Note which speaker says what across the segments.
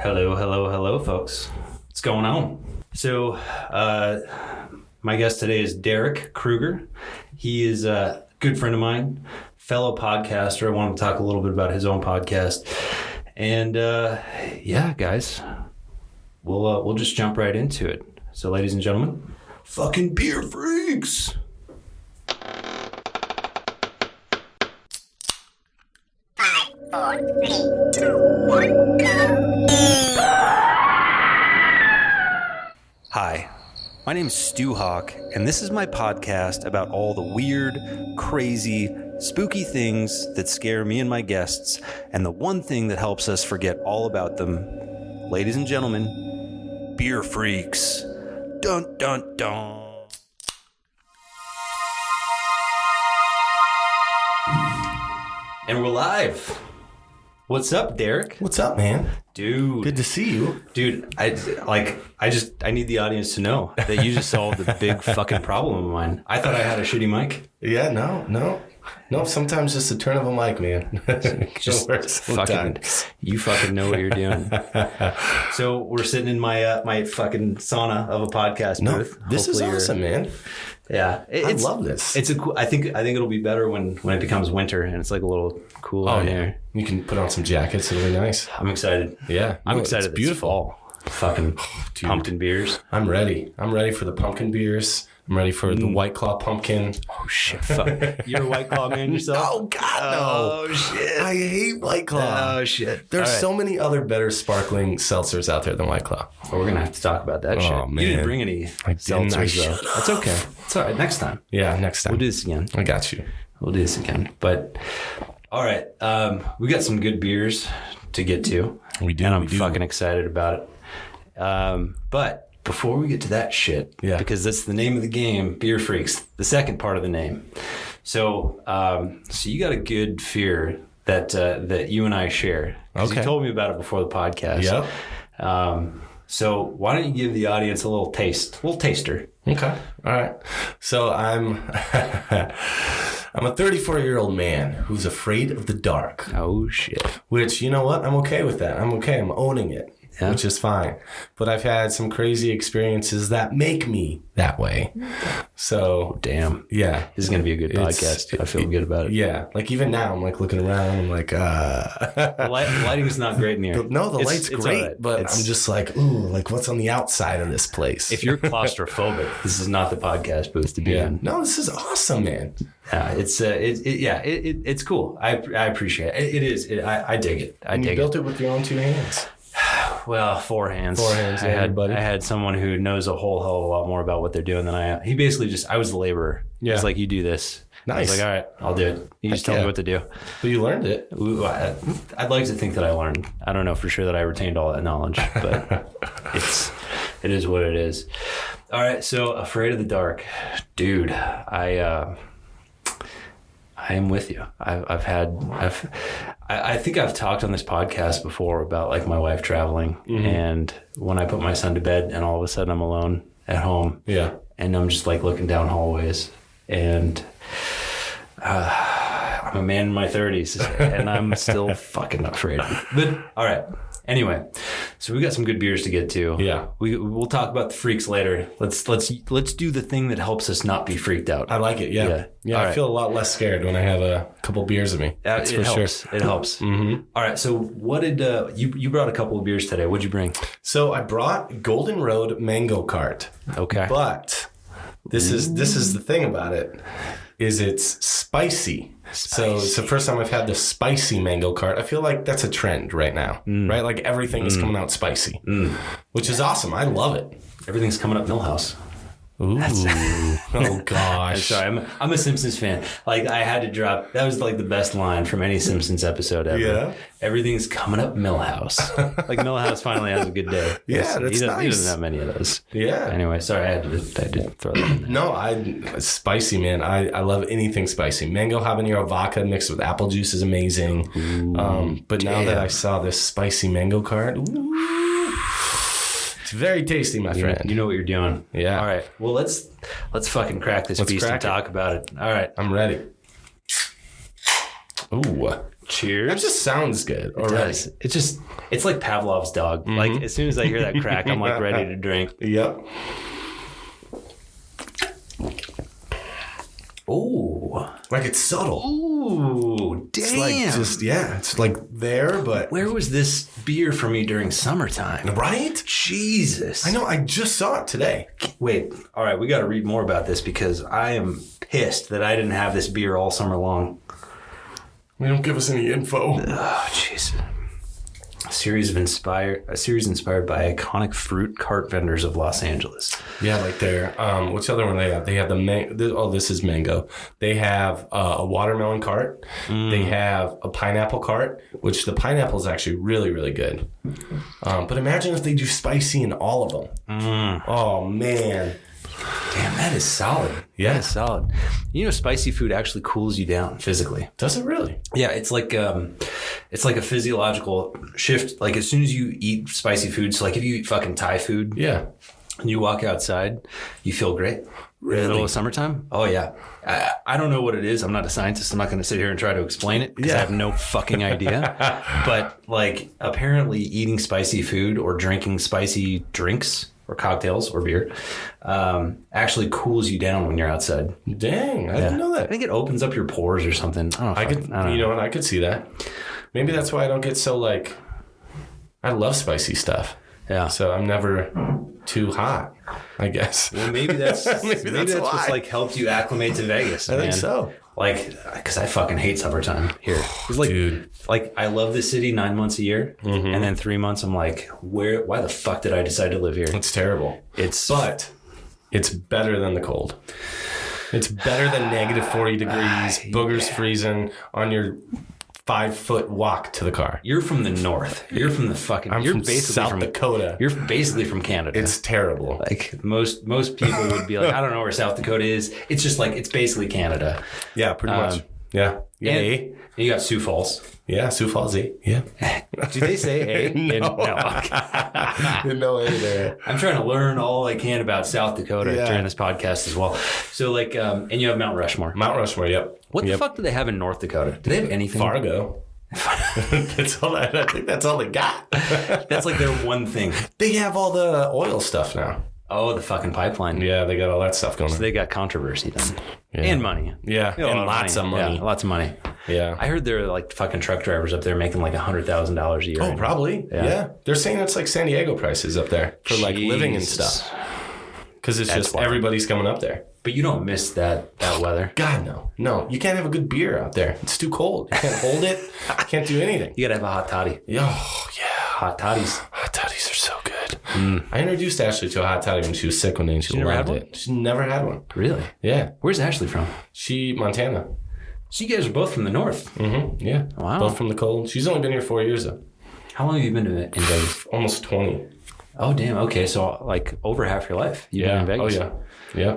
Speaker 1: Hello, hello, hello, folks. What's going on? So, my guest today is Derek Krueger. He is a good friend of mine, fellow podcaster. I want to talk a little bit about his own podcast. And, yeah, guys, we'll just jump right into it. So, ladies and gentlemen, fucking beer freaks.
Speaker 2: 5, 4, 3, 2, 1, go.
Speaker 1: Hi, my name is Stu Hawk, and this is my podcast about all the weird, crazy, spooky things that scare me and my guests, and the one thing that helps us forget all about them. Ladies and gentlemen, beer freaks. Dun, dun, dun. And we're live. What's up, Derek?
Speaker 3: What's up, man?
Speaker 1: Dude.
Speaker 3: Good to see you.
Speaker 1: Dude, I need the audience to know that you just solved a big fucking problem of mine. I thought I had a shitty mic.
Speaker 3: Yeah, no. Sometimes just a turn of a mic, man.
Speaker 1: Just you fucking know what you're doing. So we're sitting in my my fucking sauna of a podcast booth.
Speaker 3: This is awesome, man.
Speaker 1: Yeah,
Speaker 3: I love this.
Speaker 1: It's a cool. I think it'll be better when it becomes winter and it's like a little cooler in here.
Speaker 3: You can put on some jackets. It'll be nice.
Speaker 1: I'm excited.
Speaker 3: Yeah,
Speaker 1: I'm excited.
Speaker 3: It's beautiful.
Speaker 1: Fucking pumpkin beers.
Speaker 3: I'm ready. I'm ready for the pumpkin beers. I'm ready for the White Claw pumpkin.
Speaker 1: Oh shit! Fuck. You're a White Claw man yourself?
Speaker 3: Oh God, no!
Speaker 1: Oh shit!
Speaker 3: I hate White Claw.
Speaker 1: Oh shit!
Speaker 3: There's so many other better sparkling seltzers out there than White Claw.
Speaker 1: Well, we're gonna have to talk about that shit.
Speaker 3: Man.
Speaker 1: You didn't bring any seltzers though. That's okay. It's all right. Next time.
Speaker 3: Yeah, next time.
Speaker 1: We'll do this again.
Speaker 3: I got you.
Speaker 1: We'll do this again. But all right, we got some good beers to get to.
Speaker 3: We do.
Speaker 1: And I'm fucking excited about it. But before we get to that shit, because that's the name of the game, Beer Freaks, the second part of the name. So you got a good fear that you and I share. Okay. You told me about it before the podcast.
Speaker 3: Yep.
Speaker 1: So why don't you give the audience a little taster?
Speaker 3: Okay. All right. So I'm I'm a 34-year-old man who's afraid of the dark.
Speaker 1: Oh shit.
Speaker 3: Which, you know what? I'm okay with that. I'm okay. I'm owning it. Yeah. Which is fine. But I've had some crazy experiences that make me that way. So,
Speaker 1: damn.
Speaker 3: Yeah.
Speaker 1: This is going to be a good podcast. I feel good about it.
Speaker 3: Yeah. Like even now, I'm like looking around. I'm like,
Speaker 1: The lighting is not great in here.
Speaker 3: No, the light's great. Right. But I'm just like, ooh, like what's on the outside of this place?
Speaker 1: If you're claustrophobic, this is not the podcast booth to be in.
Speaker 3: No, this is awesome, man.
Speaker 1: Yeah, it's cool. I appreciate it. It is. I dig it.
Speaker 3: You built it with your own two hands.
Speaker 1: Well, 4 hands.
Speaker 3: 4 hands.
Speaker 1: I had someone who knows a whole hell of a lot more about what they're doing than I am. He basically I was the laborer. Yeah. He's like, you do this.
Speaker 3: Nice.
Speaker 1: I was like, all right, I'll do it. You just tell me what to do.
Speaker 3: But you learned it.
Speaker 1: I'd like to think that I learned. I don't know for sure that I retained all that knowledge, but it is what it is. All right. So afraid of the dark, dude. I am with you. I think I've talked on this podcast before about like my wife traveling, and when I put my son to bed and all of a sudden I'm alone at home, and I'm just like looking down hallways, and I'm a man in my 30s and I'm still fucking afraid. But all right. Anyway, so we got some good beers to get to.
Speaker 3: Yeah,
Speaker 1: we'll talk about the freaks later. Let's do the thing that helps us not be freaked out.
Speaker 3: I like it. Yeah. I feel a lot less scared when I have a couple beers of me. That's for sure.
Speaker 1: It helps. Mm-hmm. All right. So what did you brought a couple of beers today? What'd you bring?
Speaker 3: So I brought Golden Road Mango Cart.
Speaker 1: Okay.
Speaker 3: But this is the thing about it. Is it's spicy. So it's the first time I've had the spicy mango cart. I feel like that's a trend right now, right? Like everything is coming out spicy, which is awesome. I love it.
Speaker 1: Everything's coming up Millhouse.
Speaker 3: Ooh. Oh gosh.
Speaker 1: Sorry, I'm a Simpsons fan. Like I had to drop. That was like the best line from any Simpsons episode ever.
Speaker 3: Yeah.
Speaker 1: Everything's coming up Millhouse. Like Millhouse finally has a good day.
Speaker 3: Yeah, that's nice.
Speaker 1: He doesn't have many of those.
Speaker 3: Yeah.
Speaker 1: Anyway, sorry, I did throw that in there.
Speaker 3: No, spicy, man. I love anything spicy. Mango habanero vodka mixed with apple juice is amazing.
Speaker 1: Ooh,
Speaker 3: but now that I saw this spicy mango cart, it's very tasty, my friend.
Speaker 1: You know what you're doing.
Speaker 3: Yeah.
Speaker 1: All right. Well, let's fucking crack this beast and talk about it. All right.
Speaker 3: I'm ready. Ooh.
Speaker 1: Cheers.
Speaker 3: That just sounds good. Already.
Speaker 1: It's like Pavlov's dog. Like as soon as I hear that crack, I'm like ready to drink.
Speaker 3: Yep.
Speaker 1: Oh,
Speaker 3: like it's subtle.
Speaker 1: Ooh, damn.
Speaker 3: It's like it's like there, but
Speaker 1: where was this beer for me during summertime?
Speaker 3: Right?
Speaker 1: Jesus.
Speaker 3: I know. I just saw it today.
Speaker 1: Wait. All right, we got to read more about this because I am pissed that I didn't have this beer all summer long.
Speaker 3: They don't give us any info.
Speaker 1: Oh, jeez. A series inspired by iconic fruit cart vendors of Los Angeles.
Speaker 3: Yeah, like their which other one they have? They have this is mango. They have a watermelon cart. They have a pineapple cart, which the pineapple is actually really, really good. But imagine if they do spicy in all of them. Oh man.
Speaker 1: Damn, that is solid.
Speaker 3: Yeah,
Speaker 1: that is solid. You know, spicy food actually cools you down physically.
Speaker 3: Does it really?
Speaker 1: Yeah, it's like a physiological shift. Like as soon as you eat spicy food, so like if you eat fucking Thai food,
Speaker 3: yeah,
Speaker 1: and you walk outside, you feel great.
Speaker 3: Really?
Speaker 1: In the middle of summertime? Oh yeah. I don't know what it is. I'm not a scientist. I'm not going to sit here and try to explain it because I have no fucking idea. But like apparently eating spicy food or drinking spicy drinks or cocktails or beer actually cools you down when you're outside.
Speaker 3: Dang, I didn't know that.
Speaker 1: I think it opens up your pores or something. I don't know.
Speaker 3: You know what? I could see that. Maybe that's why I don't get so like. I love spicy stuff.
Speaker 1: Yeah.
Speaker 3: So I'm never too hot, I guess.
Speaker 1: Well, maybe that's what's like helped you acclimate to Vegas.
Speaker 3: I think so.
Speaker 1: Like, because I fucking hate summertime here. It's like,
Speaker 3: dude,
Speaker 1: like I love this city 9 months a year, and then 3 months I'm like, why the fuck did I decide to live here?
Speaker 3: It's terrible. But it's better than the cold. It's better than negative 40 degrees, boogers freezing on your 5-foot walk to the car.
Speaker 1: You're from the north. You're from the fucking.
Speaker 3: I'm
Speaker 1: you're
Speaker 3: from
Speaker 1: basically
Speaker 3: South Dakota.
Speaker 1: You're basically from Canada.
Speaker 3: It's terrible.
Speaker 1: Like most people would be like, I don't know where South Dakota is. It's just like it's basically Canada.
Speaker 3: Yeah, pretty much. Yeah.
Speaker 1: And you got Sioux Falls.
Speaker 3: Yeah, Sioux Falls. Yeah.
Speaker 1: Do they say A?
Speaker 3: No. No A there.
Speaker 1: I'm trying to learn all I can about South Dakota during this podcast as well. So like, and you have Mount Rushmore.
Speaker 3: Mount Rushmore, yep.
Speaker 1: What the fuck do they have in North Dakota? Do they have anything?
Speaker 3: Fargo. That's all. I think that's all they got.
Speaker 1: That's like their one thing.
Speaker 3: They have all the oil stuff now.
Speaker 1: Oh, the fucking pipeline.
Speaker 3: Yeah, they got all that stuff going on.
Speaker 1: So they got controversy then.
Speaker 3: Yeah.
Speaker 1: And money.
Speaker 3: Yeah, and lots of money.
Speaker 1: Yeah, lots of money.
Speaker 3: Yeah.
Speaker 1: I heard there are like fucking truck drivers up there making like $100,000 a year.
Speaker 3: Oh, probably. Yeah. They're saying it's like San Diego prices up there for like living and stuff. Because it's just wild. Everybody's coming up there.
Speaker 1: But you don't miss that weather.
Speaker 3: God, no. No, you can't have a good beer out there. It's too cold. You can't hold it. You can't do anything.
Speaker 1: You got to have a hot toddy.
Speaker 3: Oh, yeah.
Speaker 1: Hot toddies.
Speaker 3: Hot toddies are so good. I introduced Ashley to a hot toddy when she was sick one day and she loved it. She never had one.
Speaker 1: Really?
Speaker 3: Yeah.
Speaker 1: Where's Ashley from?
Speaker 3: Montana.
Speaker 1: So you guys are both from the north.
Speaker 3: Mm-hmm. Yeah.
Speaker 1: Wow.
Speaker 3: Both from the cold. She's only been here 4 years though.
Speaker 1: How long have you been in Vegas?
Speaker 3: Almost 20.
Speaker 1: Oh, damn. Okay. So like over half your life you've been in Vegas.
Speaker 3: Oh, yeah. Yeah.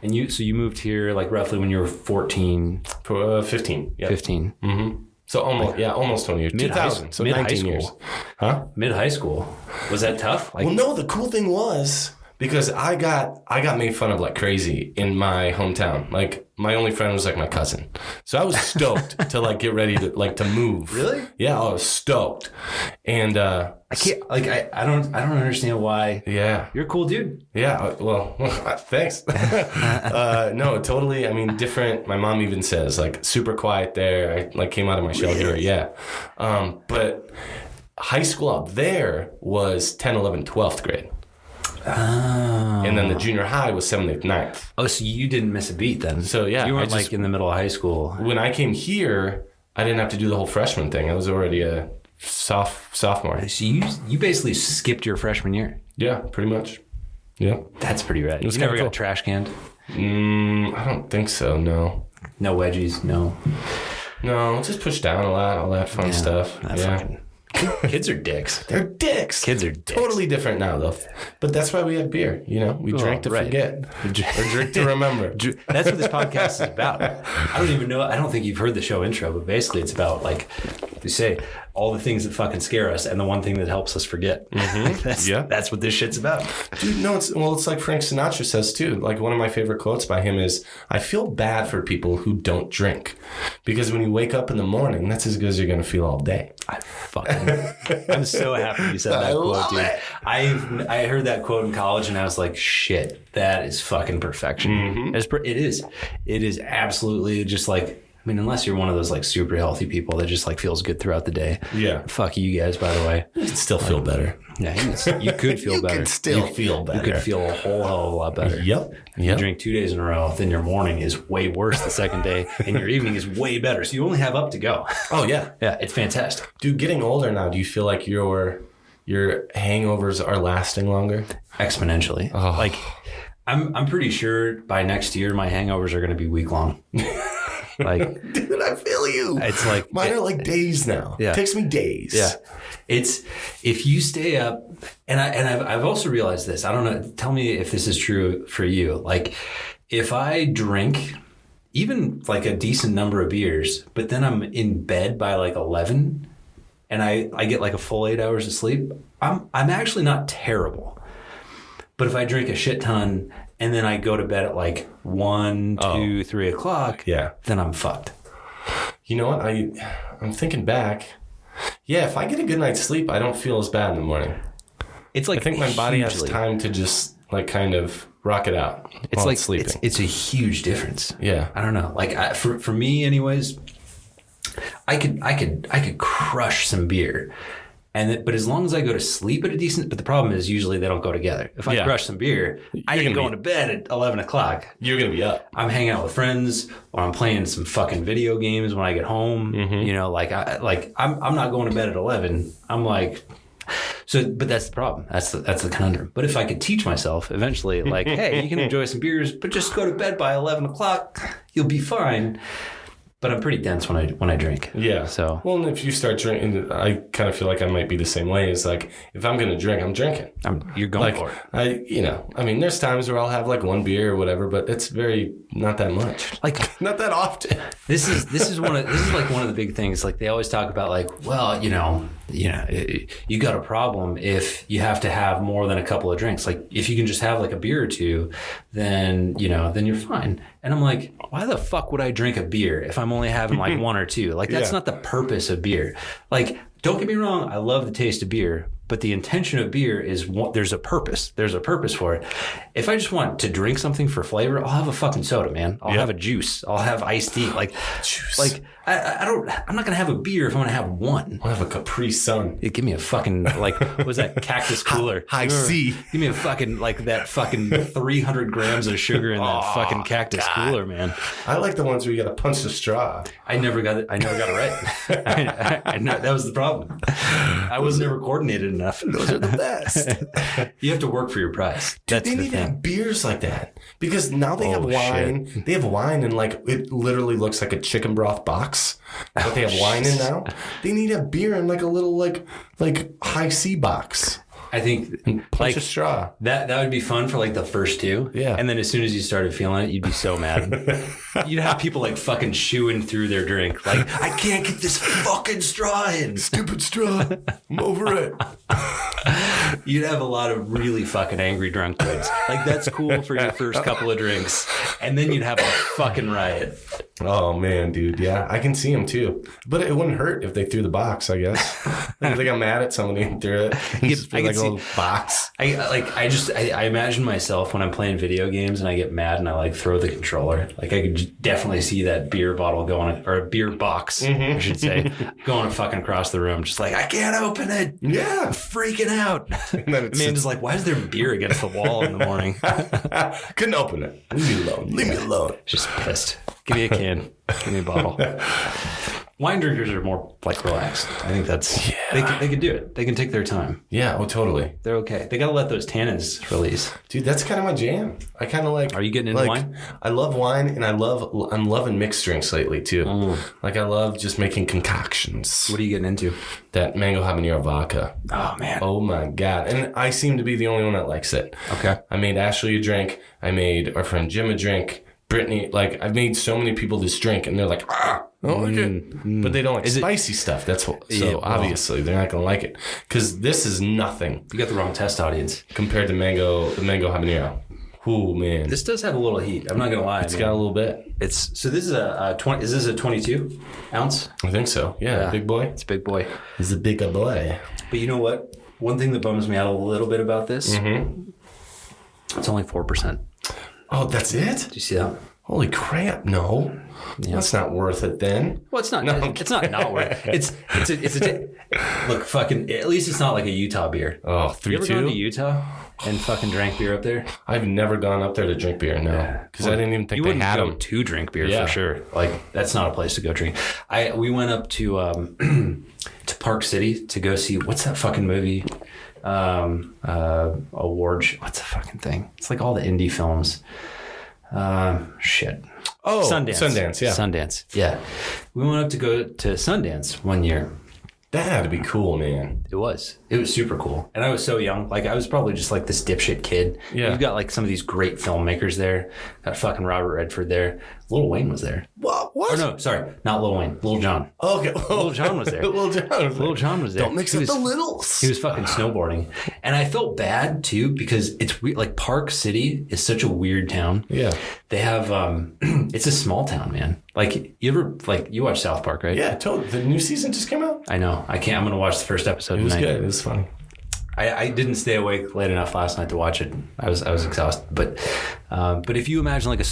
Speaker 1: And you moved here like roughly when you were 14?
Speaker 3: 15. Yep.
Speaker 1: 15.
Speaker 3: Mm-hmm. So almost 20 years. 2000. So 19 years. Huh?
Speaker 1: Mid-high school. Was that tough?
Speaker 3: Well, no, the cool thing was because I got made fun of like crazy in my hometown. Like my only friend was like my cousin. So I was stoked to like get ready to move.
Speaker 1: Really?
Speaker 3: Yeah, I was stoked. And
Speaker 1: I can't I don't understand why.
Speaker 3: Yeah.
Speaker 1: You're a cool dude.
Speaker 3: Yeah, well, thanks. No, totally. I mean, different. My mom even says like super quiet there. I like came out of my shell here. Yeah. But high school out there was 10, 11, 12th grade. Oh. And then the junior high was 7th, 8th, 9th.
Speaker 1: Oh, so you didn't miss a beat then.
Speaker 3: So yeah.
Speaker 1: You weren't like in the middle of high school.
Speaker 3: When I came here, I didn't have to do the whole freshman thing. I was already a sophomore.
Speaker 1: So you basically skipped your freshman year.
Speaker 3: Yeah, pretty much. Yeah.
Speaker 1: That's pretty rad. You never got trash canned?
Speaker 3: I don't think so, no.
Speaker 1: No wedgies, no.
Speaker 3: No, just push down a lot, all that fun stuff.
Speaker 1: Kids are dicks.
Speaker 3: They're dicks.
Speaker 1: Kids are dicks.
Speaker 3: Totally different now, though. But that's why we have beer. You know, we drink to forget or drink to remember.
Speaker 1: That's what this podcast is about. I don't even know. I don't think you've heard the show intro, but basically it's about like you say all the things that fucking scare us and the one thing that helps us forget. That's what this shit's about.
Speaker 3: Dude, no, it's like Frank Sinatra says too. Like one of my favorite quotes by him is, I feel bad for people who don't drink, because when you wake up in the morning, that's as good as you're going to feel all day.
Speaker 1: I'm so happy you said that quote, dude. I heard that quote in college and I was like, shit, that is fucking perfection. It is absolutely just like, I mean, unless you're one of those like super healthy people that just like feels good throughout the day.
Speaker 3: Yeah.
Speaker 1: Fuck you guys, by the way.
Speaker 3: You can still feel better.
Speaker 1: Yeah, you could feel better.
Speaker 3: You could still feel better.
Speaker 1: You could feel a whole hell of a lot better.
Speaker 3: Yep.
Speaker 1: If you drink 2 days in a row, then your morning is way worse the second day, and your evening is way better. So you only have up to go.
Speaker 3: Oh, yeah.
Speaker 1: Yeah, it's fantastic.
Speaker 3: Dude, getting older now, do you feel like your hangovers are lasting longer?
Speaker 1: Exponentially.
Speaker 3: Oh.
Speaker 1: Like, I'm pretty sure by next year my hangovers are going to be week long. Like,
Speaker 3: dude, I feel you.
Speaker 1: It's like
Speaker 3: mine are like days now.
Speaker 1: Yeah.
Speaker 3: It takes me days.
Speaker 1: Yeah. It's if you stay up, and I've also realized this. I don't know. Tell me if this is true for you. Like, if I drink even like a decent number of beers, but then I'm in bed by like 11, and I get like a full 8 hours of sleep, I'm actually not terrible. But if I drink a shit ton and then I go to bed at like 1, 2, 3 o'clock, then I'm fucked.
Speaker 3: You know what? I'm thinking back. Yeah, if I get a good night's sleep, I don't feel as bad in the morning.
Speaker 1: It's like
Speaker 3: I think my body has time to just like kind of rock it out.
Speaker 1: It's like
Speaker 3: sleeping.
Speaker 1: It's a huge difference.
Speaker 3: Yeah,
Speaker 1: I don't know. Like for me, anyways, I could crush some beer. But as long as I go to sleep at a decent, but the problem is usually they don't go together. If I crush some beer, I ain't going to bed at 11 o'clock.
Speaker 3: You're going to be up.
Speaker 1: I'm hanging out with friends, or I'm playing some fucking video games when I get home. You know, I'm not going to bed at 11. I'm like, but that's the problem. That's the conundrum. But if I could teach myself eventually, like, hey, you can enjoy some beers, but just go to bed by 11 o'clock, you'll be fine. But I'm pretty dense when I drink.
Speaker 3: Yeah.
Speaker 1: So
Speaker 3: well, and if you start drinking, I kind of feel like I might be the same way. It's like if I'm going to drink, I'm drinking.
Speaker 1: You're going for it.
Speaker 3: I mean, there's times where I'll have like one beer or whatever, but it's not that much.
Speaker 1: Like
Speaker 3: not that often.
Speaker 1: This is one of the big things. Like they always talk about, like, well, you got a problem if you have to have more than a couple of drinks. Like if you can just have like a beer or two, then you're fine. And I'm like, why the fuck would I drink a beer if I'm only having like one or two? Like that's not the purpose of beer. Like, don't get me wrong, I love the taste of beer, but the intention of beer is there's a purpose. There's a purpose for it. If I just want to drink something for flavor, I'll have a fucking soda, man. I'll have a juice. I'll have iced tea. Like juice. Like I'm not gonna have a beer if I'm gonna have one.
Speaker 3: I'll have a Capri Sun.
Speaker 1: Give me a fucking what was that cactus cooler?
Speaker 3: High C.
Speaker 1: Give me a fucking that fucking 300 grams of sugar in that fucking cactus cooler, man.
Speaker 3: I like the ones where you got to punch the straw.
Speaker 1: I never got it right. I know that was the problem. I was never coordinated enough.
Speaker 3: Those are the best.
Speaker 1: You have to work for your prize.
Speaker 3: Dude, they need to have beers like that because now they have wine. Shit. They have wine and like it literally looks like a chicken broth box. But they have wine in now. They need a beer in like a little like high C box.
Speaker 1: I think
Speaker 3: punch a straw.
Speaker 1: That would be fun for like the first two.
Speaker 3: Yeah.
Speaker 1: And then as soon as you started feeling it, you'd be so mad. You'd have people like fucking chewing through their drink. Like, I can't get this fucking straw in.
Speaker 3: Stupid straw. I'm over it.
Speaker 1: You'd have a lot of really fucking angry drunk dudes. Like, that's cool for your first couple of drinks. And then you'd have a fucking riot.
Speaker 3: Oh, man, dude. Yeah, I can see them too. But it wouldn't hurt if they threw the box, I guess. Like, if they got mad at somebody and threw it.
Speaker 1: I can see.
Speaker 3: Box.
Speaker 1: I imagine myself when I'm playing video games and I get mad and I like throw the controller. Like I could definitely see that beer bottle going, or a beer box, I should say, going fucking across the room. Just like, I can't open it.
Speaker 3: Yeah.
Speaker 1: I'm freaking out. And then Amanda's like, why is there beer against the wall in the morning?
Speaker 3: Couldn't open it. Leave me alone. Leave me alone.
Speaker 1: Just pissed. Give me a can. Give me a bottle. Wine drinkers are more like relaxed. I think that's they can do it. They can take their time.
Speaker 3: Yeah, oh totally.
Speaker 1: They're okay. They gotta let those tannins release.
Speaker 3: Dude, that's kind of my jam. I kind of like.
Speaker 1: Are you getting into wine?
Speaker 3: I love wine, and I'm loving mixed drinks lately too. Like I love just making concoctions.
Speaker 1: What are you getting into?
Speaker 3: That mango habanero vodka.
Speaker 1: Oh man.
Speaker 3: Oh my god. And I seem to be the only one that likes it.
Speaker 1: Okay.
Speaker 3: I made Ashley a drink. I made our friend Jim a drink. Brittany, like I've made so many people this drink, and they're like, Oh, okay. But they don't like spicy stuff. That's what. So obviously they're not gonna like it because this is nothing.
Speaker 1: You got the wrong test audience
Speaker 3: compared to the mango habanero. Ooh, man.
Speaker 1: This does have a little heat. I'm not gonna lie.
Speaker 3: It's got a little bit.
Speaker 1: So this is a 20. Is this a 22 ounce?
Speaker 3: I think so. Yeah. Big boy.
Speaker 1: It's a big boy.
Speaker 3: It's a big boy.
Speaker 1: But you know what? One thing that bums me out a little bit about this. It's only 4%.
Speaker 3: Oh, that's it?
Speaker 1: Do you see that?
Speaker 3: Holy crap! No, that's not worth it. Then.
Speaker 1: Well, it's not. No, it's not worth it. Look, fucking. At least it's not like a Utah beer.
Speaker 3: Oh, 3-2.
Speaker 1: You ever gone to Utah and fucking drank beer up there?
Speaker 3: I've never gone up there to drink beer. No, because I didn't even think they had them.
Speaker 1: To drink beer for sure. Like that's not a place to go drink. We went up to to Park City to go see what's that fucking movie? Awards. What's the fucking thing? It's like all the indie films. Shit.
Speaker 3: Oh,
Speaker 1: Sundance. Yeah. Sundance. Yeah. We went up to go to Sundance one year.
Speaker 3: That had to be cool, man.
Speaker 1: It was super cool. And I was so young. Like I was probably just like this dipshit kid.
Speaker 3: Yeah.
Speaker 1: You've got like some of these great filmmakers there. Got fucking Robert Redford there. Lil Wayne was there.
Speaker 3: What?
Speaker 1: Or no, sorry. Not Lil Wayne. Lil Jon.
Speaker 3: Okay.
Speaker 1: Lil Jon was there.
Speaker 3: Lil Jon was there.
Speaker 1: there.
Speaker 3: Don't mix up the littles.
Speaker 1: He was fucking snowboarding. And I felt bad too because it's weird. Like Park City is such a weird town.
Speaker 3: Yeah.
Speaker 1: They have, it's a small town, man. Like you watch South Park, right?
Speaker 3: Yeah, totally. The new season just came out?
Speaker 1: I know. I'm going to watch the first episode
Speaker 3: tonight. It was
Speaker 1: tonight.
Speaker 3: good. It was funny.
Speaker 1: I didn't stay awake late enough last night to watch it. I was exhausted. But if you imagine like a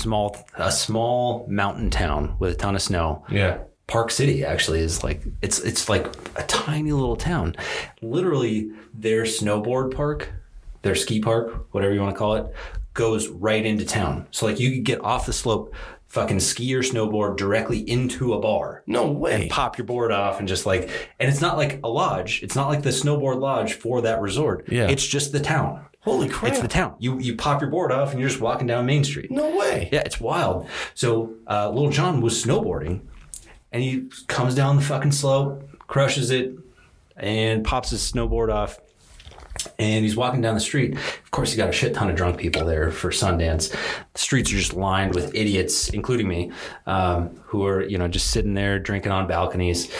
Speaker 1: small mountain town with a ton of snow.
Speaker 3: Yeah.
Speaker 1: Park City actually is like it's like a tiny little town. Literally their snowboard park, their ski park, whatever you want to call it, goes right into town. So like you could get off the slope, fucking ski or snowboard directly into a bar.
Speaker 3: No way.
Speaker 1: And pop your board off and just like, and it's not like a lodge. It's not like the snowboard lodge for that resort.
Speaker 3: Yeah.
Speaker 1: It's just the town.
Speaker 3: Holy crap.
Speaker 1: It's the town. You pop your board off and you're just walking down Main Street.
Speaker 3: No way.
Speaker 1: Yeah, it's wild. So Lil Jon was snowboarding and he comes down the fucking slope, crushes it, and pops his snowboard off. And he's walking down the street. Of course, you got a shit ton of drunk people there for Sundance. The streets are just lined with idiots, including me, who are, just sitting there drinking on balconies.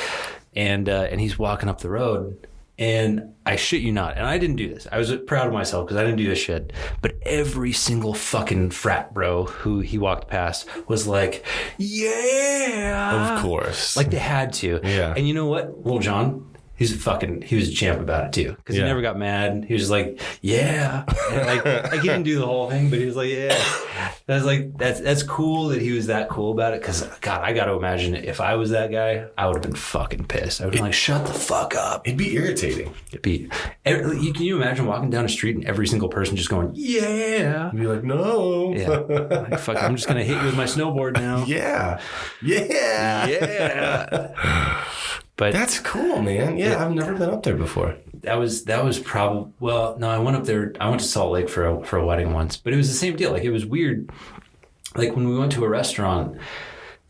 Speaker 1: And he's walking up the road. And I shit you not. And I didn't do this. I was proud of myself because I didn't do this shit. But every single fucking frat bro who he walked past was like, yeah.
Speaker 3: Of course.
Speaker 1: Like they had to.
Speaker 3: Yeah.
Speaker 1: And you know what? Lil Jon, he was a champ about it too. Because he never got mad. He was just like, yeah. And like he didn't do the whole thing, but he was like, yeah. And I was like, that's cool that he was that cool about it. Because, God, I got to imagine if I was that guy, I would have been fucking pissed. I would have been like, shut the fuck up.
Speaker 3: It'd be irritating.
Speaker 1: Can you imagine walking down a street and every single person just going, yeah.
Speaker 3: You'd be like, no.
Speaker 1: Yeah. Like, fuck, I'm just going to hit you with my snowboard now.
Speaker 3: Yeah. Yeah.
Speaker 1: Yeah. But
Speaker 3: that's cool, man. Yeah, I've never been up there before.
Speaker 1: That was probably, well, no, I went up there. I went to Salt Lake for a wedding once, but it was the same deal. Like it was weird. Like when we went to a restaurant,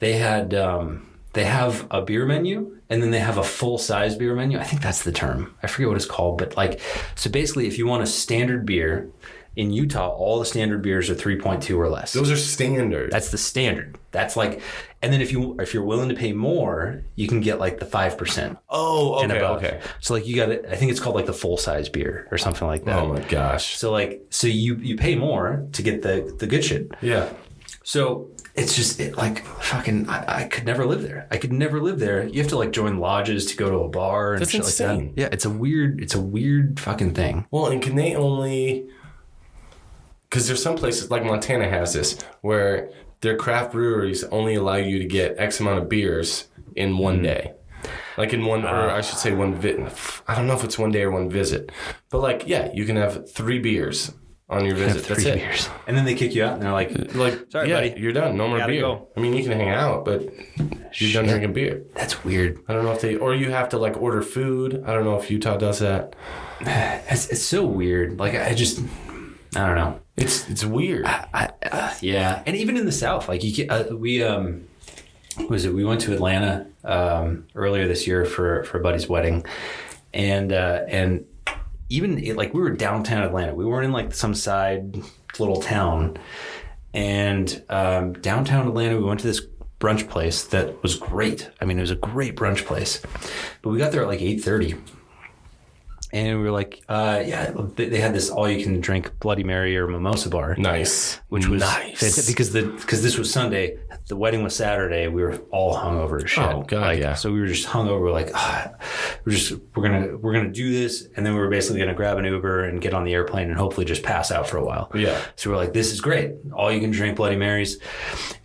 Speaker 1: they have a beer menu and then they have a full size beer menu. I think that's the term. I forget what it's called, but like, so basically if you want a standard beer in Utah, all the standard beers are 3.2 or less.
Speaker 3: Those are standard.
Speaker 1: That's the standard. That's like, and then if you're willing to pay more, you can get like the 5%.
Speaker 3: Oh, okay,
Speaker 1: and above.
Speaker 3: okay.
Speaker 1: So like you got it. I think it's called like the full size beer or something like that.
Speaker 3: Oh my gosh.
Speaker 1: So you pay more to get the good shit.
Speaker 3: Yeah.
Speaker 1: So it's just fucking. I could never live there. I could never live there. You have to like join lodges to go to a bar and
Speaker 3: That's
Speaker 1: shit
Speaker 3: insane.
Speaker 1: like that. Yeah, it's a weird fucking thing.
Speaker 3: Well, and can they only? Because there's some places like Montana has this where their craft breweries only allow you to get X amount of beers in one day. Like in one, or I should say one I don't know if it's one day or one visit. But like, yeah, you can have 3 beers on your visit. That's it.
Speaker 1: Beers. And then they kick you out and they're like sorry,
Speaker 3: yeah,
Speaker 1: buddy.
Speaker 3: You're done. No more beer.
Speaker 1: Go.
Speaker 3: I mean, you can hang out, but you're done drinking beer.
Speaker 1: That's weird.
Speaker 3: I don't know if or you have to like order food. I don't know if Utah does that.
Speaker 1: It's so weird. Like I don't know.
Speaker 3: It's weird.
Speaker 1: Yeah, and even in the South, like we went to Atlanta earlier this year for a buddy's wedding, and even like we were downtown Atlanta. We weren't in like some side little town, and downtown Atlanta we went to this brunch place that was great. I mean, it was a great brunch place. But we got there at like 8:30. And we were like, they had this all-you-can-drink Bloody Mary or mimosa bar.
Speaker 3: Nice.
Speaker 1: Which was fantastic because this was Sunday. The wedding was Saturday. We were all hungover as shit.
Speaker 3: Oh, God, yeah.
Speaker 1: So we were just hungover. We're like, we're gonna do this. And then we were basically going to grab an Uber and get on the airplane and hopefully just pass out for a while.
Speaker 3: Yeah.
Speaker 1: So we're like, this is great. All-you-can-drink Bloody Marys.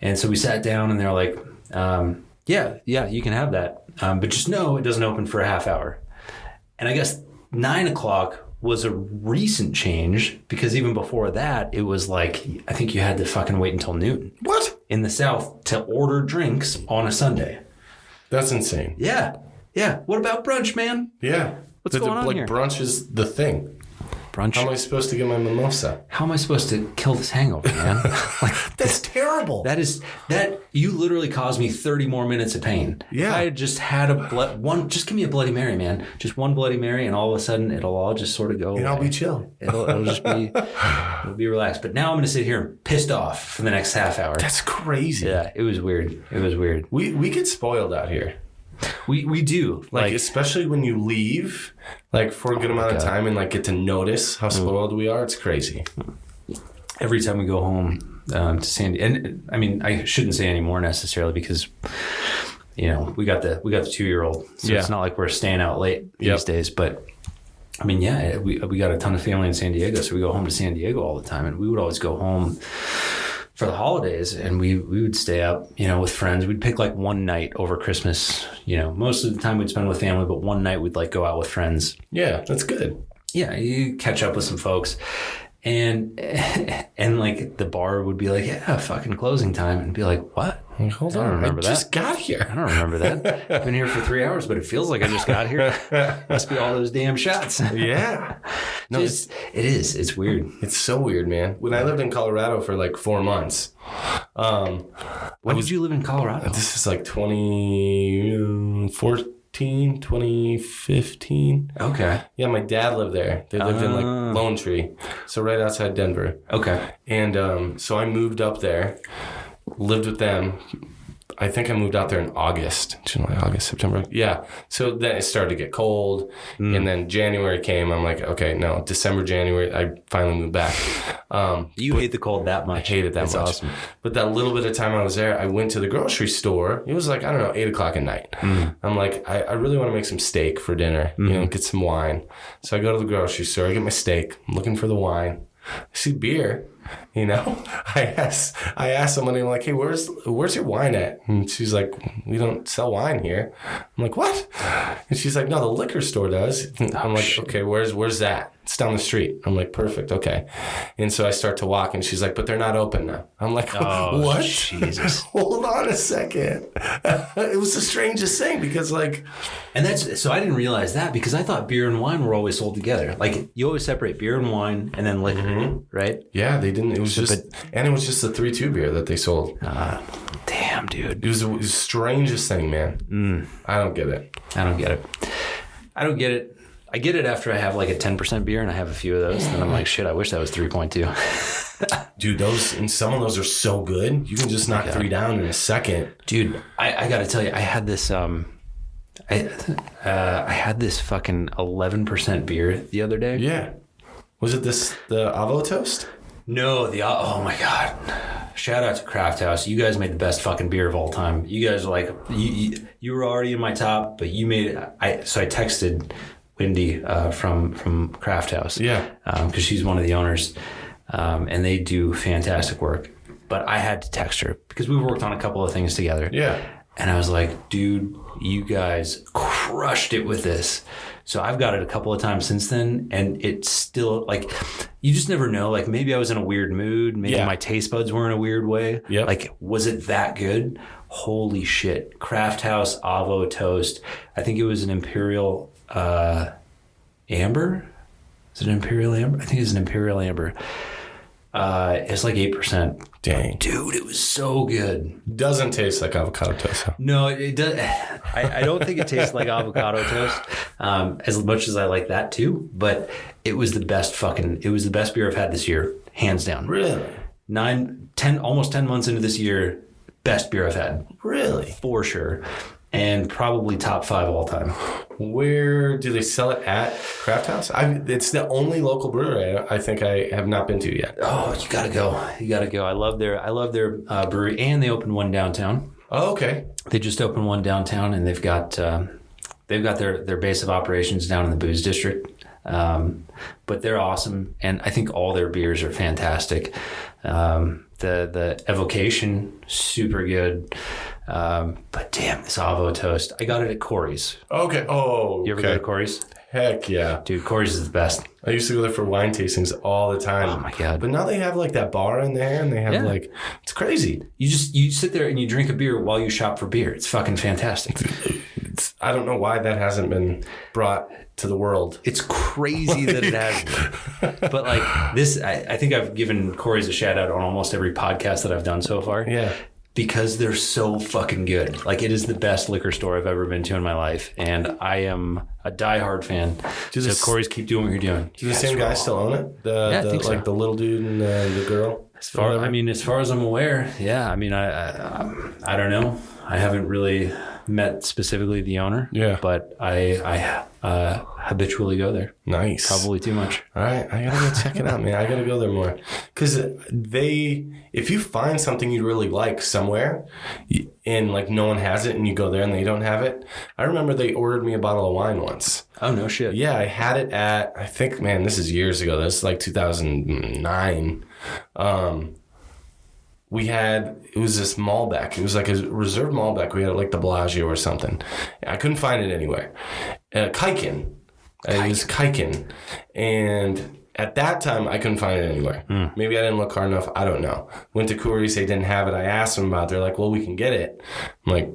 Speaker 1: And so we sat down and they're like, yeah, you can have that. But just know it doesn't open for a half hour. And I guess 9 o'clock was a recent change because even before that, it was like, I think you had to fucking wait until noon.
Speaker 3: What?
Speaker 1: In the South to order drinks on a Sunday.
Speaker 3: That's insane.
Speaker 1: Yeah. What about brunch, man?
Speaker 3: Yeah.
Speaker 1: What's going on here?
Speaker 3: Brunch is the thing.
Speaker 1: Brunch.
Speaker 3: How am I supposed to get my mimosa?
Speaker 1: How am I supposed to kill this hangover, man?
Speaker 3: That's terrible.
Speaker 1: That you literally caused me 30 more minutes of pain.
Speaker 3: Yeah.
Speaker 1: If I had just had just give me a Bloody Mary, man. Just one Bloody Mary, and all of a sudden it'll all just sort of go away.
Speaker 3: And I'll be chill.
Speaker 1: It'll just be it'll be relaxed. But now I'm going to sit here pissed off for the next half hour.
Speaker 3: That's crazy.
Speaker 1: Yeah, it was weird.
Speaker 3: We get spoiled out here.
Speaker 1: We do.
Speaker 3: Like especially when you leave, like for a good amount of time and like get to notice how spoiled we are. It's crazy.
Speaker 1: Every time we go home to Sandy, and I mean, I shouldn't say anymore necessarily because, we got the 2-year-old, so it's not like we're staying out late these days. But I mean, we got a ton of family in San Diego, so we go home to San Diego all the time, and we would always go home for the holidays, and we would stay up, with friends. We'd pick like one night over Christmas. Most of the time we'd spend with family, but one night we'd like go out with friends.
Speaker 3: Yeah, that's good.
Speaker 1: Yeah, you catch up with some folks. And like the bar would be like, yeah, fucking closing time, and be like, what?
Speaker 3: Hold on, I just got here.
Speaker 1: I don't remember that. I've been here for 3 hours, but it feels like I just got here. Must be all those damn shots.
Speaker 3: Yeah. No,
Speaker 1: it is. It's weird.
Speaker 3: It's so weird, man. When I lived in Colorado for like 4 months.
Speaker 1: When did you live in Colorado?
Speaker 3: This is like 2015.
Speaker 1: Okay.
Speaker 3: Yeah, my dad lived there. They lived in like Lone Tree, so right outside Denver.
Speaker 1: Okay.
Speaker 3: And so I moved up there, lived with them. I think I moved out there in August, July, August, September. Yeah. So then it started to get cold. And then January came. I'm like, okay, no, December, January, I finally moved back.
Speaker 1: You hate the cold that much.
Speaker 3: I hate it that much.
Speaker 1: Awesome.
Speaker 3: But that little bit of time I was there, I went to the grocery store. It was like, 8 o'clock at night. I'm like, I really want to make some steak for dinner, get some wine. So I go to the grocery store, I get my steak, I'm looking for the wine. I see beer. I asked somebody, I'm like, hey, where's your wine at? And she's like, we don't sell wine here. I'm like, what? And she's like, no, the liquor store does. I'm like, okay, where's that? It's down the street. I'm like, perfect, okay. And so I start to walk, and she's like, but they're not open now. I'm like, what?
Speaker 1: Jesus.
Speaker 3: Hold on a second. It was the strangest thing because
Speaker 1: and so I didn't realize that because I thought beer and wine were always sold together. Like you always separate beer and wine and then liquor, right?
Speaker 3: Yeah, they didn't. It was just the 3-2 beer that they sold.
Speaker 1: Damn, dude.
Speaker 3: It was the strangest thing, man. I don't get it.
Speaker 1: I don't get it. I get it after I have like a 10% beer and I have a few of those. And I'm like, shit, I wish that was 3.2.
Speaker 3: Dude, some of those are so good. You can just knock 3 down in a second.
Speaker 1: Dude, I got to tell you, I had this I had this fucking 11% beer the other day.
Speaker 3: Yeah. Was it the Avo Toast?
Speaker 1: No, oh my God. Shout out to Craft House. You guys made the best fucking beer of all time. You guys are like, you were already in my top, but you made it. So I texted Wendy from Craft House.
Speaker 3: Yeah.
Speaker 1: Because she's one of the owners. And they do fantastic work. But I had to text her because we worked on a couple of things together.
Speaker 3: Yeah.
Speaker 1: And I was like, dude, you guys crushed it with this. So I've got it a couple of times since then. And it's still like, you just never know. Like maybe I was in a weird mood. Maybe my taste buds were in a weird way.
Speaker 3: Yep.
Speaker 1: Like, was it that good? Holy shit. Craft House Avo Toast. I think it was an Imperial Amber. Is it an Imperial Amber? I think it's an Imperial Amber. It's like 8%.
Speaker 3: Dang.
Speaker 1: Dude, it was so good.
Speaker 3: Doesn't taste like avocado toast. Huh?
Speaker 1: No, it does. I don't think it tastes like avocado toast as much as I like that too. But it was the best beer I've had this year, hands down.
Speaker 3: Really?
Speaker 1: 9, 10, almost 10 months into this year, best beer I've had.
Speaker 3: Really?
Speaker 1: For sure. And probably top 5 all time.
Speaker 3: Where do they sell it at? Craft House? It's the only local brewery I think I have not been to yet.
Speaker 1: Oh, you gotta go. You gotta go. I love their brewery, and they opened one downtown.
Speaker 3: Oh, okay.
Speaker 1: They just opened one downtown, and they've got their base of operations down in the booze district. But they're awesome, and I think all their beers are fantastic. The Evocation, super good. But damn, this Avo toast. I got it at Corey's.
Speaker 3: Okay. Oh,
Speaker 1: you ever go to Corey's?
Speaker 3: Heck yeah.
Speaker 1: Dude, Corey's is the best.
Speaker 3: I used to go there for wine tastings all the time.
Speaker 1: Oh my God.
Speaker 3: But now they have like that bar in there, and they have like, it's crazy.
Speaker 1: You sit there and you drink a beer while you shop for beer. It's fucking fantastic.
Speaker 3: I don't know why that hasn't been brought to the world.
Speaker 1: It's crazy that it hasn't. But like this, I think I've given Corey's a shout out on almost every podcast that I've done so far.
Speaker 3: Yeah.
Speaker 1: Because they're so fucking good. Like, it is the best liquor store I've ever been to in my life. And I am a diehard fan. So Corey's, keep doing what you're doing.
Speaker 3: Do the same guy still own it?
Speaker 1: I think so.
Speaker 3: Like the little dude and the girl?
Speaker 1: As far as I'm aware, yeah. I mean, I don't know. I haven't really met specifically the owner. Yeah. But I habitually go there.
Speaker 3: Nice.
Speaker 1: Probably too much.
Speaker 3: All right. I got to go check it out, man. I got to go there more. Because if you find something you really like somewhere and like no one has it and you go there and they don't have it. I remember they ordered me a bottle of wine once.
Speaker 1: Oh, no shit.
Speaker 3: Yeah. I had it at, I think, man, this is years ago. This is like 2009. It was this Malbec. It was like a reserve Malbec. We had it like the Bellagio or something. I couldn't find it anywhere. Kiken. It was Kiken. And at that time, I couldn't find it anywhere. Maybe I didn't look hard enough. I don't know. Went to Krueger, they didn't have it. I asked them about it. They're like, well, we can get it. I'm like,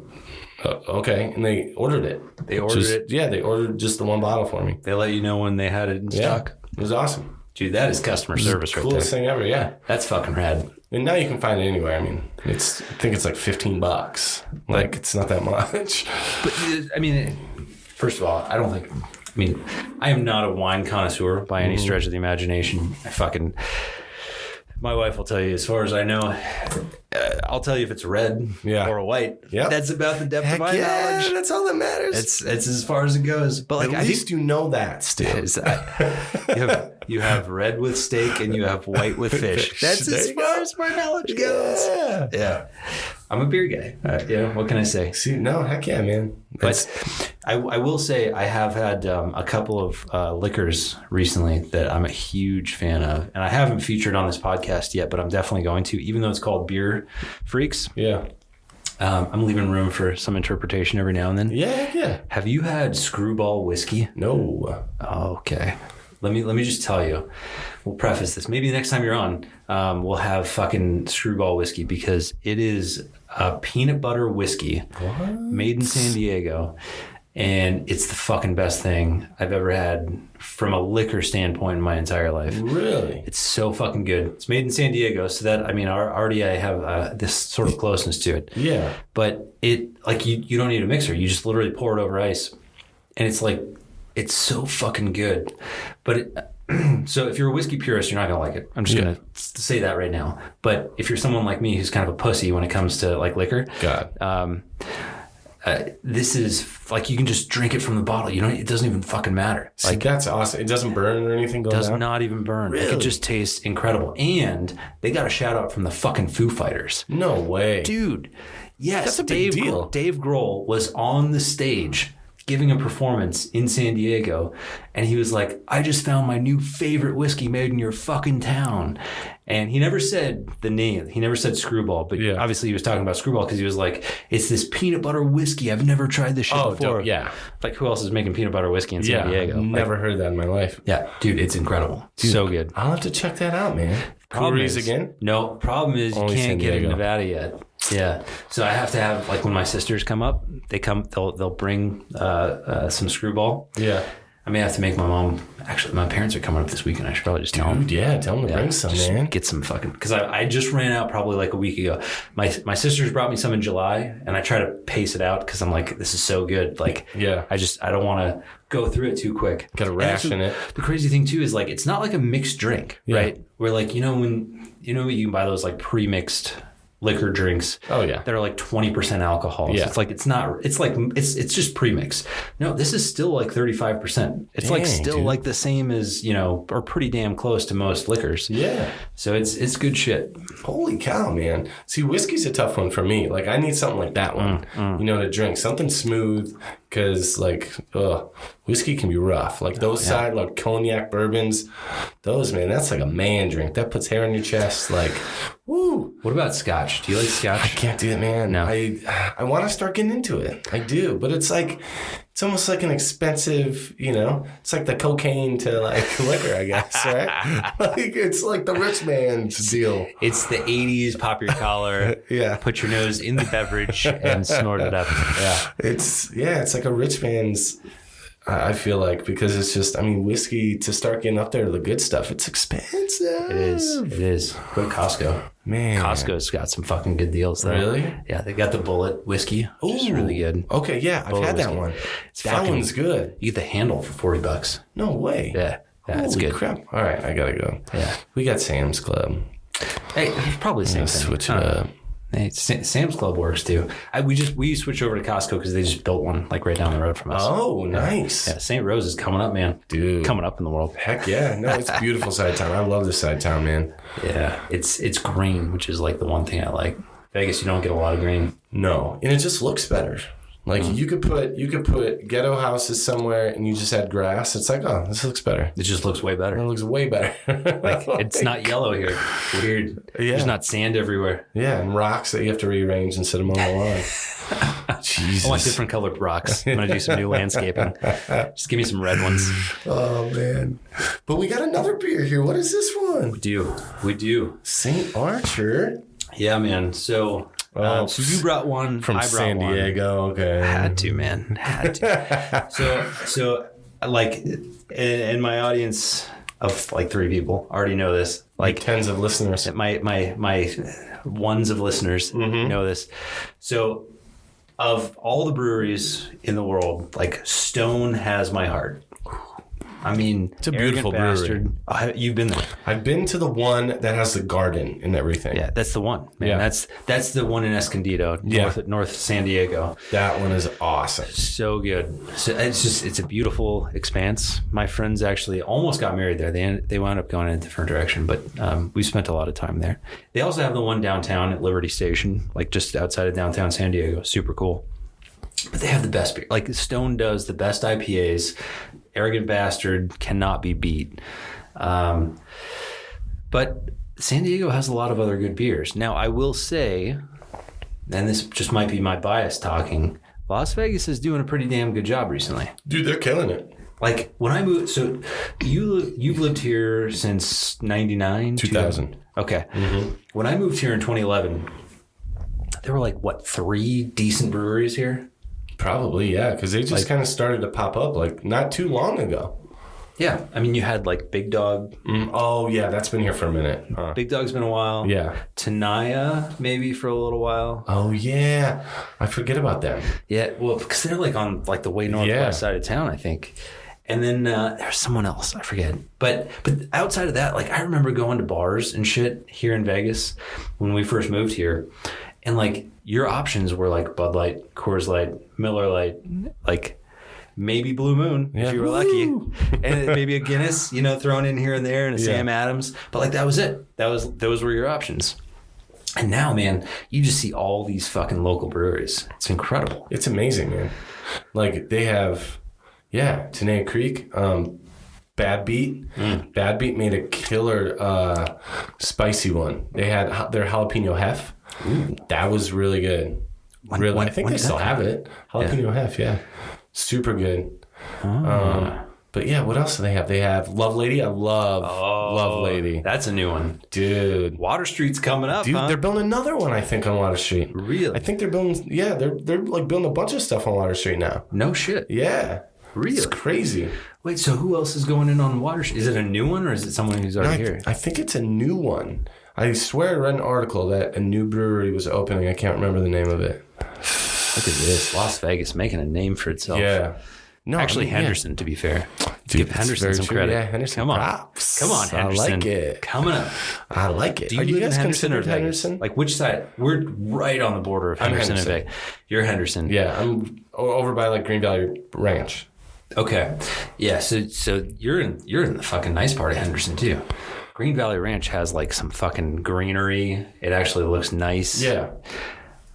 Speaker 3: okay. And they ordered it.
Speaker 1: They ordered it?
Speaker 3: Yeah, they ordered just the one bottle for me.
Speaker 1: They let you know when they had it in stock?
Speaker 3: It was awesome.
Speaker 1: Dude, that is customer service right there.
Speaker 3: Coolest thing ever, yeah.
Speaker 1: That's fucking rad.
Speaker 3: And now you can find it anywhere. I mean, I think it's like $15. Like, it's not that much.
Speaker 1: But, I mean, first of all, I am not a wine connoisseur by any stretch of the imagination. My wife will tell you, as far as I know, I'll tell you if it's red or white. Yeah, that's about the depth of my knowledge.
Speaker 3: That's all that matters.
Speaker 1: It's as far as it goes. But like,
Speaker 3: at least you know that still.
Speaker 1: You have red with steak and you have white with fish. That's as far as my knowledge goes. Yeah. I'm a beer guy. What can I say?
Speaker 3: See, no, heck yeah, man.
Speaker 1: But I will say I have had a couple of liquors recently that I'm a huge fan of. And I haven't featured on this podcast yet, but I'm definitely going to, even though it's called Beer Freaks. Yeah. I'm leaving room for some interpretation every now and then. Yeah. Have you had Screwball whiskey?
Speaker 3: No.
Speaker 1: Okay. Let me just tell you. We'll preface this. Maybe next time you're on, we'll have fucking Screwball whiskey, because it is a peanut butter whiskey made in San Diego. And it's the fucking best thing I've ever had from a liquor standpoint in my entire life.
Speaker 3: Really?
Speaker 1: It's so fucking good. It's made in San Diego, so that, already I have this sort of closeness to it. Yeah. But it, like, you don't need a mixer. You just literally pour it over ice. And it's like, it's so fucking good. But so if you're a whiskey purist, you're not going to like it. I'm just going to say that right now. But if you're someone like me who's kind of a pussy when it comes to like liquor, this is like, you can just drink it from the bottle. It doesn't even fucking matter.
Speaker 3: See, like, that's awesome. It doesn't burn or anything going
Speaker 1: down?
Speaker 3: Does
Speaker 1: not even burn. Really? Like, it just tastes incredible. And they got a shout out from the fucking Foo Fighters.
Speaker 3: No way.
Speaker 1: Dude. Yes.
Speaker 3: That's a big deal.
Speaker 1: Dave Grohl was on the stage giving a performance in San Diego, and he was like, I just found my new favorite whiskey made in your fucking town. And he never said the name. He never said Screwball, but obviously he was talking about Screwball because he was like, it's this peanut butter whiskey. I've never tried this shit before.
Speaker 3: Yeah.
Speaker 1: Like, who else is making peanut butter whiskey in San Diego?
Speaker 3: Never heard that in my life.
Speaker 1: Yeah, dude, it's incredible. Dude, so good.
Speaker 3: I'll have to check that out, man. Breweries again?
Speaker 1: No, problem is you can't get it in Nevada yet. Yeah. So I have to have, like, when my sisters come up, they'll bring some Screwball. Yeah. I may have to make my mom. Actually, my parents are coming up this weekend. I should probably just tell them.
Speaker 3: Yeah, tell them to bring some, man.
Speaker 1: Get some fucking, because I just ran out probably like a week ago. My sisters brought me some in July, and I try to pace it out because I'm like, this is so good. Like, I don't want to go through it too quick.
Speaker 3: Got to ration it.
Speaker 1: The crazy thing too is, like, it's not like a mixed drink, right? Where, like, when you can buy those like pre-mixed liquor drinks.
Speaker 3: Oh yeah.
Speaker 1: That are like 20% alcohol.
Speaker 3: Yeah.
Speaker 1: So it's like it's just premix. No, this is still like 35%. It's like still
Speaker 3: dude.
Speaker 1: like the same as, or pretty damn close to most liquors.
Speaker 3: Yeah.
Speaker 1: So it's good shit.
Speaker 3: Holy cow, man. See, whiskey's a tough one for me. Like, I need something like that one, to drink. Something smooth, because, whiskey can be rough. Like, those side, like, cognac, bourbons, those, man, that's like a man drink. That puts hair on your chest, like, woo.
Speaker 1: What about scotch? Do you like scotch?
Speaker 3: I can't do it, man.
Speaker 1: No.
Speaker 3: I want to start getting into it. I do. But it's like, it's almost like an expensive, it's like the cocaine to like liquor, I guess, right? Like, it's like the rich man's deal.
Speaker 1: It's the 80s, pop your collar, put your nose in the beverage and snort it up. Yeah.
Speaker 3: It's like a rich man's, I feel like, because it's just, whiskey, to start getting up there to the good stuff, it's expensive.
Speaker 1: It is. Go to Costco.
Speaker 3: Man.
Speaker 1: Costco's got some fucking good deals, though.
Speaker 3: Really?
Speaker 1: Yeah, they got the Bullet whiskey, which is really good.
Speaker 3: Okay, yeah, I've had that one. That one's good.
Speaker 1: You get the handle for $40.
Speaker 3: No way.
Speaker 1: Yeah, it's good.
Speaker 3: Crap. All right, I gotta go.
Speaker 1: Yeah.
Speaker 3: We got Sam's Club.
Speaker 1: Hey, it's probably the same thing.
Speaker 3: Switch it up.
Speaker 1: Hey, Sam's Club works too. We switched over to Costco because they just built one like right down the road from us.
Speaker 3: Oh, nice.
Speaker 1: Yeah, St. Rose is coming up, man.
Speaker 3: Dude.
Speaker 1: Coming up in the world.
Speaker 3: Heck yeah. No, it's a beautiful side town. I love this side town, man.
Speaker 1: Yeah. It's green, which is like the one thing I like. Vegas, you don't get a lot of green.
Speaker 3: No. And it just looks better. Like you could put ghetto houses somewhere and you just had grass. It's like, oh, this looks better.
Speaker 1: It just looks way better.
Speaker 3: It looks way better.
Speaker 1: Like, it's not yellow here. Weird.
Speaker 3: Yeah.
Speaker 1: There's not sand everywhere.
Speaker 3: Yeah, and rocks that you have to rearrange and sit them on the lawn. Jesus.
Speaker 1: I want different colored rocks. I'm going to do some new landscaping. Just give me some red ones.
Speaker 3: Oh, man. But we got another beer here. What is this one?
Speaker 1: We do.
Speaker 3: St. Archer.
Speaker 1: Yeah, man. So you brought one
Speaker 3: from San Diego. Okay.
Speaker 1: Had to, man. Had to. So like, in my audience of like 3 people already know this. Like
Speaker 3: tens of listeners.
Speaker 1: My ones of listeners know this. So, of all the breweries in the world, like Stone has my heart. It's
Speaker 3: a beautiful brewery.
Speaker 1: You've been there.
Speaker 3: I've been to the one that has the garden and everything.
Speaker 1: Yeah, that's the one. Man,
Speaker 3: yeah.
Speaker 1: That's the one in Escondido, North San Diego.
Speaker 3: That one is awesome.
Speaker 1: So good. So it's a beautiful expanse. My friends actually almost got married there. They wound up going in a different direction, but we spent a lot of time there. They also have the one downtown at Liberty Station, like just outside of downtown San Diego. Super cool. But they have the best beer. Like Stone does the best IPAs. Arrogant Bastard cannot be beat. But San Diego has a lot of other good beers. Now, I will say, and this just might be my bias talking, Las Vegas is doing a pretty damn good job recently.
Speaker 3: Dude, they're killing it.
Speaker 1: Like, when I moved, so you've lived here since 99?
Speaker 3: 2000.
Speaker 1: Okay. Mm-hmm. When I moved here in 2011, there were like, 3 decent breweries here?
Speaker 3: Probably, yeah, because they just kind of started to pop up like not too long ago.
Speaker 1: Yeah, you had like Big Dog.
Speaker 3: Oh, yeah, that's been here for a minute.
Speaker 1: Big Dog's been a while.
Speaker 3: Yeah.
Speaker 1: Tenaya, maybe for a little while.
Speaker 3: Oh, yeah. I forget about them.
Speaker 1: Yeah, well, because they're like on like the way northwest side of town, I think. And then there's someone else, I forget. But outside of that, like I remember going to bars and shit here in Vegas when we first moved here. And like your options were like Bud Light, Coors Light, Miller Light, like maybe Blue Moon if you were lucky, and maybe a Guinness, thrown in here and there, and a Sam Adams. But like that was it. Those were your options. And now, man, you just see all these fucking local breweries. It's incredible.
Speaker 3: It's amazing, man. Like they have, Tenaya Creek. Bad Beat. Bad Beat made a killer spicy one. They had their jalapeno hef. Ooh. That was really good. I think they still have it. Jalapeno hef, super good. But yeah, what else do they have? They have Love Lady. I love Love Lady.
Speaker 1: That's a new one,
Speaker 3: dude.
Speaker 1: Water Street's coming up,
Speaker 3: dude. Huh? They're building another one, I think, on Water Street.
Speaker 1: Really?
Speaker 3: I think they're building. Yeah, they're like building a bunch of stuff on Water Street now.
Speaker 1: No shit.
Speaker 3: Yeah. Really? It's crazy.
Speaker 1: Wait, so who else is going in on Water Street? Is it a new one or is it someone who's already here?
Speaker 3: I think it's a new one. I swear I read an article that a new brewery was opening. I can't remember the name of it.
Speaker 1: Look at this. Las Vegas making a name for itself.
Speaker 3: Yeah. No,
Speaker 1: Actually,
Speaker 3: I mean, yeah.
Speaker 1: Henderson, to be fair.
Speaker 3: Dude,
Speaker 1: Give
Speaker 3: that's
Speaker 1: Henderson
Speaker 3: very
Speaker 1: some
Speaker 3: true.
Speaker 1: credit.
Speaker 3: Yeah, Henderson
Speaker 1: Come on.
Speaker 3: props.
Speaker 1: Come on, Henderson.
Speaker 3: I like it.
Speaker 1: Coming up.
Speaker 3: I like it.
Speaker 1: Do you
Speaker 3: Are you
Speaker 1: live in
Speaker 3: guys
Speaker 1: Henderson or
Speaker 3: considered
Speaker 1: Vegas?
Speaker 3: Henderson?
Speaker 1: Like, which side? We're right on the border of Henderson and Vegas. You're Henderson.
Speaker 3: Yeah, I'm over by like Green Valley Ranch.
Speaker 1: Okay. Yeah, so you're in the fucking nice part of Henderson, too. Green Valley Ranch has, like, some fucking greenery. It actually looks nice.
Speaker 3: Yeah.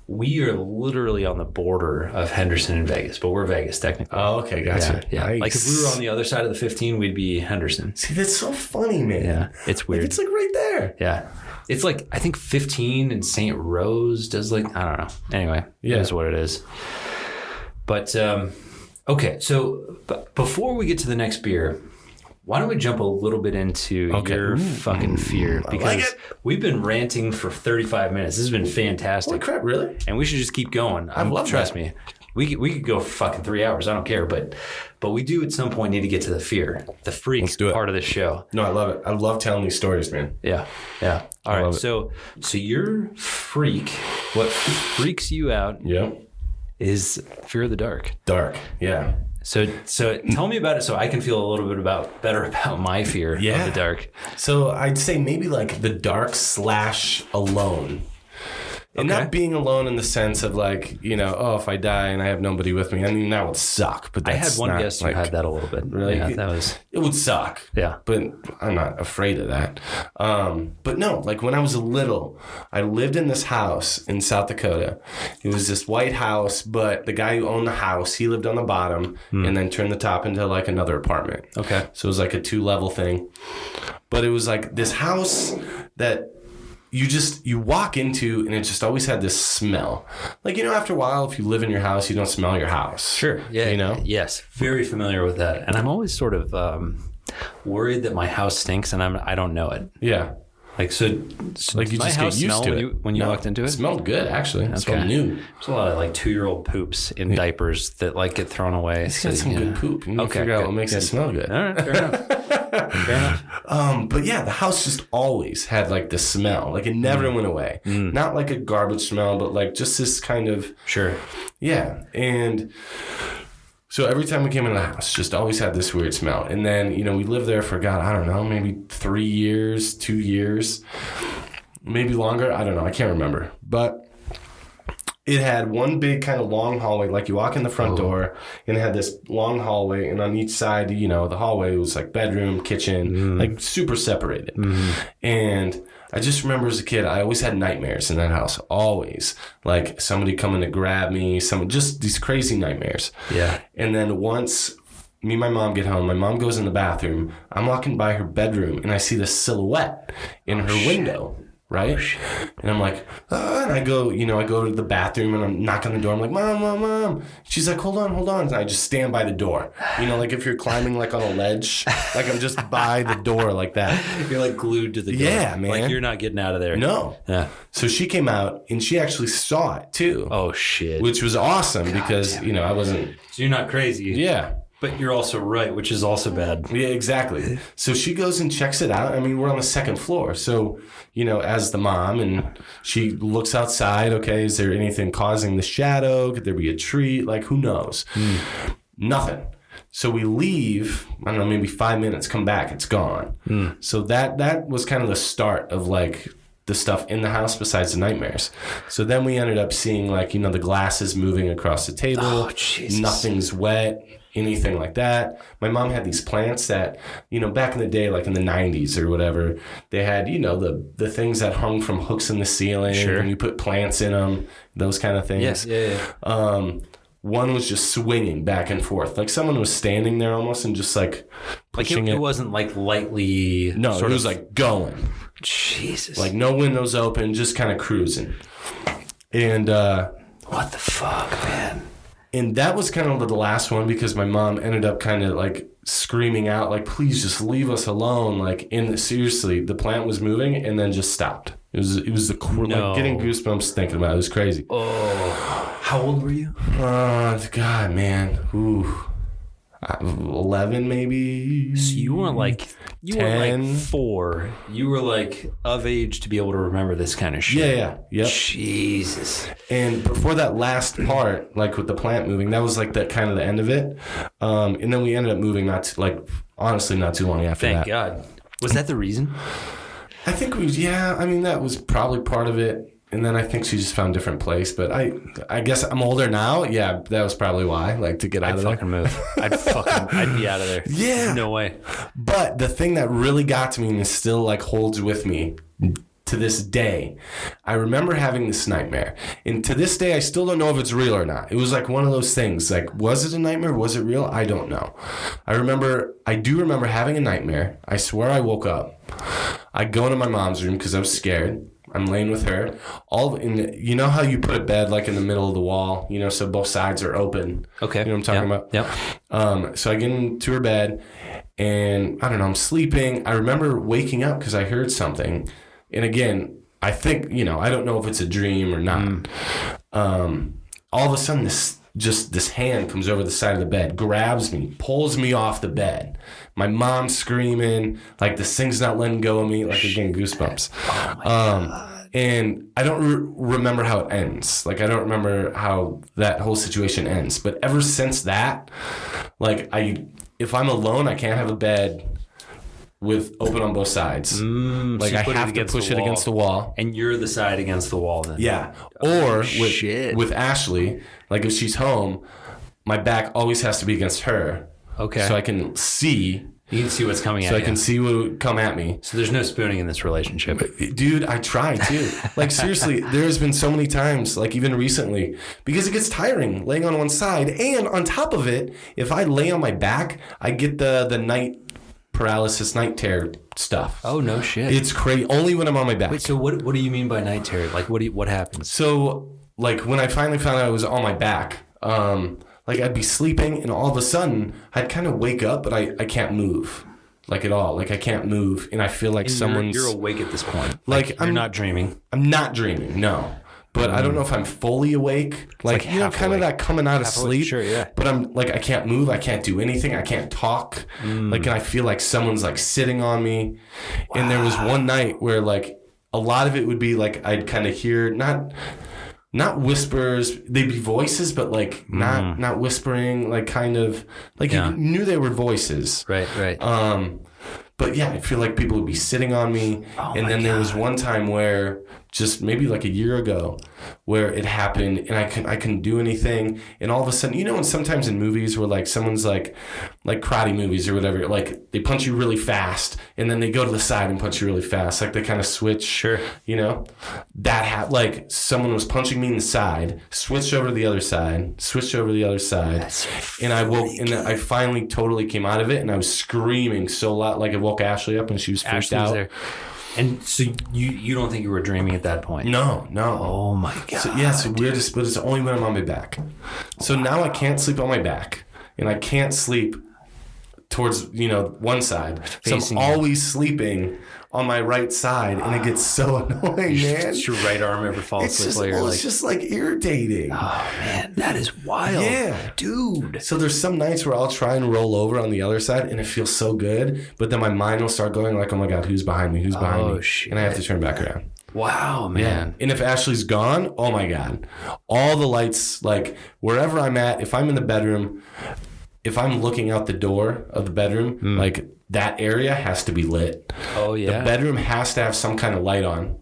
Speaker 1: We are literally on the border of Henderson and Vegas, but we're Vegas technically.
Speaker 3: Oh, okay, gotcha.
Speaker 1: Yeah.
Speaker 3: Nice.
Speaker 1: Like if we were on the other side of the 15, we'd be Henderson.
Speaker 3: See, that's so funny, man.
Speaker 1: Yeah, it's weird.
Speaker 3: Like, it's like right there.
Speaker 1: Yeah. It's like, I think 15 in St. Rose does like, I don't know. Anyway,
Speaker 3: Yeah.
Speaker 1: It is what it is. But, okay, so before we get to the next beer, why don't we jump a little bit into your fucking fear? Because
Speaker 3: like it.
Speaker 1: we've been ranting for 35 minutes. This has been fantastic.
Speaker 3: Holy crap, really?
Speaker 1: And we should just keep going.
Speaker 3: I love
Speaker 1: Trust
Speaker 3: that.
Speaker 1: me. We could go for fucking 3 hours. I don't care. But we do at some point need to get to the fear, the freak
Speaker 3: Let's do it.
Speaker 1: part of the show.
Speaker 3: No, I love it. I love telling these stories, man.
Speaker 1: Yeah. Yeah. All right.
Speaker 3: love it.
Speaker 1: So your freak, what freaks you out
Speaker 3: Yep.
Speaker 1: is fear of the dark.
Speaker 3: Dark. Yeah.
Speaker 1: So tell me about it so I can feel a little bit better about my fear of the dark.
Speaker 3: So I'd say maybe like the dark / alone. And
Speaker 1: Okay.
Speaker 3: not being alone in the sense of like, oh, if I die and I have nobody with me, I mean, that would suck. But
Speaker 1: I
Speaker 3: that's
Speaker 1: had one
Speaker 3: not,
Speaker 1: guest who
Speaker 3: like,
Speaker 1: had that a little bit.
Speaker 3: Really?
Speaker 1: Yeah, that was...
Speaker 3: It would suck.
Speaker 1: Yeah.
Speaker 3: But I'm not afraid of that. But no, like when I was little, I lived in this house in South Dakota. It was this white house, but the guy who owned the house, he lived on the bottom and then turned the top into like another apartment.
Speaker 1: Okay.
Speaker 3: So it was like a 2-level thing. But it was like this house that you walk into and it just always had this smell. Like, after a while, if you live in your house, you don't smell your house.
Speaker 1: Sure. Yeah. Yes. Very familiar with that. And I'm always sort of worried that my house stinks and I don't know it.
Speaker 3: Yeah.
Speaker 1: Like, so
Speaker 3: Like you
Speaker 1: my
Speaker 3: just
Speaker 1: house
Speaker 3: get used
Speaker 1: smell
Speaker 3: to
Speaker 1: when
Speaker 3: it.
Speaker 1: you walked into it?
Speaker 3: It smelled good, actually. It smelled new.
Speaker 1: There's a lot of like 2-year-old poops in diapers that like get thrown away.
Speaker 3: It's got some good poop. You need to figure out what makes it smell good.
Speaker 1: All right. Fair enough. Fair enough.
Speaker 3: But yeah, the house just always had like the smell. Like it never went away. Not like a garbage smell, but like just this kind of...
Speaker 1: Sure.
Speaker 3: Yeah. And so every time we came in the house, just always had this weird smell. And then, we lived there for, God, I don't know, maybe 3 years, 2 years, maybe longer. I don't know. I can't remember. But it had one big kind of long hallway. Like you walk in the front door and it had this long hallway. And on each side, the hallway was like bedroom, kitchen, like super separated. And I just remember as a kid, I always had nightmares in that house. Always. Like somebody coming to grab me, just these crazy nightmares.
Speaker 1: Yeah.
Speaker 3: And then once me and my mom get home, my mom goes in the bathroom. I'm walking by her bedroom and I see this silhouette in her window. Right? And I'm like, and I go to the bathroom and I'm knocking on the door. I'm like, Mom. She's like, hold on. And I just stand by the door. Like if you're climbing like on a ledge, like I'm just by the door like that.
Speaker 1: You're like glued to the door.
Speaker 3: Yeah, man.
Speaker 1: Like you're not getting out of there.
Speaker 3: No.
Speaker 1: Yeah.
Speaker 3: So she came out and she actually saw it too.
Speaker 1: Oh, shit.
Speaker 3: Which was awesome because, I wasn't.
Speaker 1: So you're not crazy.
Speaker 3: Yeah.
Speaker 1: But you're also right, which is also bad.
Speaker 3: Yeah, exactly. So she goes and checks it out. I mean, we're on the second floor. So, as the mom, and she looks outside. Okay, is there anything causing the shadow? Could there be a tree? Like, who knows? Nothing. So we leave, I don't know, maybe 5 minutes, come back, it's gone. So that was kind of the start of like the stuff in the house besides the nightmares. So then we ended up seeing like, the glasses moving across the table.
Speaker 1: Oh, Jesus.
Speaker 3: Nothing's wet. Anything like that. My mom had these plants that, back in the day, like in the 90s or whatever, they had, the things that hung from hooks in the ceiling.
Speaker 1: Sure.
Speaker 3: And you put plants in them, those kind of things.
Speaker 1: Yes, yeah.
Speaker 3: One was just swinging back and forth. Like someone was standing there almost and just like pushing
Speaker 1: it wasn't like lightly.
Speaker 3: No, it was like going.
Speaker 1: Jesus.
Speaker 3: Like no windows open, just kind of cruising. And
Speaker 1: what the fuck, man?
Speaker 3: And that was kind of the last one because my mom ended up kind of like screaming out, like, please just leave us alone. Like, seriously, the plant was moving and then just stopped. It was like getting goosebumps thinking about it. It was crazy.
Speaker 1: Oh, how old were you?
Speaker 3: God, man. 11 maybe.
Speaker 1: So you weren't like You
Speaker 3: 10.
Speaker 1: were like 4. You were like of age to be able to remember this kind of shit.
Speaker 3: Yeah. Yep.
Speaker 1: Jesus.
Speaker 3: And before that last part, like with the plant moving, that was like the kind of the end of it. And then we ended up moving honestly not too long after that.
Speaker 1: Thank God. Was that the reason?
Speaker 3: I think that was probably part of it. And then I think she just found a different place. But I guess I'm older now. Yeah, that was probably why. Like, to get out of there.
Speaker 1: I'd fucking move. I'd be out of there.
Speaker 3: Yeah.
Speaker 1: No way.
Speaker 3: But the thing that really got to me and still like holds with me to this day, I remember having this nightmare. And to this day, I still don't know if it's real or not. It was like one of those things. Like, was it a nightmare? Was it real? I don't know. I do remember having a nightmare. I swear I woke up. I go into my mom's room because I was scared. I'm laying with her. You know how you put a bed like in the middle of the wall, so both sides are open.
Speaker 1: Okay.
Speaker 3: You know what I'm talking about?
Speaker 1: Yep.
Speaker 3: So I get into her bed, and I don't know, I'm sleeping. I remember waking up because I heard something. And again, I think, I don't know if it's a dream or not. All of a sudden, this hand comes over the side of the bed, grabs me, pulls me off the bed. My mom's screaming, like this thing's not letting go of me, like again, goosebumps.
Speaker 1: Oh my God.
Speaker 3: And I don't remember how it ends. Like, I don't remember how that whole situation ends. But ever since that, like, if I'm alone, I can't have a bed with open on both sides. Like,
Speaker 1: so
Speaker 3: I have to push it against the wall.
Speaker 1: And you're the side against the wall then.
Speaker 3: Yeah. Or with Ashley, like if she's home, my back always has to be against her.
Speaker 1: Okay.
Speaker 3: So I can see.
Speaker 1: You can see what's coming at you.
Speaker 3: So I can see what would come at me.
Speaker 1: So there's no spooning in this relationship.
Speaker 3: Dude, I try too. Like, seriously, there's been so many times, like even recently, because it gets tiring laying on one side. And on top of it, if I lay on my back, I get the night paralysis, night terror stuff.
Speaker 1: Oh, no shit.
Speaker 3: It's crazy. Only when I'm on my back.
Speaker 1: Wait, so what do you mean by night terror? Like, what happens?
Speaker 3: So, like, when I finally found out I was on my back, like, I'd be sleeping, and all of a sudden, I'd kind of wake up, but I can't move, like, at all. Like, I can't move, and I feel like someone's...
Speaker 1: You're awake at this point.
Speaker 3: Like,
Speaker 1: you're not dreaming.
Speaker 3: I'm not dreaming, no. But I don't know if I'm fully awake. Like kind of that coming out of sleep.
Speaker 1: Sure, yeah.
Speaker 3: But I'm, like, I can't move. I can't do anything. I can't talk. Like, and I feel like someone's, like, sitting on me. Wow. And there was one night where, like, a lot of it would be, like, I'd kind of hear... Not whispers, they'd be voices, but like not whispering, like kind of like you knew they were voices.
Speaker 1: Right.
Speaker 3: But yeah, I feel like people would be sitting on me. And then there was one time where just maybe like a year ago where it happened and I couldn't do anything. And all of a sudden, and sometimes in movies where like someone's like karate movies or whatever, like they punch you really fast and then they go to the side and punch you really fast. Like they kind of switch.
Speaker 1: Sure.
Speaker 3: That like someone was punching me in the side, switched over to the other side, and I woke and I finally totally came out of it and I was screaming so loud, like it woke Ashley up and she was freaked out. There.
Speaker 1: And so you don't think you were dreaming at that point?
Speaker 3: No.
Speaker 1: Oh my God.
Speaker 3: So, yeah, it's weird, but it's only when I'm on my back. So now I can't sleep on my back, and I can't sleep towards one side. So I'm always sleeping on my right side, and it gets so annoying, man.
Speaker 1: Your right arm ever falls asleep.
Speaker 3: It's just like irritating.
Speaker 1: Oh man, that is wild.
Speaker 3: Yeah,
Speaker 1: dude.
Speaker 3: So there's some nights where I'll try and roll over on the other side, and it feels so good, but then my mind will start going like, "Oh my God, who's behind me? Who's behind me?"
Speaker 1: Shit.
Speaker 3: And I have to turn back around.
Speaker 1: Wow, man.
Speaker 3: Yeah. And if Ashley's gone, oh my God, all the lights, like wherever I'm at, if I'm in the bedroom, if I'm looking out the door of the bedroom, like that area has to be lit.
Speaker 1: Oh, yeah.
Speaker 3: The bedroom has to have some kind of light on.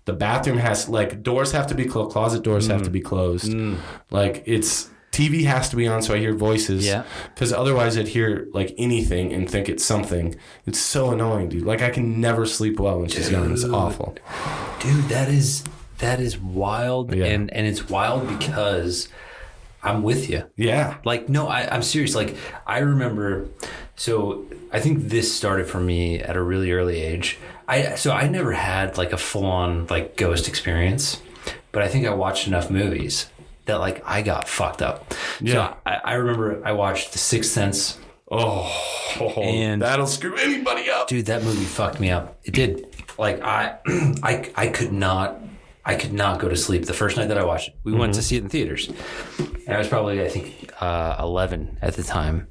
Speaker 3: The bathroom has, like, doors have to be closed. Closet doors have to be closed. Like, TV has to be on so I hear voices. Yeah. Because otherwise I'd hear, like, anything and think it's something. It's so annoying, dude. Like, I can never sleep well when she's gone. It's awful.
Speaker 1: Dude, that is wild. Yeah. And it's wild because... I'm with you.
Speaker 3: Yeah.
Speaker 1: Like, no, I'm serious. Like, I remember, so I think this started for me at a really early age. I never had like a full on like ghost experience, but I think I watched enough movies that like I got fucked up. Yeah. So I remember I watched The Sixth Sense.
Speaker 3: Oh, and that'll screw anybody up.
Speaker 1: Dude, that movie fucked me up. It did. Like I could not go to sleep the first night that I watched it. We went to see it in theaters. And I was probably, I think, 11 at the time.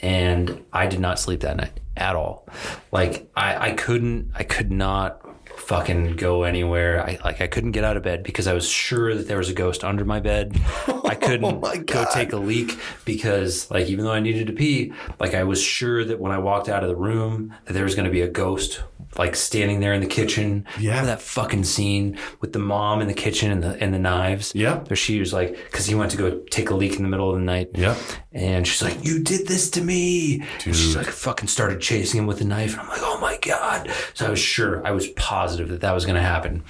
Speaker 1: And I did not sleep that night. at all. Like I could not fucking go anywhere. I couldn't get out of bed because I was sure that there was a ghost under my bed. I couldn't go take a leak because, like, even though I needed to pee, like, I was sure that when I walked out of the room that there was going to be a ghost, like, standing there in the kitchen.
Speaker 3: Yeah.
Speaker 1: Remember that fucking scene with the mom in the kitchen and the knives?
Speaker 3: Yeah.
Speaker 1: Where she was like, because he went to go take a leak in the middle of the night.
Speaker 3: Yeah.
Speaker 1: And she's like, "You did this to me."
Speaker 3: Dude.
Speaker 1: And she's like, fucking started chasing him with a knife. And I'm like, oh my God. So I was positive that was going to happen.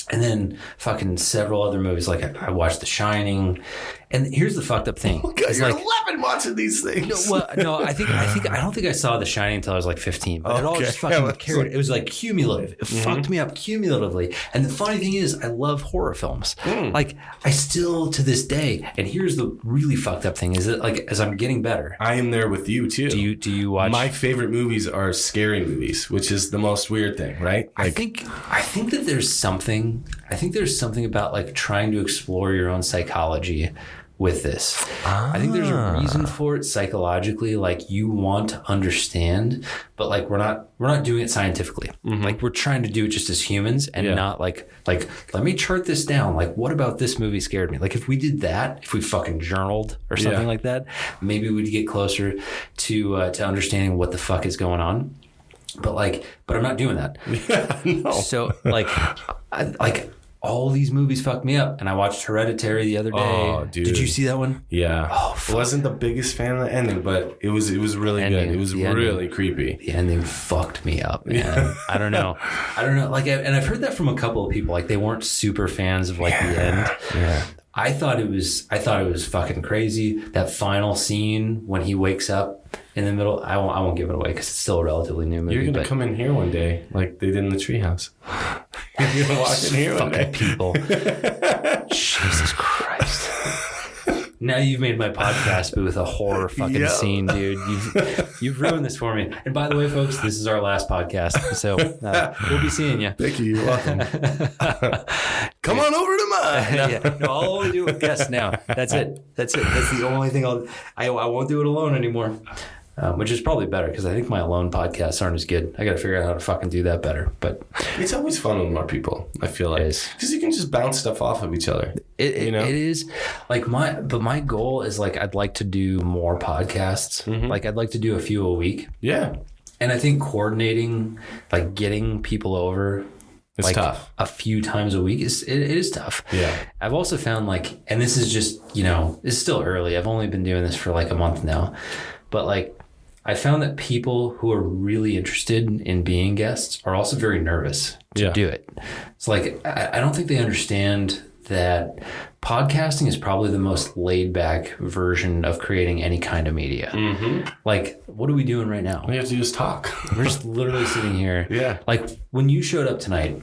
Speaker 1: And then fucking several other movies. Like I watched The Shining. And here's the fucked up thing.
Speaker 3: Oh God,
Speaker 1: it's
Speaker 3: you're
Speaker 1: like,
Speaker 3: 11 watching these things.
Speaker 1: I don't think I saw The Shining until I was like 15. But it all just fucking carried. It was like cumulative. It fucked me up cumulatively. And the funny thing is, I love horror films. Like I still to this day. And here's the really fucked up thing: is that, like, as I'm getting better,
Speaker 3: I am there with you too.
Speaker 1: Do you watch?
Speaker 3: My favorite movies are scary movies, which is the most weird thing, right?
Speaker 1: I think that there's something. I think there's something about, like, trying to explore your own psychology with this. I think there's a reason for it psychologically. Like, you want to understand, but, like, we're not doing it scientifically. Like, we're trying to do it just as humans and not like let me chart this down. Like, what about this movie scared me? Like, if we did that, if we fucking journaled or something like that, maybe we'd get closer to understanding what the fuck is going on. But I'm not doing that.
Speaker 3: No.
Speaker 1: So all these movies fucked me up, and I watched Hereditary the other day.
Speaker 3: Oh, dude.
Speaker 1: Did you see that one?
Speaker 3: Yeah.
Speaker 1: Oh, fuck.
Speaker 3: I wasn't the biggest fan of the ending, but it was really good. It was really creepy.
Speaker 1: The ending fucked me up, man. I don't know. Like, and I've heard that from a couple of people. Like, they weren't super fans of, like, the end.
Speaker 3: Yeah.
Speaker 1: I thought it was fucking crazy. That final scene when he wakes up in the middle. I won't give it away because it's still a relatively new movie.
Speaker 3: You're gonna come in here one day, like they did in the treehouse. You're gonna walk in here one day.
Speaker 1: People. Jesus Christ. Now you've made my podcast booth a horror fucking scene, dude. You've ruined this for me. And by the way, folks, this is our last podcast, so we'll be seeing you.
Speaker 3: Thank you. You're welcome. Come on over to mine.
Speaker 1: No, I'll only do it with guests now. That's it. That's the only thing I won't do it alone anymore. Which is probably better because I think my alone podcasts aren't as good. I got to figure out how to fucking do that better. But
Speaker 3: it's always fun with more people, I feel like. Because you can just bounce stuff off of each other.
Speaker 1: It is. Like my goal is, like, I'd like to do more podcasts. Like, I'd like to do a few a week. Yeah. And I think coordinating, like, getting people over,
Speaker 3: it's tough.
Speaker 1: A few times a week it is tough. Yeah. I've also found, like, and this is just, it's still early. I've only been doing this for like a month now. But, like, I found that people who are really interested in being guests are also very nervous to do it. It's like, I don't think they understand that podcasting is probably the most laid back version of creating any kind of media. Like, what are we doing right now?
Speaker 3: We have to just talk.
Speaker 1: We're just literally sitting here.
Speaker 3: Yeah.
Speaker 1: Like, when you showed up tonight,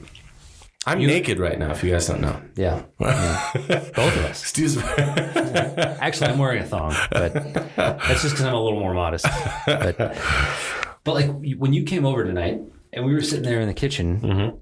Speaker 3: I'm naked right now, if you guys don't know.
Speaker 1: Yeah. Both of us.
Speaker 3: Steve's
Speaker 1: Actually, I'm wearing a thong, but that's just because I'm a little more modest. But like, when you came over tonight and we were sitting there in the kitchen,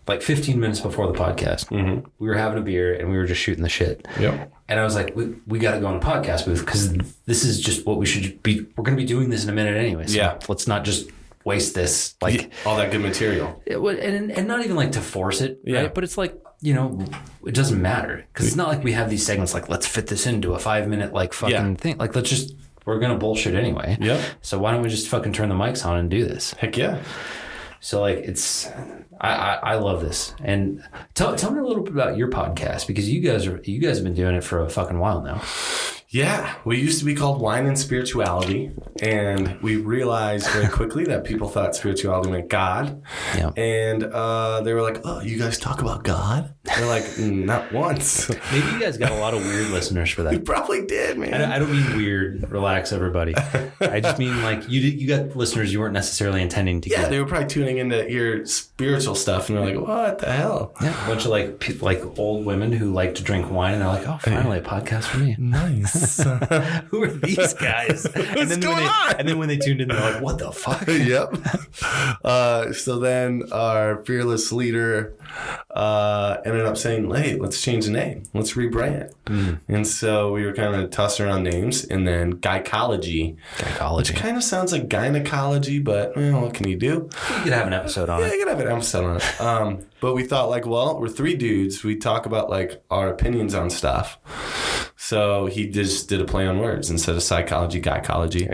Speaker 1: like 15 minutes before the podcast, we were having a beer and we were just shooting the shit. Yep. And I was like, we got to go on a podcast booth because this is just what we should be. We're going to be doing this in a minute anyway. So let's not just waste this, like,
Speaker 3: all that good material.
Speaker 1: And not even like to force it, right? But it's like, it doesn't matter because it's not like we have these segments like, let's fit this into a 5-minute like fucking thing. Like, we're gonna bullshit anyway. Yep. So why don't we just fucking turn the mics on and do this? Heck yeah. So, like, I love this. And tell me a little bit about your podcast, because you guys have been doing it for a fucking while now.
Speaker 3: Yeah, we used to be called Wine and Spirituality, and we realized very quickly that people thought spirituality meant God. Yeah. And they were like, "Oh, you guys talk about God?" We're like, "Not once."
Speaker 1: Maybe you guys got a lot of weird listeners for that.
Speaker 3: We probably did, man.
Speaker 1: I don't mean weird. Relax, everybody. I just mean, like, you got listeners you weren't necessarily intending to get.
Speaker 3: Yeah, they were probably tuning into your spiritual stuff, and they're like, "What the hell?"
Speaker 1: Yeah, a bunch of like old women who like to drink wine, and they're like, "Oh, finally a podcast for me."
Speaker 3: Nice.
Speaker 1: Who are these guys?
Speaker 3: What's going on?
Speaker 1: And then when they tuned in, they're like, what the fuck?
Speaker 3: Yep. So then our fearless leader ended up saying, hey, let's change the name. Let's rebrand. And so we were kind of tossing around names, and then Gynecology. Which kind of sounds like gynecology, but what can you do?
Speaker 1: You could have an episode on it.
Speaker 3: Yeah, you could have an episode on it. But we thought, like, well, we're three dudes. We talk about, like, our opinions on stuff. So he just did a play on words instead of psychology, gynecology.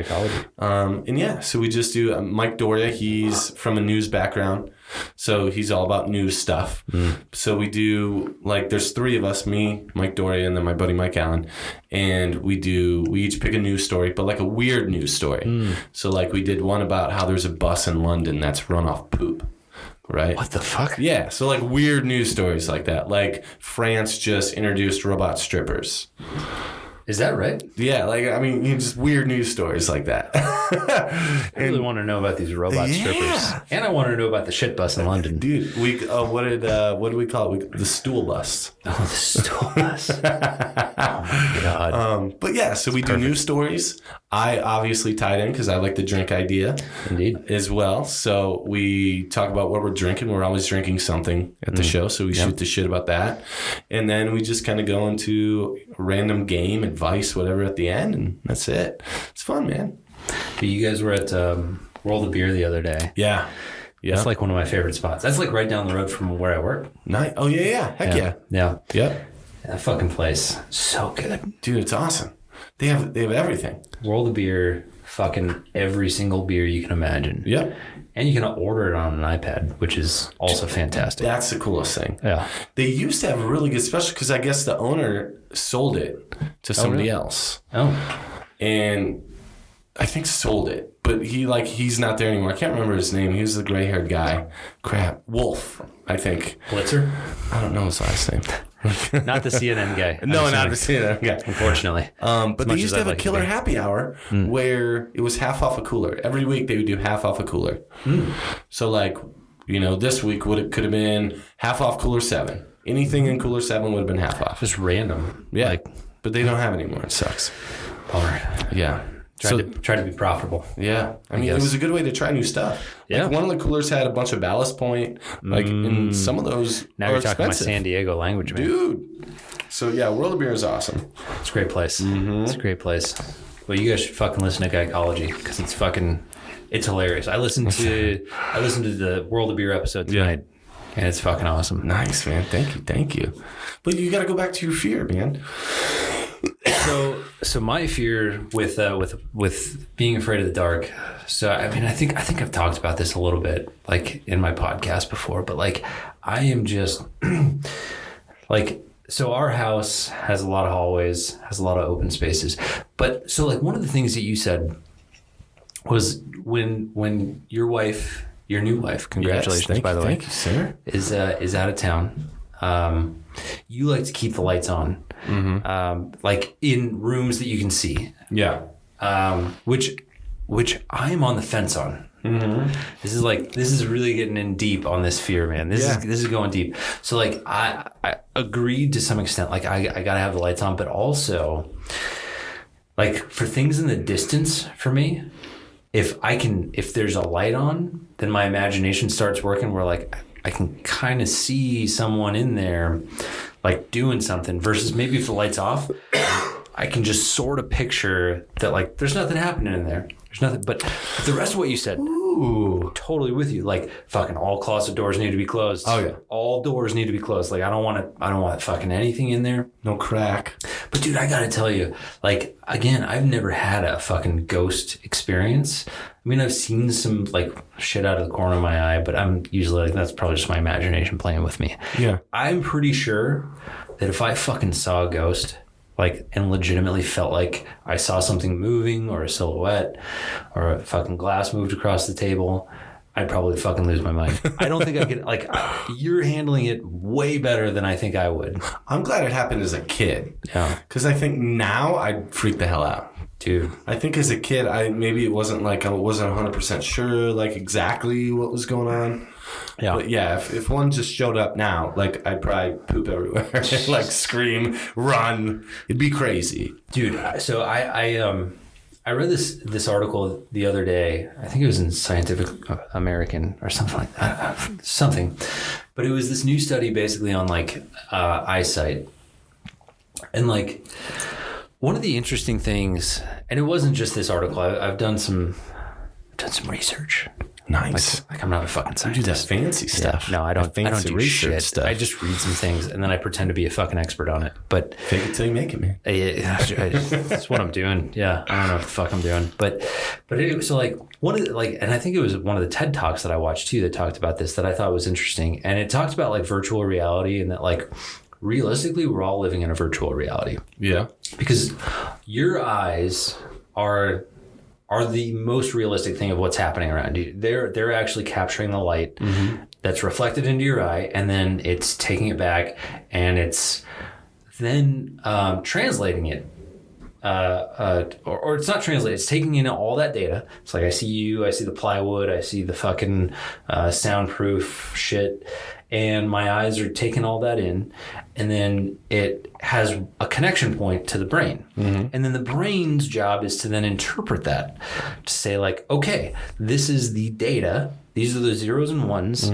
Speaker 3: And yeah, so we just do Mike Doria. He's from a news background. So he's all about news stuff. So we do, like, there's three of us, me, Mike Doria, and then my buddy Mike Allen. And we each pick a news story, but like a weird news story. So like we did one about how there's a bus in London that's run off poop. Right?
Speaker 1: What the fuck?
Speaker 3: Yeah. So like weird news stories like that. Like France just introduced robot strippers.
Speaker 1: Is that right?
Speaker 3: Yeah, like, I mean, just weird news stories like that.
Speaker 1: I really want to know about these robot strippers. And I want to know about the shit bus in London.
Speaker 3: Dude, what did we call it? The stool bus.
Speaker 1: Oh, the stool bus. Oh my God.
Speaker 3: But yeah, so we do news stories. I obviously tied in because I like the drink idea.
Speaker 1: Indeed.
Speaker 3: As well. So we talk about what we're drinking. We're always drinking something at the show, so we shoot the shit about that. And then we just kind of go into a random game, advice, whatever at the end, and that's it. It's fun, man.
Speaker 1: You guys were at World of Beer the other day.
Speaker 3: Yeah. Yeah.
Speaker 1: That's like one of my favorite spots. That's like right down the road from where I work.
Speaker 3: Nice. Oh, yeah. Heck yeah.
Speaker 1: Yeah.
Speaker 3: Yep.
Speaker 1: That fucking place. So good.
Speaker 3: Dude, it's awesome. They have everything.
Speaker 1: World of Beer, fucking every single beer you can imagine.
Speaker 3: Yep.
Speaker 1: And you can order it on an iPad, which is also fantastic.
Speaker 3: That's the coolest thing.
Speaker 1: Yeah.
Speaker 3: They used to have a really good special because I guess the owner sold it to somebody else.
Speaker 1: Oh.
Speaker 3: And I think sold it. But he's not there anymore. I can't remember his name. He was the gray-haired guy. Crap. Wolf, I think.
Speaker 1: Blitzer?
Speaker 3: I don't know his last name.
Speaker 1: Not the CNN guy.
Speaker 3: No, not the CNN guy.
Speaker 1: Unfortunately.
Speaker 3: But they used to have a killer happy hour where it was half off a cooler. Every week they would do half off a cooler. So like, this week could have been half off cooler 7. Anything in cooler 7 would have been half off.
Speaker 1: Just random.
Speaker 3: Yeah. But they don't have it anymore. It sucks.
Speaker 1: Bummer.
Speaker 3: Yeah.
Speaker 1: Try to be profitable.
Speaker 3: Yeah. I mean, it was a good way to try new stuff.
Speaker 1: Yeah.
Speaker 3: Like one of the coolers had a bunch of Ballast Point. Like, and some of those
Speaker 1: now
Speaker 3: are
Speaker 1: you're talking
Speaker 3: expensive.
Speaker 1: my San Diego language, man.
Speaker 3: Dude. So, yeah, World of Beer is awesome.
Speaker 1: It's a great place. It's a great place. Well, you guys should fucking listen to Gynecology because it's hilarious. I listened to the World of Beer episode tonight, and it's fucking awesome.
Speaker 3: Nice, man. Thank you. But you got to go back to your fear, man.
Speaker 1: So my fear with being afraid of the dark. So I mean, I think I've talked about this a little bit, like in my podcast before, but like I am just like, so our house has a lot of hallways, has a lot of open spaces, but so like one of the things that you said was when your new wife, congratulations, by the way,
Speaker 3: thank you, sir, is
Speaker 1: out of town. You like to keep the lights on, like in rooms that you can see.
Speaker 3: Yeah.
Speaker 1: Which I'm on the fence on. This is really getting in deep on this fear, man. This is going deep. So like I agreed to some extent. Like I gotta have the lights on, but also like for things in the distance for me, if there's a light on, then my imagination starts working where like I can kind of see someone in there like doing something versus maybe if the light's off, I can just sort of picture that like there's nothing happening in there. There's nothing, but the rest of what you said, totally with you. Like fucking all closet doors need to be closed.
Speaker 3: Oh yeah.
Speaker 1: All doors need to be closed. Like I don't want fucking anything in there.
Speaker 3: No crack.
Speaker 1: But dude, I gotta tell you, like again, I've never had a fucking ghost experience. I mean, I've seen some like shit out of the corner of my eye, but I'm usually like, that's probably just my imagination playing with me.
Speaker 3: Yeah.
Speaker 1: I'm pretty sure that if I fucking saw a ghost, like, and legitimately felt like I saw something moving or a silhouette or a fucking glass moved across the table, I'd probably fucking lose my mind. I don't think I could, like, you're handling it way better than I think I would.
Speaker 3: I'm glad it happened as a kid.
Speaker 1: Yeah.
Speaker 3: Because I think now I'd freak the hell out.
Speaker 1: Dude.
Speaker 3: I think as a kid, maybe it wasn't like I wasn't 100% sure like exactly what was going on.
Speaker 1: Yeah.
Speaker 3: But yeah, if one just showed up now, like I'd probably poop everywhere, like scream, run. It'd be crazy.
Speaker 1: Dude, so I read this article the other day. I think it was in Scientific American or something like that. Something. But it was this new study basically on like eyesight. And like one of the interesting things, and it wasn't just this article. I've done some research.
Speaker 3: Nice.
Speaker 1: Like I'm not a fucking scientist.
Speaker 3: You do that fancy stuff.
Speaker 1: No, I don't do shit.
Speaker 3: Stuff.
Speaker 1: I just read some things and then I pretend to be a fucking expert on it. But
Speaker 3: fake it till you make it, man.
Speaker 1: That's what I'm doing. Yeah, I don't know what the fuck I'm doing. But anyway, so like one of the, like, and I think it was one of the TED Talks that I watched too that talked about this that I thought was interesting. And it talked about like virtual reality and that like realistically we're all living in a virtual reality.
Speaker 3: Yeah.
Speaker 1: Because your eyes are the most realistic thing of what's happening around you. They're actually capturing the light that's reflected into your eye, and then it's taking it back, and it's then translating it. Or it's not translating. It's taking in all that data. It's like I see you, I see the plywood, I see the fucking soundproof shit, and my eyes are taking all that in, and then it has a connection point to the brain. And then the brain's job is to then interpret that, to say like, okay, this is the data. These are the zeros and ones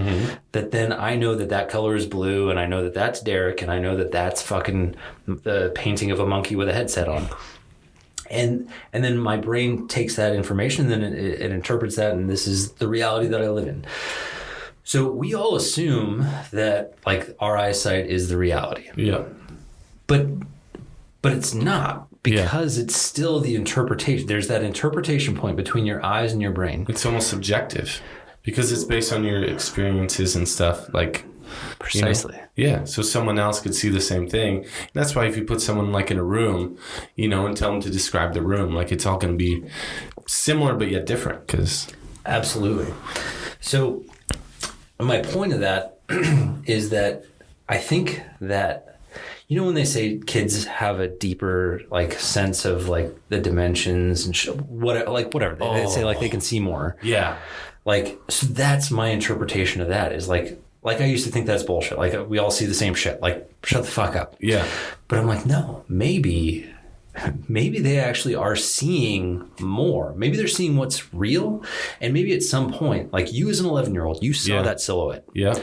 Speaker 1: that then I know that color is blue, and I know that that's Derek, and I know that that's fucking the painting of a monkey with a headset on. And then my brain takes that information, and then it interprets that, and this is the reality that I live in. So we all assume that like our eyesight is the reality.
Speaker 3: Yeah.
Speaker 1: But it's not, because it's still the interpretation. There's that interpretation point between your eyes and your brain.
Speaker 3: It's almost subjective because it's based on your experiences and stuff like
Speaker 1: precisely.
Speaker 3: Yeah. So someone else could see the same thing. And that's why if you put someone like in a room, and tell them to describe the room, like it's all going to be similar, but yet different.
Speaker 1: Absolutely. So my point of that is that I think that, when they say kids have a deeper like sense of like the dimensions and whatever, they say like they can see more.
Speaker 3: Yeah.
Speaker 1: Like, so that's my interpretation of that is like I used to think that's bullshit. Like we all see the same shit. Like shut the fuck up.
Speaker 3: Yeah.
Speaker 1: But I'm like, no, maybe they actually are seeing more. Maybe they're seeing what's real. And maybe at some point, like you as an 11-year-old, you saw that silhouette.
Speaker 3: Yeah.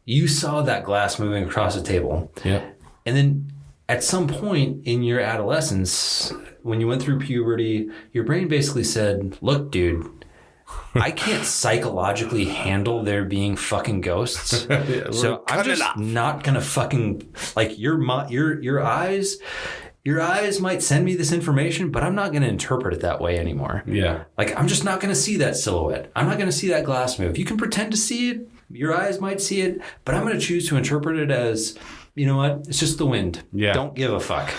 Speaker 1: You saw that glass moving across the table.
Speaker 3: Yeah.
Speaker 1: And then at some point in your adolescence, when you went through puberty, your brain basically said, look, dude, I can't psychologically handle there being fucking ghosts. So I'm just not going to fucking, like your eyes might send me this information, but I'm not going to interpret it that way anymore.
Speaker 3: Yeah.
Speaker 1: Like I'm just not going to see that silhouette. I'm not going to see that glass move. You can pretend to see it. Your eyes might see it, but I'm going to choose to interpret it as, you know what? It's just the wind.
Speaker 3: Yeah.
Speaker 1: Don't give a fuck.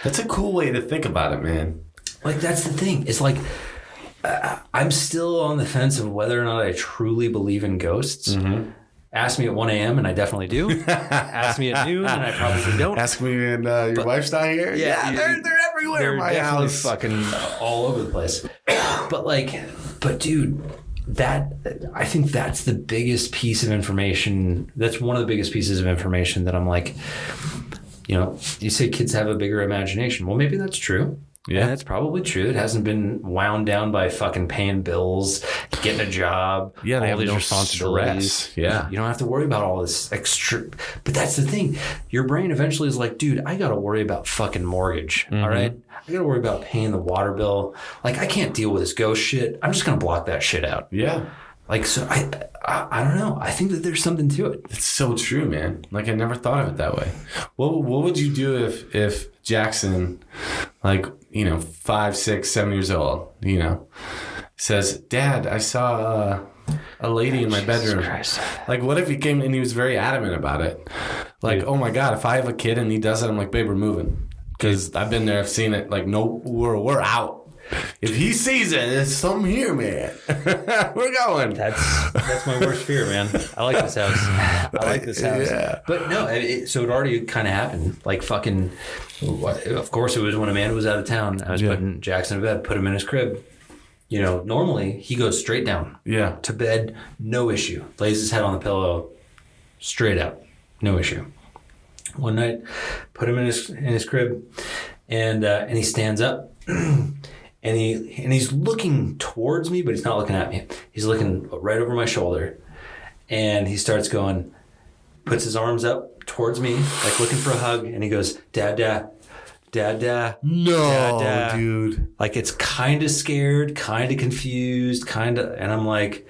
Speaker 3: That's a cool way to think about it, man.
Speaker 1: Like that's the thing. It's like, I'm still on the fence of whether or not I truly believe in ghosts. Ask me at 1 a.m. and I definitely do. Ask me at noon and I probably don't.
Speaker 3: Ask me and your wife's not here?
Speaker 1: Yeah,
Speaker 3: they're everywhere
Speaker 1: they're
Speaker 3: in my
Speaker 1: definitely
Speaker 3: house.
Speaker 1: fucking all over the place. But dude, I think that's the biggest piece of information. That's one of the biggest pieces of information that I'm like, you say kids have a bigger imagination. Well, maybe that's true. Yeah, and that's probably true. It hasn't been wound down by fucking paying bills, getting a job.
Speaker 3: Yeah, they
Speaker 1: all
Speaker 3: have
Speaker 1: these
Speaker 3: no
Speaker 1: responsibilities.
Speaker 3: Stress. Yeah,
Speaker 1: you don't have to worry about all this extra. But that's the thing. Your brain eventually is like, dude, I got to worry about fucking mortgage. All right, I got to worry about paying the water bill. Like, I can't deal with this ghost shit. I'm just gonna block that shit out.
Speaker 3: Yeah.
Speaker 1: Like, so I don't know. I think that there's something to it.
Speaker 3: It's so true, man. Like, I never thought of it that way. What would you do if Jackson, like, 5, 6, 7 years old, says, Dad, I saw a lady in my bedroom.
Speaker 1: Christ.
Speaker 3: Like, what if he came and he was very adamant about it? Like, oh my God, if I have a kid and he does it, I'm like, babe, we're moving. Because I've been there, I've seen it. Like, no, we're out. If he sees it, there's something here, man. We're going.
Speaker 1: That's my worst fear, man. I like this house.
Speaker 3: Yeah.
Speaker 1: But no, so it already kind of happened. Like fucking, of course it was when Amanda was out of town. I was putting Jackson to bed, put him in his crib. You know, normally he goes straight down.
Speaker 3: Yeah.
Speaker 1: To bed, no issue. Lays his head on the pillow, straight up, no issue. One night, put him in his crib, and he stands up, and he's looking towards me, but he's not looking at me. He's looking right over my shoulder, and he starts going, puts his arms up towards me, like looking for a hug, and he goes, Dad.
Speaker 3: No,
Speaker 1: Dad.
Speaker 3: dude.
Speaker 1: Like it's kind of scared, kind of confused, and I'm like,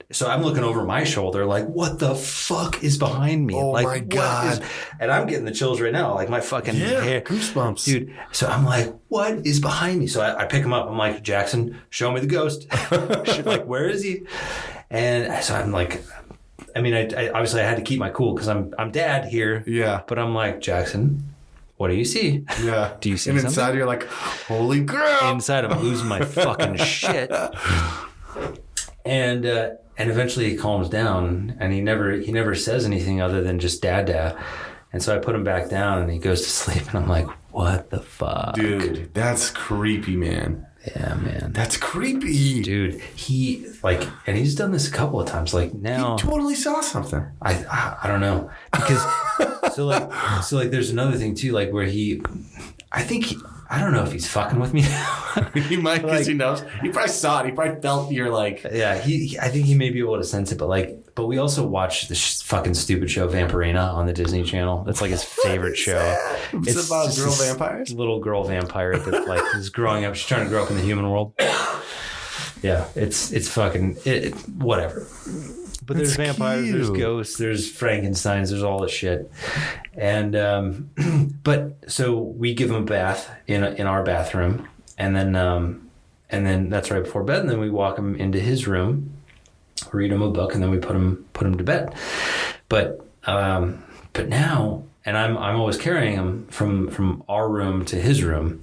Speaker 1: so I'm looking over my shoulder, like, what the fuck is behind me?
Speaker 3: Oh
Speaker 1: like,
Speaker 3: my God.
Speaker 1: And I'm getting the chills right now, like my fucking hair.
Speaker 3: Goosebumps.
Speaker 1: Dude, so I'm like, what is behind me? So I pick him up. I'm like, Jackson, show me the ghost. She's like, where is he? And so I'm like, I mean, I obviously I had to keep my cool because I'm dad here.
Speaker 3: Yeah.
Speaker 1: But I'm like, Jackson, what do you see?
Speaker 3: Yeah.
Speaker 1: Do you see
Speaker 3: and
Speaker 1: something?
Speaker 3: inside you're like, holy crap.
Speaker 1: Inside I'm losing my fucking shit. And eventually he calms down, and he never says anything other than just Dad. And so I put him back down, and he goes to sleep, and I'm like, what the fuck?
Speaker 3: Dude, that's creepy, man.
Speaker 1: Yeah, man.
Speaker 3: That's creepy.
Speaker 1: Dude, and he's done this a couple of times. Like now,
Speaker 3: He totally saw something.
Speaker 1: I don't know, because so like there's another thing too, like where I don't know if he's fucking with me now.
Speaker 3: He might, because he knows. He probably saw it. He probably felt you're like...
Speaker 1: Yeah, I think he may be able to sense it, but we also watch this fucking stupid show Vampirina on the Disney Channel. That's like his favorite show.
Speaker 3: It's about girl vampires?
Speaker 1: Little girl vampire that like is growing up. She's trying to grow up in the human world. Yeah, it's fucking whatever. But there's vampires,
Speaker 3: cute.
Speaker 1: There's ghosts, there's Frankensteins, there's all this shit. And but so we give him a bath in our bathroom, and then that's right before bed, and then we walk him into his room, read him a book, and then we put him to bed. But now, and I'm always carrying him from our room to his room.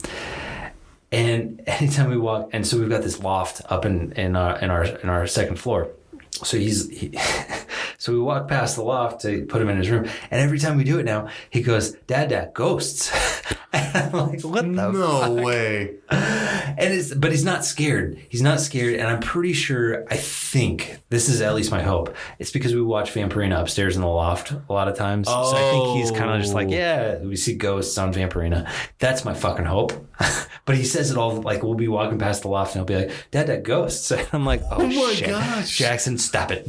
Speaker 1: And anytime we walk, and so we've got this loft up in our second floor. So so we walk past the loft to put him in his room, and every time we do it now, he goes, Dad, ghosts. And I'm like, what the
Speaker 3: No way.
Speaker 1: But he's not scared. He's not scared, and I'm pretty sure, I think, this is at least my hope, it's because we watch Vampirina upstairs in the loft a lot of times.
Speaker 3: Oh.
Speaker 1: So I think he's kind of just like, yeah, we see ghosts on Vampirina. That's my fucking hope. But he says it all, like, we'll be walking past the loft, and he'll be like, Dad, ghosts. And I'm like, oh
Speaker 3: my
Speaker 1: shit.
Speaker 3: gosh.
Speaker 1: Jackson, stop it.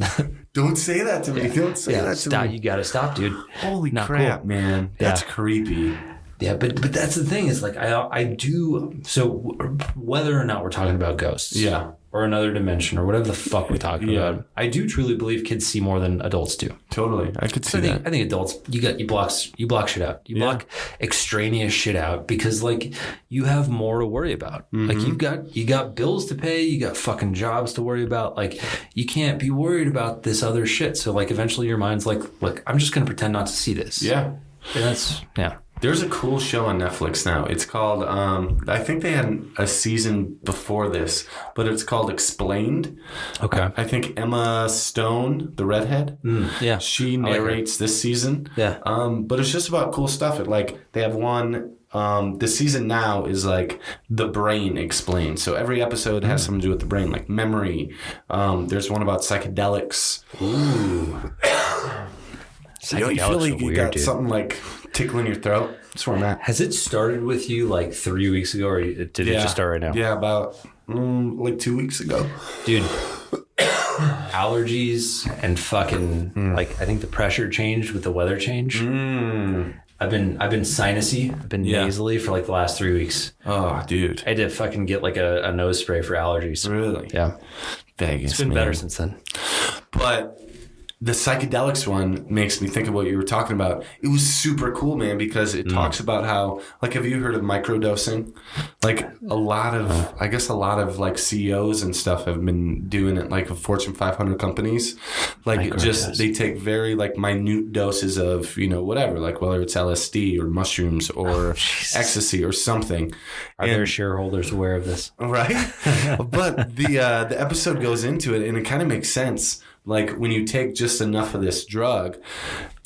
Speaker 3: Don't say that to me. Don't say that to
Speaker 1: Stop.
Speaker 3: me.
Speaker 1: You gotta stop, dude.
Speaker 3: Holy
Speaker 1: Not
Speaker 3: crap,
Speaker 1: cool.
Speaker 3: man. That's creepy.
Speaker 1: Yeah, but that's the thing is like I do, so whether or not we're talking about ghosts,
Speaker 3: Yeah.
Speaker 1: or another dimension or whatever the fuck we're talking about, I do truly believe kids see more than adults do.
Speaker 3: Totally. I could see
Speaker 1: I think adults, you block shit out. You block extraneous shit out because like you have more to worry about. Like you got bills to pay, you got fucking jobs to worry about. Like you can't be worried about this other shit. So like eventually your mind's like, look, I'm just gonna pretend not to see this.
Speaker 3: Yeah.
Speaker 1: And that's
Speaker 3: There's a cool show on Netflix now. It's called, I think they had a season before this, but it's called Explained.
Speaker 1: Okay.
Speaker 3: I think Emma Stone, the redhead,
Speaker 1: Yeah.
Speaker 3: she narrates this season.
Speaker 1: Yeah.
Speaker 3: But it's just about cool stuff. They have one, the season now is like the brain explained. So every episode has something to do with the brain, like memory. There's one about psychedelics.
Speaker 1: Ooh.
Speaker 3: You feel like you got something like tickling your throat. That's where I'm at.
Speaker 1: Has it started with you like 3 weeks ago, or did it just start right now?
Speaker 3: Yeah, about like 2 weeks ago.
Speaker 1: Dude, allergies and fucking like I think the pressure changed with the weather change. I've been sinusy, I've been nasally for like the last 3 weeks.
Speaker 3: Oh, dude.
Speaker 1: I had to fucking get like a nose spray for allergies.
Speaker 3: Really?
Speaker 1: Yeah.
Speaker 3: Vegas.
Speaker 1: It's been better since then.
Speaker 3: But the psychedelics one makes me think of what you were talking about. It was super cool, man, because it talks about how, like, have you heard of microdosing? Like a lot of like CEOs and stuff have been doing it, like of Fortune 500 companies. Like they take very like minute doses of, whatever, like whether it's LSD or mushrooms or ecstasy or something.
Speaker 1: Are their shareholders aware of this?
Speaker 3: Right? But the episode goes into it, and it kind of makes sense. Like when you take just enough of this drug,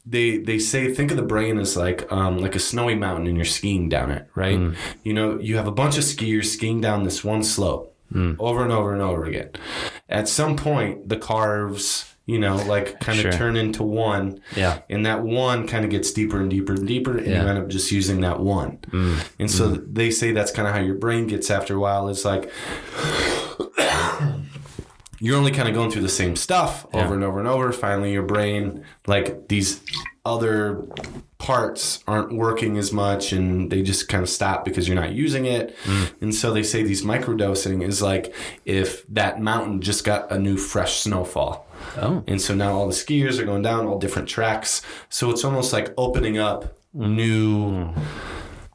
Speaker 3: they say, think of the brain as like a snowy mountain and you're skiing down it, right? You have a bunch of skiers skiing down this one slope over and over and over again. At some point, the carves, kind of turn into one. Yeah. And that one kind of gets deeper and deeper and deeper, and you end up just using that one. And so they say that's kind of how your brain gets after a while. It's like you're only kind of going through the same stuff over and over and over. Finally, your brain, like these other parts aren't working as much, and they just kind of stop because you're not using it. And so they say these microdosing is like if that mountain just got a new fresh snowfall. Oh. And so now all the skiers are going down all different tracks. So it's almost like opening up new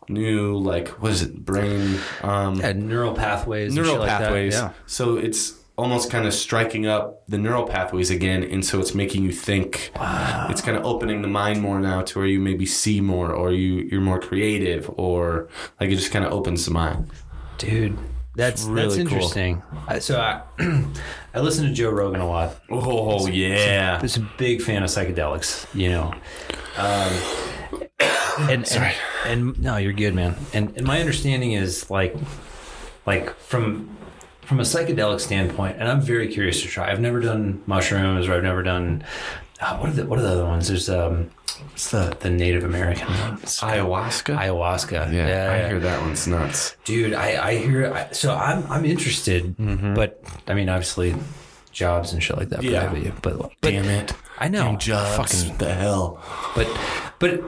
Speaker 3: like, what is it, brain?
Speaker 1: Neural pathways.
Speaker 3: Neural pathways. Like that. Yeah. So it's almost kind of striking up the neural pathways again, and so it's making you think. Wow. It's kind of opening the mind more now to where you maybe see more, or you're more creative, or like it just kind of opens the mind.
Speaker 1: Dude, that's interesting. Cool. So I listen to Joe Rogan a lot.
Speaker 3: Oh, yeah.
Speaker 1: I'm a big fan of psychedelics, Sorry. And no, you're good, man. And my understanding is like from a psychedelic standpoint, and I'm very curious to try. I've never done mushrooms, or I've never done what are the other ones? There's what's the Native American one? Ayahuasca.
Speaker 3: Yeah, I hear that one's nuts,
Speaker 1: dude. I hear. So I'm interested, but I mean, obviously, jobs and shit like that.
Speaker 3: Yeah,
Speaker 1: but
Speaker 3: damn it,
Speaker 1: I know.
Speaker 3: Damn jobs.
Speaker 1: Fucking
Speaker 3: the hell.
Speaker 1: But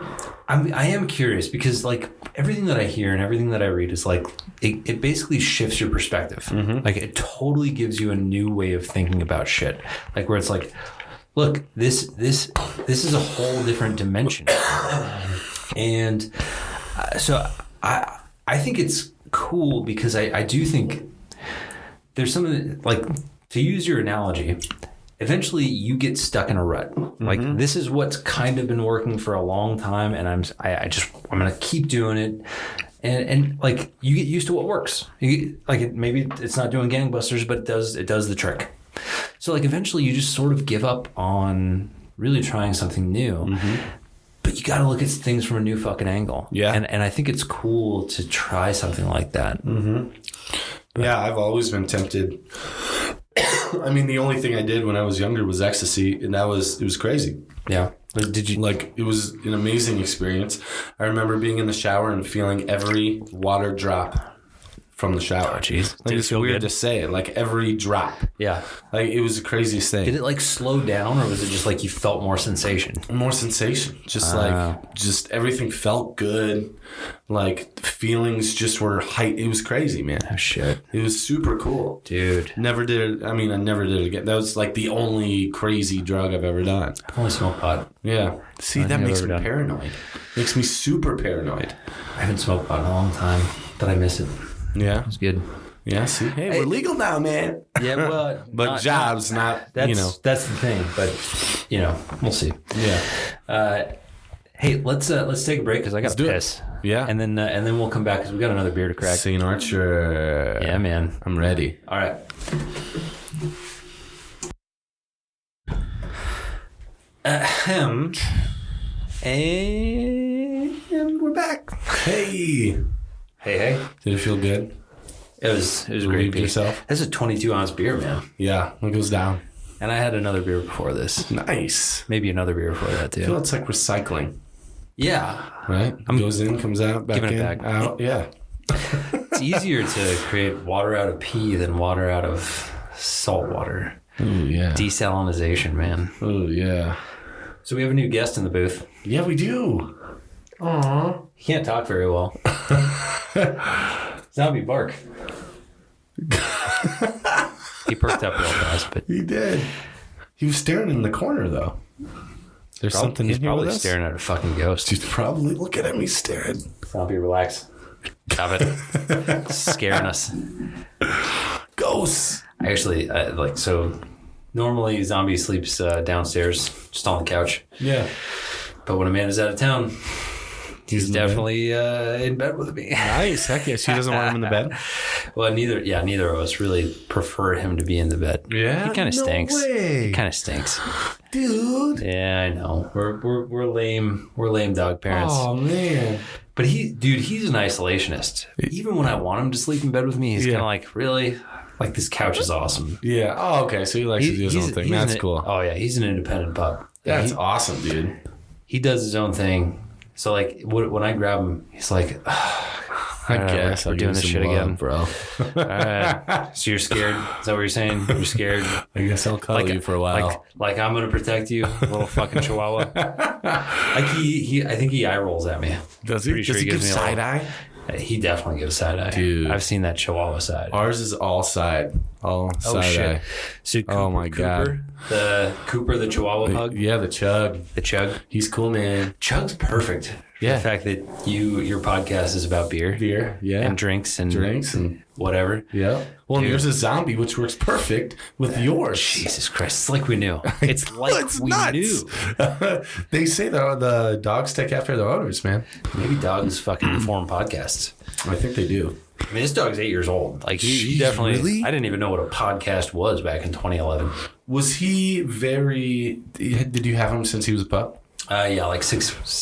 Speaker 1: I am curious because like everything that I hear and everything that I read is like it basically shifts your perspective. Like it totally gives you a new way of thinking about shit. Like where it's like, look, this is a whole different dimension. And so I think it's cool because I do think there's something like, to use your analogy, eventually you get stuck in a rut. Like this is what's kind of been working for a long time, and I'm gonna keep doing it, and like you get used to what works. Maybe it's not doing gangbusters, but it does the trick. So like eventually you just sort of give up on really trying something new. But you got to look at things from a new fucking angle. Yeah, and I think it's cool to try something like that.
Speaker 3: Yeah, I've always been tempted. I mean, the only thing I did when I was younger was ecstasy, and it was crazy.
Speaker 1: Yeah. But did you
Speaker 3: it was an amazing experience. I remember being in the shower and feeling every water drop from the shower.
Speaker 1: Oh, jeez.
Speaker 3: It's weird to say it, like every drop.
Speaker 1: Yeah.
Speaker 3: Like it was the craziest thing.
Speaker 1: Did it like slow down, or was it just like you felt more sensation?
Speaker 3: More sensation. Just everything felt good. Like feelings just were height. It was crazy, man.
Speaker 1: Oh shit.
Speaker 3: It was super cool.
Speaker 1: Dude.
Speaker 3: I never did it again. That was like the only crazy drug I've ever done.
Speaker 1: I've only smoked pot.
Speaker 3: Yeah. See, that makes me paranoid. Makes me super paranoid.
Speaker 1: I haven't smoked pot in a long time, but I miss it.
Speaker 3: Yeah.
Speaker 1: It's good.
Speaker 3: Yeah, see? Hey, we're legal now, man.
Speaker 1: Yeah, well...
Speaker 3: but jobs, not
Speaker 1: that's the thing, but, we'll see.
Speaker 3: Yeah.
Speaker 1: Hey, let's take a break because I got to piss.
Speaker 3: Yeah.
Speaker 1: And then we'll come back because we got another beer to crack.
Speaker 3: St. Archer.
Speaker 1: Yeah, man.
Speaker 3: I'm ready.
Speaker 1: All right. Ahem. And we're back.
Speaker 3: Hey.
Speaker 1: Hey.
Speaker 3: Did it feel good?
Speaker 1: It was great.
Speaker 3: Yourself?
Speaker 1: This is a 22-ounce beer, man.
Speaker 3: Yeah, it goes down.
Speaker 1: And I had another beer before this.
Speaker 3: Nice.
Speaker 1: Maybe another beer before that, too.
Speaker 3: I feel it's like recycling.
Speaker 1: Yeah.
Speaker 3: Right? Goes in, comes out, back in, out. Yeah.
Speaker 1: It's easier to create water out of pee than water out of salt water.
Speaker 3: Ooh, yeah.
Speaker 1: Desalinization, man.
Speaker 3: Oh, yeah.
Speaker 1: So we have a new guest in the booth.
Speaker 3: Yeah, we do. Aww.
Speaker 1: He can't talk very well. Now we bark. He perked up real fast, but
Speaker 3: he did. He was staring in the corner, though. There's something
Speaker 1: He's
Speaker 3: in here
Speaker 1: probably
Speaker 3: with us?
Speaker 1: staring at a fucking ghost.
Speaker 3: He's probably looking at me staring.
Speaker 1: Zombie, relax. Stop it. Scaring us.
Speaker 3: Ghosts.
Speaker 1: I actually, so normally Zombie sleeps downstairs, just on the couch.
Speaker 3: Yeah.
Speaker 1: But when Amanda's out of town, he's definitely in bed with me.
Speaker 3: Nice. Heck yeah. She doesn't want him in the bed?
Speaker 1: Well, neither of us really prefer him to be in the bed.
Speaker 3: Yeah.
Speaker 1: He kind of stinks.
Speaker 3: Way.
Speaker 1: He kind of stinks.
Speaker 3: Dude.
Speaker 1: Yeah, I know. We're lame. We're lame dog parents.
Speaker 3: Oh, man.
Speaker 1: But he's an isolationist. Even when I want him to sleep in bed with me, he's kind of like, really? Like, this couch is awesome.
Speaker 3: Yeah. Oh, okay. So he likes to do his own thing. That's cool.
Speaker 1: Oh, yeah. He's an independent pup.
Speaker 3: That's awesome, dude.
Speaker 1: He does his own thing. So, like, when I grab him, he's like,
Speaker 3: I guess
Speaker 1: we're doing this shit again,
Speaker 3: bro.
Speaker 1: All right. So you're scared? Is that what you're saying? You're scared?
Speaker 3: I guess I'll cuddle you for a while.
Speaker 1: Like I'm gonna protect you, little fucking chihuahua. I think he eye rolls at me.
Speaker 3: Does he?
Speaker 1: Pretty sure
Speaker 3: Does he give side eye?
Speaker 1: He definitely gives side eye.
Speaker 3: Dude.
Speaker 1: I've seen that chihuahua side.
Speaker 3: Ours is all side. All side eye.
Speaker 1: So
Speaker 3: God.
Speaker 1: Cooper, the chihuahua pug.
Speaker 3: Yeah, the Chug.
Speaker 1: The Chug.
Speaker 3: He's cool, man.
Speaker 1: Chug's perfect.
Speaker 3: Yeah.
Speaker 1: The fact that your podcast is about beer.
Speaker 3: Beer, yeah.
Speaker 1: And drinks and whatever.
Speaker 3: Yeah. Well, and yours is zombie, which works perfect with yours.
Speaker 1: Jesus Christ. It's like we knew. It's like we knew.
Speaker 3: They say the dogs take after their owners, man.
Speaker 1: Maybe dogs fucking form podcasts.
Speaker 3: I think they do.
Speaker 1: I mean, this dog's 8 years old. Like, he definitely...
Speaker 3: Really?
Speaker 1: I didn't even know what a podcast was back in 2011.
Speaker 3: Was he very... Did you have him since he was a pup?
Speaker 1: Yeah, like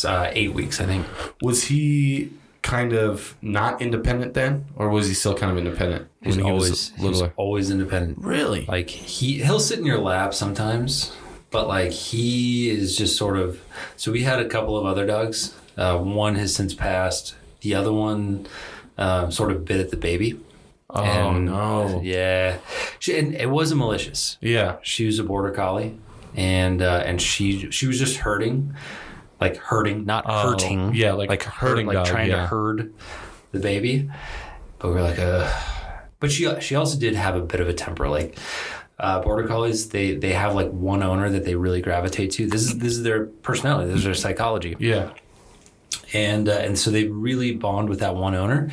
Speaker 1: 8 weeks, I think.
Speaker 3: Was he kind of not independent then? Or was he still kind of independent
Speaker 1: He's always independent.
Speaker 3: Really?
Speaker 1: Like, he'll sit in your lap sometimes, but, like, he is just sort of... So we had a couple of other dogs. One has since passed. The other one... sort of bit at the baby.
Speaker 3: Oh, no.
Speaker 1: Yeah. And it wasn't malicious.
Speaker 3: Yeah.
Speaker 1: She was a border collie, and she was just herding, not hurting.
Speaker 3: Yeah, like herding dog,
Speaker 1: trying to herd the baby. But we were like, But she also did have a bit of a temper. Like, border collies, they have like one owner that they really gravitate to. This is their personality. This is their psychology.
Speaker 3: Yeah.
Speaker 1: And so they really bond with that one owner.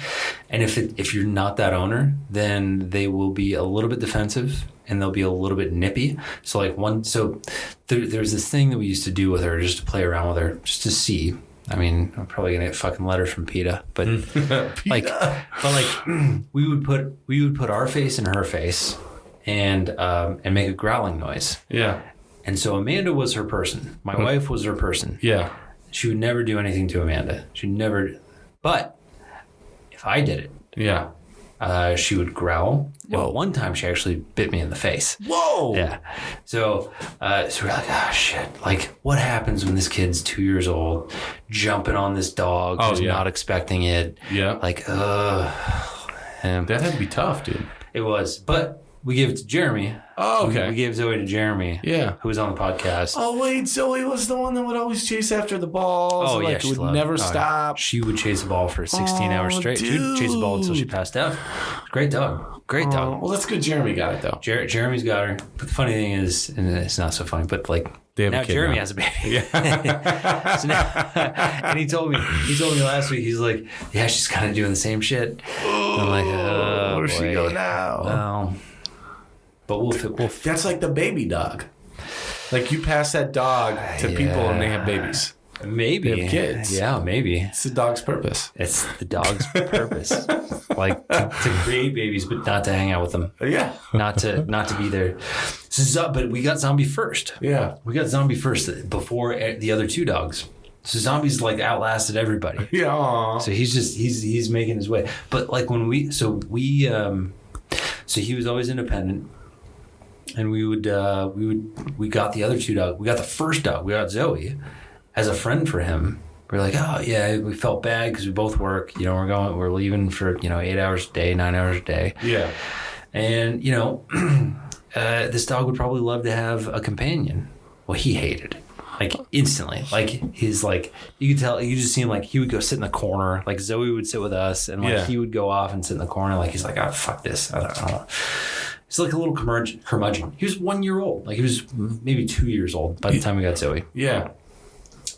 Speaker 1: And if you're not that owner, then they will be a little bit defensive and they'll be a little bit nippy. So there's this thing that we used to do with her just to play around with her, just to see. I mean, I'm probably gonna get fucking letters from PETA, but we would put our face in her face and make a growling noise.
Speaker 3: Yeah.
Speaker 1: And so Amanda was her person. My wife was her person.
Speaker 3: Yeah.
Speaker 1: She would never do anything to Amanda. But if I did it, she would growl. Whoa. And one time she actually bit me in the face.
Speaker 3: Whoa.
Speaker 1: Yeah. So we're like, oh shit. Like, what happens when this kid's 2 years old, jumping on this dog who's not expecting it?
Speaker 3: Yeah.
Speaker 1: Like,
Speaker 3: that had to be tough, dude.
Speaker 1: It was. But we gave it to Jeremy.
Speaker 3: Oh, okay.
Speaker 1: We gave Zoe to Jeremy.
Speaker 3: Yeah.
Speaker 1: Who was on the podcast.
Speaker 3: Oh, wait. Zoe was the one that would always chase after the balls.
Speaker 1: Oh, yeah.
Speaker 3: She would never stop.
Speaker 1: She would chase a ball for 16 hours straight. Dude. She would chase a ball until she passed out. Great dog. Great dog.
Speaker 3: Well, that's good. Jeremy got it, though.
Speaker 1: Jeremy's got her. But the funny thing is, and it's not so funny, but like,
Speaker 3: they have
Speaker 1: now
Speaker 3: a kid
Speaker 1: Jeremy
Speaker 3: now.
Speaker 1: has a baby. Yeah. So now, and he told me last week, he's like, yeah, she's kind of doing the same shit. I'm like, oh,
Speaker 3: where's she go now?
Speaker 1: Well, but we'll
Speaker 3: that's like the baby dog. Like, you pass that dog to people and they have babies.
Speaker 1: Maybe.
Speaker 3: They have kids.
Speaker 1: Yeah, maybe.
Speaker 3: It's the dog's purpose.
Speaker 1: It's the dog's purpose. Like, to create babies, but not to hang out with them.
Speaker 3: Yeah.
Speaker 1: Not to be there. But we got Zombie first.
Speaker 3: Yeah.
Speaker 1: We got Zombie first before the other two dogs. So Zombie's like outlasted everybody.
Speaker 3: Yeah. Aww.
Speaker 1: So he's making his way. But like so he was always independent. And we got the other two dogs. We got the first dog. We got Zoe as a friend for him. We're like, oh yeah, we felt bad because we both work. You know, we're leaving for 8 hours a day, 9 hours a day.
Speaker 3: Yeah.
Speaker 1: And this dog would probably love to have a companion. Well, he hated it. Like, instantly. Like, he's like, you could tell, you just see him, like, he would go sit in the corner. Like, Zoe would sit with us, and like he would go off and sit in the corner. Like, he's like, oh, fuck this. I don't know. He's like a little curmudgeon. He was 1 year old. Like he was maybe 2 years old by the time we got Zoe.
Speaker 3: Yeah.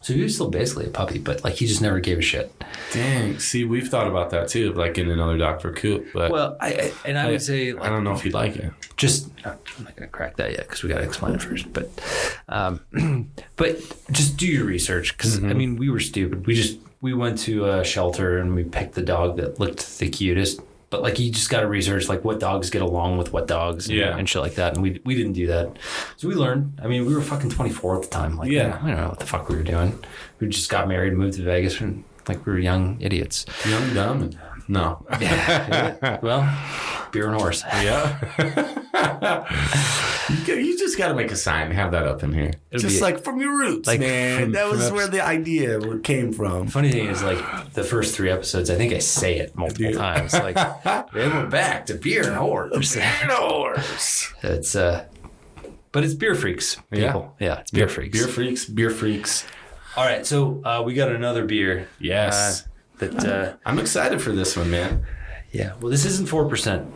Speaker 1: So he was still basically a puppy, but like he just never gave a shit.
Speaker 3: Dang. See, we've thought about that too, like getting another dog for Coop. But
Speaker 1: Well, I would say like,
Speaker 3: I don't know if he'd like it.
Speaker 1: just I'm not gonna crack that yet because we got to explain it first. But just do your research because I mean we were stupid. We went to a shelter and we picked the dog that looked the cutest. But like you just got to research like what dogs get along with what dogs and shit like that. And we didn't do that. So we learned. I mean, we were fucking 24 at the time. Like, I don't know what the fuck we were doing. We just got married and moved to Vegas and like we were young idiots.
Speaker 3: Young, dumb. No.
Speaker 1: Yeah. Well, beer and horse.
Speaker 3: Yeah. You just got to make a sign and have that up in here. Just like from your roots,
Speaker 1: like
Speaker 3: man. That was where the idea came from.
Speaker 1: Funny thing is, like the first 3 episodes, I think I say it multiple times. Like, then we're back to beer and horse.
Speaker 3: Beer and horse.
Speaker 1: It's but it's beer freaks, people. Yeah, it's beer freaks.
Speaker 3: Beer freaks.
Speaker 1: All right, so we got another beer.
Speaker 3: Yes. I'm excited for this one, man.
Speaker 1: Yeah. Well, this isn't 4%.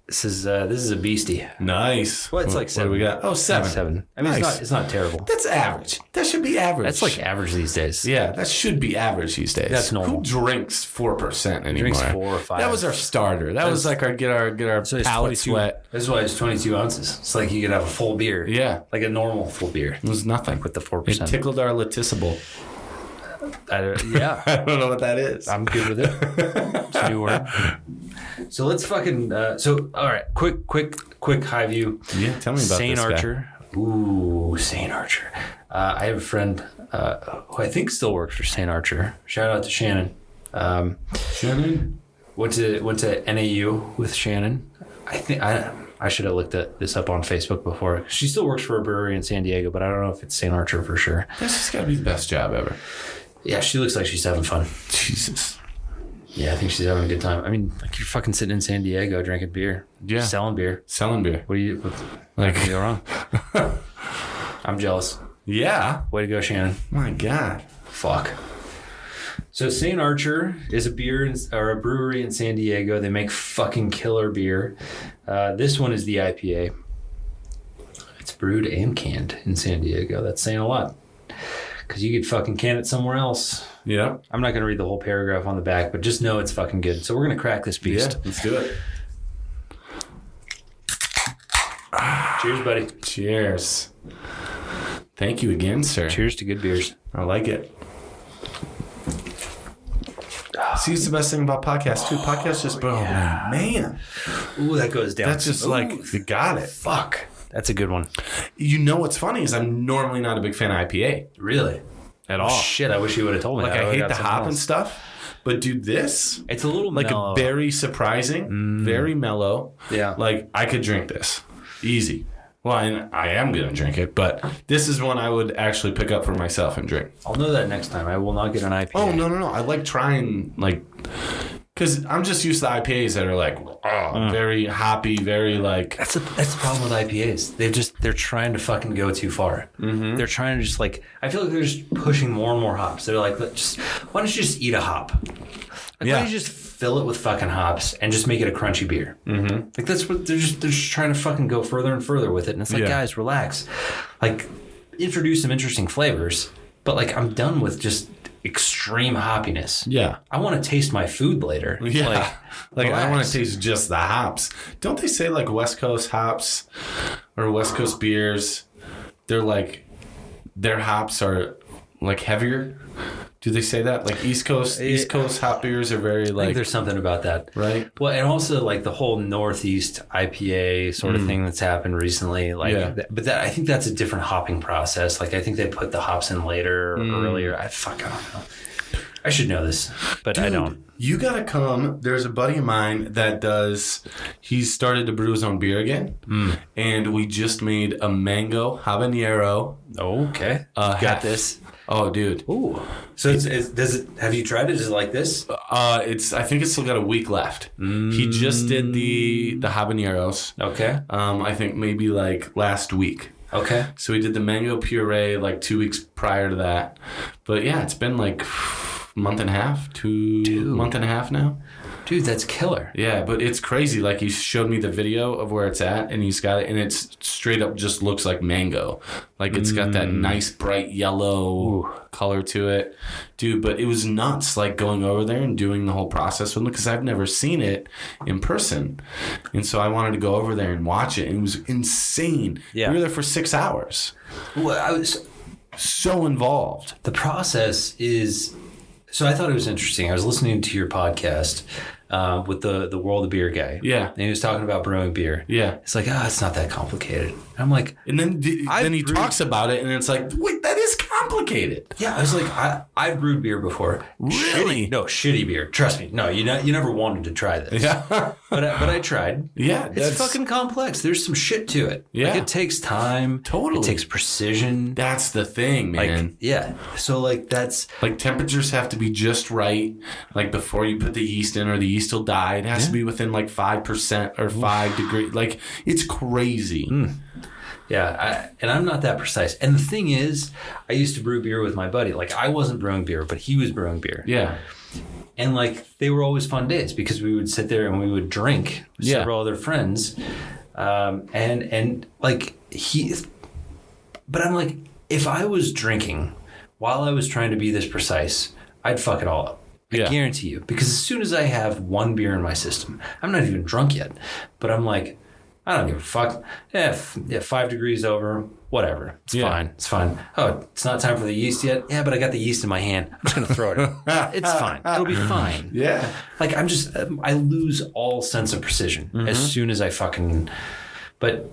Speaker 1: This is a beastie.
Speaker 3: Nice.
Speaker 1: Well, it's like 7.
Speaker 3: What do we got? Oh, 7.
Speaker 1: 7. I mean,
Speaker 3: Nice.
Speaker 1: it's not terrible.
Speaker 3: That's average. That should be average.
Speaker 1: That's like average these days.
Speaker 3: Yeah, that should be average these days.
Speaker 1: That's normal.
Speaker 3: Who drinks 4% anymore?
Speaker 1: Drinks 4 or 5.
Speaker 3: That was our starter. That was like our get our
Speaker 1: So it's
Speaker 3: palate
Speaker 1: 22
Speaker 3: sweat.
Speaker 1: That's why it's 22 ounces. It's like you could have a full beer.
Speaker 3: Yeah.
Speaker 1: Like a normal full beer.
Speaker 3: It was nothing.
Speaker 1: With the 4%.
Speaker 3: It tickled our latissible.
Speaker 1: Yeah.
Speaker 3: I don't know what that is.
Speaker 1: I'm good with it. It's a new word. So let's fucking all right, quick high view.
Speaker 3: Yeah, tell me about
Speaker 1: St.
Speaker 3: this
Speaker 1: Archer.
Speaker 3: guy.
Speaker 1: Ooh, St. Archer. I have a friend who I think still works for St. Archer. Shout out to Shannon.
Speaker 3: Shannon?
Speaker 1: Went to NAU with Shannon. I think I should have looked this up on Facebook before. She still works for a brewery in San Diego, but I don't know if it's St. Archer for sure.
Speaker 3: This has got to be the best job ever.
Speaker 1: Yeah, she looks like she's having fun.
Speaker 3: Jesus.
Speaker 1: Yeah, I think she's having a good time. I mean, like you're fucking sitting in San Diego drinking beer.
Speaker 3: Yeah.
Speaker 1: Selling beer.
Speaker 3: Selling beer.
Speaker 1: What can go wrong? I'm jealous.
Speaker 3: Yeah.
Speaker 1: Way to go, Shannon.
Speaker 3: My God.
Speaker 1: Fuck. So St. Archer is a a brewery in San Diego. They make fucking killer beer. This one is the IPA. It's brewed and canned in San Diego. That's saying a lot. Because you could fucking can it somewhere else.
Speaker 3: Yeah.
Speaker 1: I'm not going to read the whole paragraph on the back, but just know it's fucking good. So we're going to crack this beast.
Speaker 3: Yeah, let's do it.
Speaker 1: Cheers, buddy.
Speaker 3: Cheers. Thank you again, sir.
Speaker 1: Cheers to good beers.
Speaker 3: I like it. See, it's the best thing about podcasts, too. Podcasts just, man.
Speaker 1: Ooh, that goes down.
Speaker 3: That's just like, you got it.
Speaker 1: Fuck. That's a good one.
Speaker 3: You know what's funny is I'm normally not a big fan of IPA.
Speaker 1: Really?
Speaker 3: At all.
Speaker 1: Shit, I wish you would have told me
Speaker 3: Like,
Speaker 1: that.
Speaker 3: I hate the hop and stuff. But, dude, this...
Speaker 1: It's a little
Speaker 3: like
Speaker 1: mellow.
Speaker 3: a very surprising, very mellow.
Speaker 1: Yeah.
Speaker 3: Like, I could drink this. Easy. Well, I am going to drink it, but this is one I would actually pick up for myself and drink.
Speaker 1: I'll know that next time. I will not get an IPA.
Speaker 3: Oh, no. I like trying, like... Because I'm just used to IPAs that are like, very hoppy, very like...
Speaker 1: That's the problem with IPAs. They're trying to fucking go too far. Mm-hmm. They're trying to just like... I feel like they're just pushing more and more hops. They're like, why don't you just eat a hop? Like, why don't you just fill it with fucking hops and just make it a crunchy beer? Mm-hmm. Like, that's what they're just trying to fucking go further and further with it. And it's like, guys, relax. Like, introduce some interesting flavors. But, like, I'm done with just extreme hoppiness.
Speaker 3: Yeah.
Speaker 1: I want to taste my food later.
Speaker 3: Yeah. Like I want to taste just the hops. Don't they say, like, West Coast hops or West Coast beers, they're like, their hops are, like, heavier? Do they say that? Like East Coast hop beers are very like...
Speaker 1: I think there's something about that.
Speaker 3: Right?
Speaker 1: Well, and also like the whole Northeast IPA sort of thing that's happened recently. Like, I think that's a different hopping process. Like I think they put the hops in later or earlier. I don't know. I should know this, but I don't.
Speaker 3: You gotta come. There's a buddy of mine that he's started to brew his own beer again. And we just made a mango habanero.
Speaker 1: Okay. Got this.
Speaker 3: Oh, dude.
Speaker 1: Ooh. So have you tried it? Is it like this?
Speaker 3: I think it's still got a week left. He just did the habaneros.
Speaker 1: Okay.
Speaker 3: I think maybe like last week.
Speaker 1: Okay.
Speaker 3: So we did the mango puree like 2 weeks prior to that. But yeah, it's been like month and a half now.
Speaker 1: Dude, that's killer.
Speaker 3: Yeah, but it's crazy. Like, he showed me the video of where it's at, and he's got it, and it's straight up just looks like mango. Like, it's got that nice bright yellow color to it. Dude, but it was nuts, like, going over there and doing the whole process with him, because I've never seen it in person. And so I wanted to go over there and watch it, and it was insane.
Speaker 1: Yeah.
Speaker 3: We were there for 6 hours.
Speaker 1: Well, I was
Speaker 3: So involved.
Speaker 1: the process is. So I thought it was interesting. I was listening to your podcast with the World of Beer guy.
Speaker 3: Yeah.
Speaker 1: And he was talking about brewing beer.
Speaker 3: Yeah.
Speaker 1: It's like, it's not that complicated. And I'm like,
Speaker 3: And then he
Speaker 1: brewed-
Speaker 3: talks about it, and it's like, wait, that is complicated.
Speaker 1: yeah. I was like, I've brewed beer before.
Speaker 3: Really?
Speaker 1: Shitty beer. Trust me. No, you never wanted to try this.
Speaker 3: Yeah.
Speaker 1: But I tried.
Speaker 3: Yeah.
Speaker 1: It's fucking complex. There's some shit to it.
Speaker 3: Yeah.
Speaker 1: Like, it takes time.
Speaker 3: Totally.
Speaker 1: It takes precision.
Speaker 3: That's the thing, man.
Speaker 1: Like, yeah. So, like, that's...
Speaker 3: Like, temperatures have to be just right. Like, before you put the yeast in, or the yeast will die. It has to be within, like, 5% or 5 degrees. Like, it's crazy.
Speaker 1: Yeah, and I'm not that precise. And the thing is, I used to brew beer with my buddy. Like, I wasn't brewing beer, but he was brewing beer.
Speaker 3: Yeah.
Speaker 1: And, like, they were always fun days because we would sit there and we would drink with several other friends. And like, but I'm like, if I was drinking while I was trying to be this precise, I'd fuck it all up. I guarantee you. Because as soon as I have one beer in my system, I'm not even drunk yet, but I'm like, I don't give a fuck. Yeah, 5 degrees over, whatever. It's fine. It's fine. Oh, it's not time for the yeast yet? Yeah, but I got the yeast in my hand. I'm just going to throw it in. It's fine. It'll be fine.
Speaker 3: Yeah.
Speaker 1: Like, I lose all sense of precision as soon as I fucking, but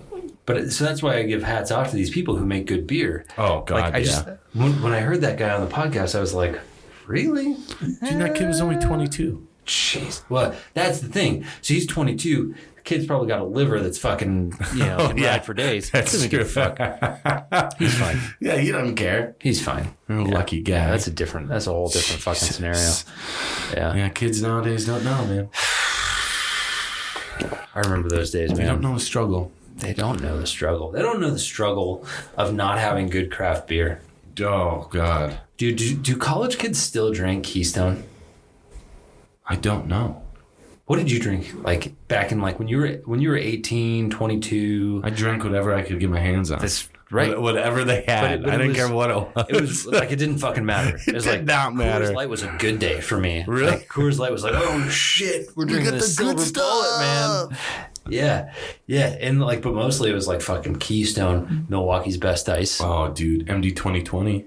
Speaker 1: so that's why I give hats off to these people who make good beer.
Speaker 3: Oh, God,
Speaker 1: Like, when I heard that guy on the podcast, I was like, really?
Speaker 3: Dude, that kid was only 22.
Speaker 1: Jeez. Well, that's the thing. So he's 22. The kid's probably got a liver that's fucking, can ride for days.
Speaker 3: That's
Speaker 1: Doesn't give a fuck. He's fine.
Speaker 3: Yeah, he doesn't care.
Speaker 1: He's fine.
Speaker 3: Lucky guy.
Speaker 1: That's a whole different fucking scenario. Yeah.
Speaker 3: Yeah, kids nowadays don't know, man.
Speaker 1: I remember those days, man.
Speaker 3: They don't know the struggle.
Speaker 1: They don't know the struggle. They don't know the struggle of not having good craft beer.
Speaker 3: Oh, God.
Speaker 1: Do college kids still drink Keystone?
Speaker 3: I don't know.
Speaker 1: What did you drink, like, back in, like, when you were 18, 22?
Speaker 3: I drank whatever I could get my hands on.
Speaker 1: That's right.
Speaker 3: Whatever they had.
Speaker 1: But
Speaker 3: I didn't care what it was.
Speaker 1: It was like, it didn't fucking matter. It was
Speaker 3: did
Speaker 1: like,
Speaker 3: not matter.
Speaker 1: Coors Light was a good day for me.
Speaker 3: Really?
Speaker 1: Like, Coors Light was like, oh shit, we're drinking the silver bullet, man. Yeah. And like, but mostly it was like fucking Keystone, Milwaukee's best ice.
Speaker 3: Oh, dude. MD 2020.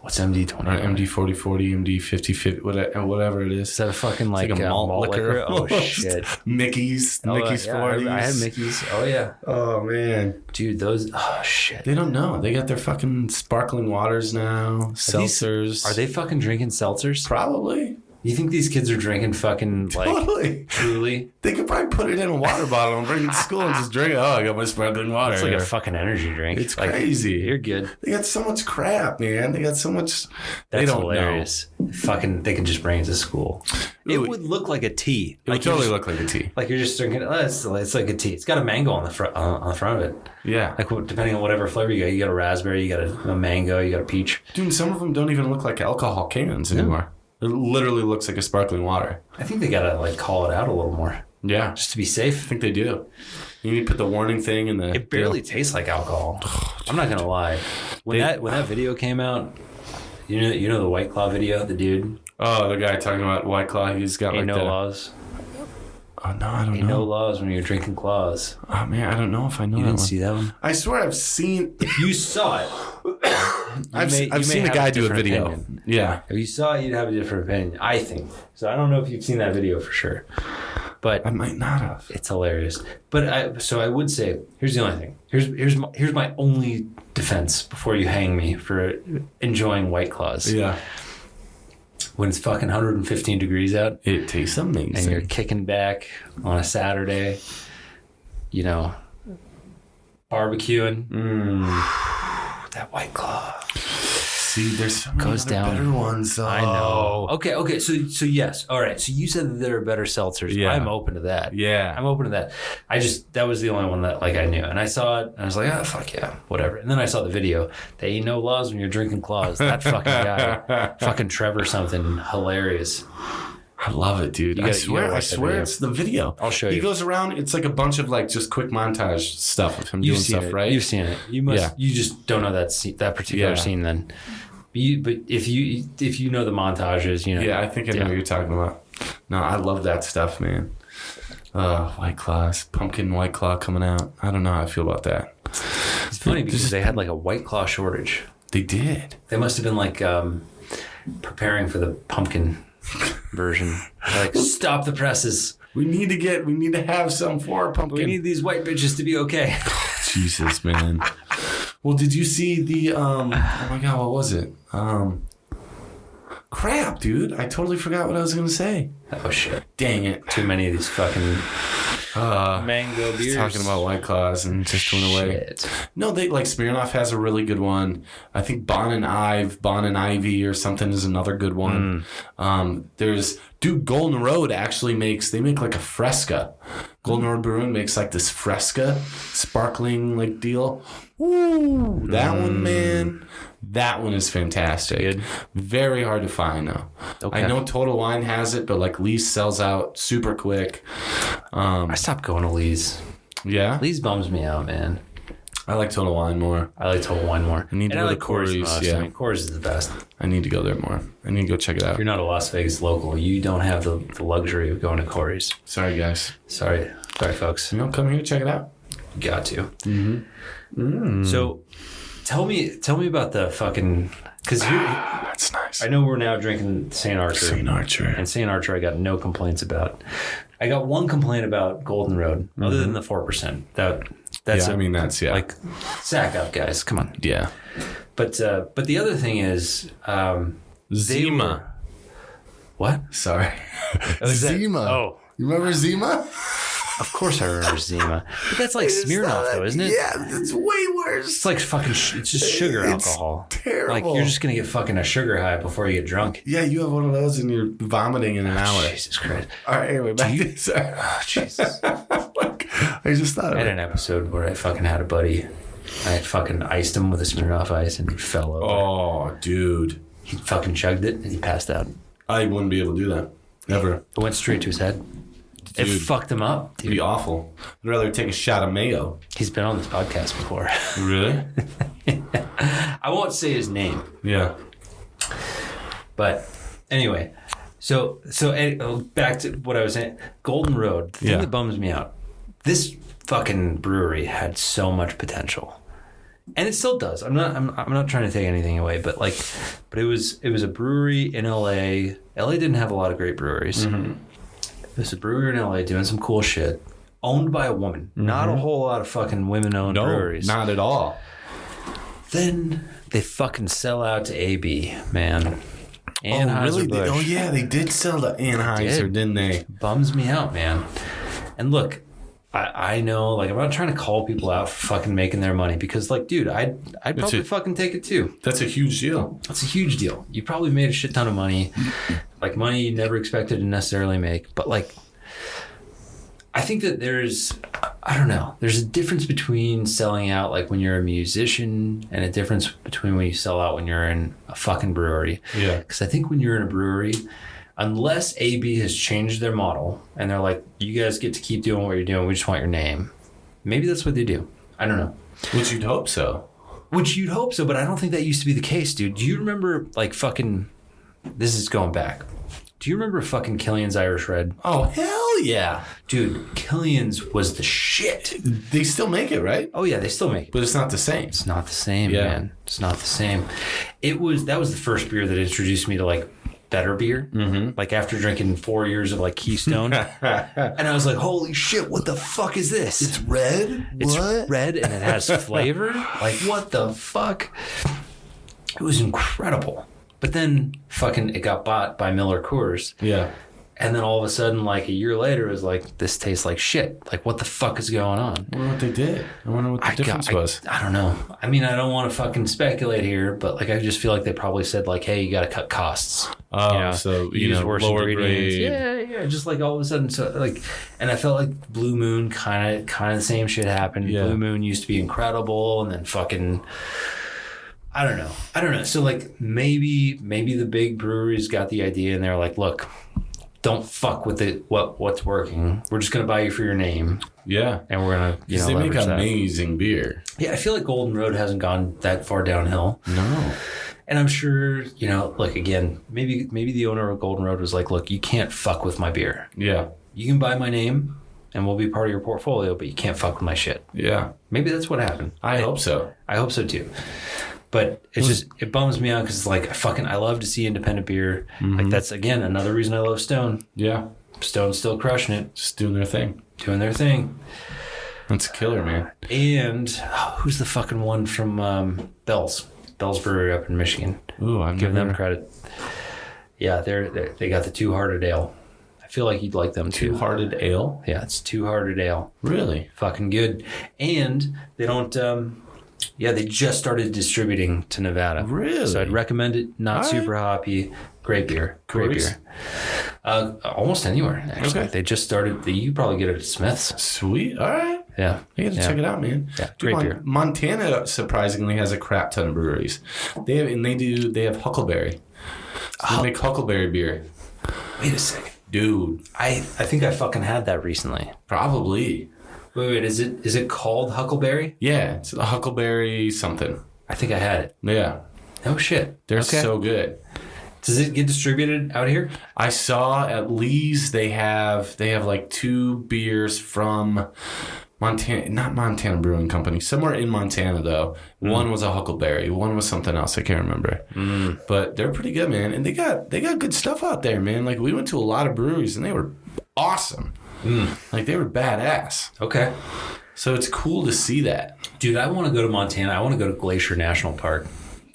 Speaker 1: What's MD 20?
Speaker 3: Or MD 4040, MD 5050, whatever it is.
Speaker 1: Is that a fucking like,
Speaker 3: a malt liquor?
Speaker 1: Oh shit.
Speaker 3: Mickey's 40s.
Speaker 1: I had Mickey's. Oh yeah.
Speaker 3: Oh, man.
Speaker 1: Dude, those, oh shit.
Speaker 3: They don't know. They got their fucking sparkling waters now. Seltzers.
Speaker 1: Are they fucking drinking seltzers?
Speaker 3: Probably.
Speaker 1: You think these kids are drinking fucking, like,
Speaker 3: Totally.
Speaker 1: Truly?
Speaker 3: They could probably put it in a water bottle and bring it to school and just drink it. Oh, I got my sparkling water.
Speaker 1: It's like
Speaker 3: here.
Speaker 1: a fucking energy drink.
Speaker 3: It's
Speaker 1: like,
Speaker 3: crazy.
Speaker 1: You're good.
Speaker 3: They got so much crap, man. They got so much. They
Speaker 1: That's
Speaker 3: don't
Speaker 1: hilarious. Fucking, they can just bring it to school. It
Speaker 3: Ooh.
Speaker 1: would look like a tea.
Speaker 3: It would totally look like a tea.
Speaker 1: Like you're just drinking. It's like a tea. It's got a mango on the front of it.
Speaker 3: Yeah.
Speaker 1: Like depending on whatever flavor you got a raspberry, you got a mango, you got a peach.
Speaker 3: Dude, some of them don't even look like alcohol cans anymore. It literally looks like a sparkling water.
Speaker 1: I think they gotta like call it out a little more,
Speaker 3: Yeah.
Speaker 1: just to be safe.
Speaker 3: I think they do. You need to put the warning thing in the.
Speaker 1: It barely tastes like alcohol. I'm not gonna lie. When that video came out, you know the White Claw video, the dude.
Speaker 3: Oh, the guy talking about White Claw. He's got
Speaker 1: Ain't
Speaker 3: like
Speaker 1: no
Speaker 3: the.
Speaker 1: laws.
Speaker 3: Oh no, I don't
Speaker 1: Ain't
Speaker 3: know.
Speaker 1: no laws when you're drinking claws.
Speaker 3: Oh man, I don't know if I know
Speaker 1: You
Speaker 3: that
Speaker 1: didn't
Speaker 3: one.
Speaker 1: see that one?
Speaker 3: I swear I've seen.
Speaker 1: If you saw it,
Speaker 3: I've seen a
Speaker 1: have
Speaker 3: guy do a
Speaker 1: different
Speaker 3: video.
Speaker 1: opinion.
Speaker 3: Yeah.
Speaker 1: If you saw it, you'd have a different opinion, I think. So I don't know if you've seen that video for sure, but
Speaker 3: I might not have.
Speaker 1: it's hilarious. But I would say, here's the only thing. Here's my only defense before you hang me for enjoying White Claws.
Speaker 3: Yeah.
Speaker 1: When it's fucking 115 degrees out
Speaker 3: It tastes amazing.
Speaker 1: and you're kicking back on a Saturday, barbecuing. That White Claw.
Speaker 3: See, there's so many
Speaker 1: Goes
Speaker 3: other
Speaker 1: down.
Speaker 3: better ones. Though.
Speaker 1: I know. Okay. So yes. All right. So you said that there are better seltzers.
Speaker 3: Yeah.
Speaker 1: I'm open to that.
Speaker 3: Yeah.
Speaker 1: I'm open to that. that was the only one that like I knew, and I saw it, and I was like, oh fuck yeah, whatever. And then I saw the video. They ain't no laws when you're drinking claws. That fucking guy, fucking Trevor something, hilarious.
Speaker 3: I love it, dude. I swear it's the video.
Speaker 1: I'll show
Speaker 3: you.
Speaker 1: you.
Speaker 3: He goes around. It's like a bunch of like just quick montage stuff of him doing stuff, right?
Speaker 1: You've seen it. You must. Yeah. You just don't know that particular scene then. But if you know the montages, you know.
Speaker 3: Yeah, I think I know what you're talking about. No, I love that stuff, man. White Claws, pumpkin White Claw coming out. I don't know how I feel about that.
Speaker 1: It's funny because they had like a White Claw shortage.
Speaker 3: They did.
Speaker 1: They must have been like preparing for the pumpkin version. Like, stop the presses.
Speaker 3: We need to have some for our pumpkin.
Speaker 1: We need these white bitches to be okay.
Speaker 3: Jesus, man. Well, did you see the oh my God, what was it? Crap, dude. I totally forgot what I was gonna say.
Speaker 1: Oh shit.
Speaker 3: Dang it.
Speaker 1: Too many of these fucking mango beers.
Speaker 3: Talking about White Claws and just went away. No, they like Smirnoff has a really good one. I think Bon and Ivy or something is another good one. There's Golden Road actually makes like a Fresca. Golden Road Brewing makes like this Fresca sparkling like deal. Ooh, that one, man. That one is fantastic. Good. Very hard to find though. Okay. I know Total Wine has it, but like Lee's sells out super quick.
Speaker 1: I stopped going to Lee's.
Speaker 3: Yeah?
Speaker 1: Lee's bums me out, man.
Speaker 3: I like Total Wine more.
Speaker 1: I need to go to
Speaker 3: Corey's.
Speaker 1: Yeah. I mean, Corey's is the best.
Speaker 3: I need to go there more. I need to go check it out.
Speaker 1: If you're not a Las Vegas local, you don't have the luxury of going to Corey's.
Speaker 3: Sorry, guys.
Speaker 1: Sorry, folks.
Speaker 3: You know, come here, check it out.
Speaker 1: Got to. So, tell me about the fucking, because
Speaker 3: that's nice.
Speaker 1: I know we're now drinking St. Archer.
Speaker 3: And
Speaker 1: St. Archer I got no complaints about. I got one complaint about Golden Road, other than the 4%. That's
Speaker 3: like,
Speaker 1: sack up, guys. Come on.
Speaker 3: Yeah.
Speaker 1: But the other thing is
Speaker 3: Zima.
Speaker 1: What?
Speaker 3: Sorry.
Speaker 1: Zima. Oh.
Speaker 3: You remember Zima?
Speaker 1: Of course I remember Zima. But that's like Smirnoff, though, isn't it?
Speaker 3: Yeah, it's way worse.
Speaker 1: It's like fucking, it's just sugar alcohol.
Speaker 3: Terrible.
Speaker 1: Like, you're just going to get fucking a sugar high before you get drunk.
Speaker 3: Yeah, you have one of those and you're vomiting in an hour.
Speaker 1: Jesus Christ.
Speaker 3: All right, anyway, back to this.
Speaker 1: Oh, Jesus.
Speaker 3: I just thought of it.
Speaker 1: I had an episode where I fucking had a buddy. I fucking iced him with a Smirnoff Ice and he fell over.
Speaker 3: Oh, dude.
Speaker 1: He fucking chugged it and he passed out.
Speaker 3: I wouldn't be able to do that. Never.
Speaker 1: It went straight to his head. Dude, it fucked him up.
Speaker 3: It'd be awful. I'd rather take a shot of mayo.
Speaker 1: He's been on this podcast before.
Speaker 3: Really?
Speaker 1: I won't say his name.
Speaker 3: Yeah.
Speaker 1: But anyway, so back to what I was saying. Golden Road. The thing that bums me out. This fucking brewery had so much potential, and it still does. I'm not trying to take anything away, but it was a brewery in LA. LA didn't have a lot of great breweries. Mm-hmm. It was a brewery in LA doing some cool shit, owned by a woman. Mm-hmm. Not a whole lot of fucking women-owned breweries.
Speaker 3: Not at all.
Speaker 1: Then they fucking sell out to AB, man.
Speaker 3: Anheuser-Busch. Really? Oh yeah, they did sell to Anheuser, didn't they?
Speaker 1: Bums me out, man. And look, I know, like, I'm not trying to call people out for fucking making their money because, like, dude, I'd probably fucking take it too.
Speaker 3: That's a huge deal.
Speaker 1: That's a huge deal. You probably made a shit ton of money, like money you never expected to necessarily make. But, like, I think that there's a difference between selling out, like, when you're a musician and a difference between when you sell out when you're in a fucking brewery.
Speaker 3: Yeah.
Speaker 1: Because I think when you're in a brewery, unless AB has changed their model and they're like, you guys get to keep doing what you're doing, we just want your name. Maybe that's what they do. I don't know.
Speaker 3: Which you'd hope so.
Speaker 1: But I don't think that used to be the case, dude. Do you remember, like, fucking, this is going back. Do you remember fucking Killian's Irish Red?
Speaker 3: Oh, hell yeah.
Speaker 1: Dude, Killian's was the shit.
Speaker 3: They still make it, right?
Speaker 1: Oh, yeah, they still make it.
Speaker 3: But it's not the same.
Speaker 1: It's not the same, man. It's not the same. That was the first beer that introduced me to, like, better beer. Mm-hmm. Like, after drinking 4 years of, like, Keystone. And I was like, holy shit, what the fuck is this?
Speaker 3: It's red?
Speaker 1: It's red and it has flavor? Like, what the fuck? It was incredible. But then fucking it got bought by Miller Coors.
Speaker 3: Yeah.
Speaker 1: And then all of a sudden, like a year later, it was like, this tastes like shit. Like, what the fuck is going on?
Speaker 3: I wonder what they did. I wonder what the difference was.
Speaker 1: I don't know. I mean, I don't want to fucking speculate here, but like, I just feel like they probably said like, hey, you got to cut costs.
Speaker 3: Oh, you know, so
Speaker 1: use worse
Speaker 3: lower
Speaker 1: ingredients.
Speaker 3: grade.
Speaker 1: Yeah. Just like all of a sudden, so like, and I felt like Blue Moon kind of the same shit happened. Yeah. Blue Moon used to be incredible, and then fucking, I don't know. So like maybe the big breweries got the idea and they're like, look, don't fuck with it. What's working? We're just gonna buy you for your name.
Speaker 3: Yeah,
Speaker 1: and we're gonna
Speaker 3: they make amazing beer.
Speaker 1: Yeah, I feel like Golden Road hasn't gone that far downhill.
Speaker 3: No.
Speaker 1: And I'm sure, like, again, maybe the owner of Golden Road was like, look, you can't fuck with my beer.
Speaker 3: Yeah.
Speaker 1: You can buy my name and we'll be part of your portfolio, but you can't fuck with my shit.
Speaker 3: Yeah.
Speaker 1: Maybe that's what happened.
Speaker 3: I hope so.
Speaker 1: I hope so too. But it bums me out because it's like, I love to see independent beer. Mm-hmm. Like, that's, again, another reason I love Stone.
Speaker 3: Yeah. Stone's
Speaker 1: still crushing it.
Speaker 3: Just doing their thing.
Speaker 1: That's
Speaker 3: a killer, man.
Speaker 1: And who's the fucking one from Bell's Brewery up in Michigan?
Speaker 3: Ooh, I'm
Speaker 1: giving them credit. Yeah, they got the Two Hearted Ale. I feel like you'd like them too.
Speaker 3: Two Hearted Ale?
Speaker 1: Yeah, it's Two Hearted Ale.
Speaker 3: Really?
Speaker 1: Fucking good. And they don't. They just started distributing to Nevada.
Speaker 3: Really?
Speaker 1: So I'd recommend it. Not super hoppy. Great beer. Almost anywhere, actually. Okay. They just started. You probably get it at Smith's.
Speaker 3: Sweet. All right.
Speaker 1: Yeah.
Speaker 3: You got to check it out, man.
Speaker 1: Yeah. Great beer.
Speaker 3: Montana surprisingly has a crap ton of breweries. They have Huckleberry. So they make Huckleberry beer.
Speaker 1: Wait a second.
Speaker 3: Dude.
Speaker 1: I think I fucking had that recently.
Speaker 3: Probably.
Speaker 1: Wait, is it called Huckleberry?
Speaker 3: Yeah, it's a Huckleberry something.
Speaker 1: I think I had it.
Speaker 3: Yeah.
Speaker 1: No shit.
Speaker 3: They're so good.
Speaker 1: Does it get distributed out here?
Speaker 3: I saw at Lee's they have like 2 beers from Montana, not Montana Brewing Company, somewhere in Montana though. One was a Huckleberry, one was something else, I can't remember. But they're pretty good, man. And they got good stuff out there, man. Like, we went to a lot of breweries and they were awesome. Like, they were badass.
Speaker 1: Okay.
Speaker 3: So it's cool to see that.
Speaker 1: Dude, I want to go to Montana. I want to go to Glacier National Park.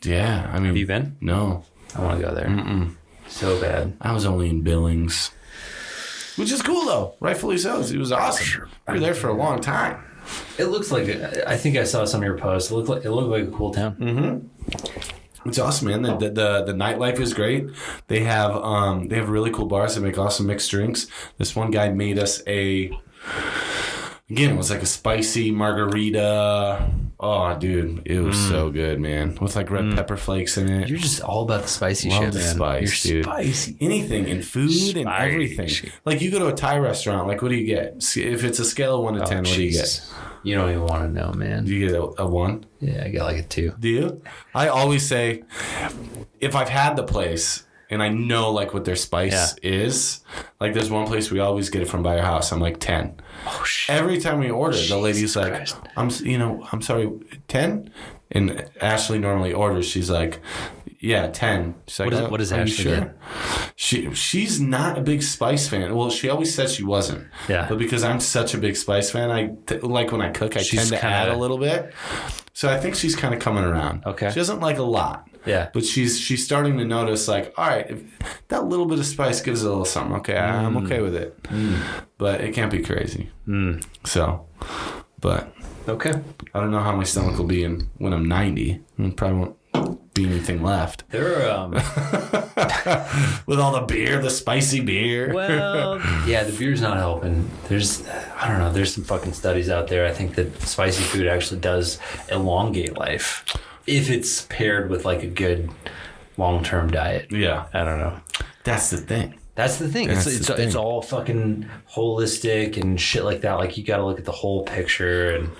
Speaker 3: Yeah, I mean...
Speaker 1: Have you been?
Speaker 3: No.
Speaker 1: I want to go there. So bad.
Speaker 3: I was only in Billings. Which is cool, though. Rightfully so. It was awesome. We were there for a long time.
Speaker 1: It looks like... I think I saw some of your posts. It looked like a cool town.
Speaker 3: Mm-hmm. It's awesome, man. The nightlife is great. They have really cool bars that make awesome mixed drinks. This one guy made us Again, it was like a spicy margarita. Oh, dude, it was so good, man. With like red pepper flakes in it.
Speaker 1: You're just all about the spicy shit, man.
Speaker 3: Spice,
Speaker 1: You're
Speaker 3: dude.
Speaker 1: Spicy.
Speaker 3: Anything in food and everything. Like, you go to a Thai restaurant, like, what do you get? If it's a scale of 1 to 10, what do you get?
Speaker 1: You don't even want to know, man.
Speaker 3: Do you get a 1?
Speaker 1: Yeah, I got like a 2.
Speaker 3: Do you? I always say, if I've had the place and I know like what their spice is, like, there's one place we always get it from by our house. I'm like 10.
Speaker 1: Oh shit!
Speaker 3: Every time we order, the lady's like, I'm sorry, 10. And Ashley normally orders. She's like, yeah, 10. She's like,
Speaker 1: what is Ashley?
Speaker 3: Sure? She's not a big spice fan. Well, she always said she wasn't.
Speaker 1: Yeah.
Speaker 3: But because I'm such a big spice fan, like when I cook, I tend to add a little bit. So I think she's kind of coming around.
Speaker 1: Okay.
Speaker 3: She doesn't like a lot.
Speaker 1: Yeah.
Speaker 3: But she's starting to notice, like, all right, if that little bit of spice gives it a little something. Okay, I'm okay with it. But it can't be crazy. So, but
Speaker 1: okay.
Speaker 3: I don't know how my stomach will be when I'm 90. Probably won't be anything left.
Speaker 1: There are
Speaker 3: with all the beer, the spicy beer.
Speaker 1: Well, yeah, the beer's not helping. There's some fucking studies out there. I think that spicy food actually does elongate life if it's paired with like a good long-term diet.
Speaker 3: Yeah,
Speaker 1: I don't know.
Speaker 3: That's the thing.
Speaker 1: It's all fucking holistic and shit like that. Like, you got to look at the whole picture. And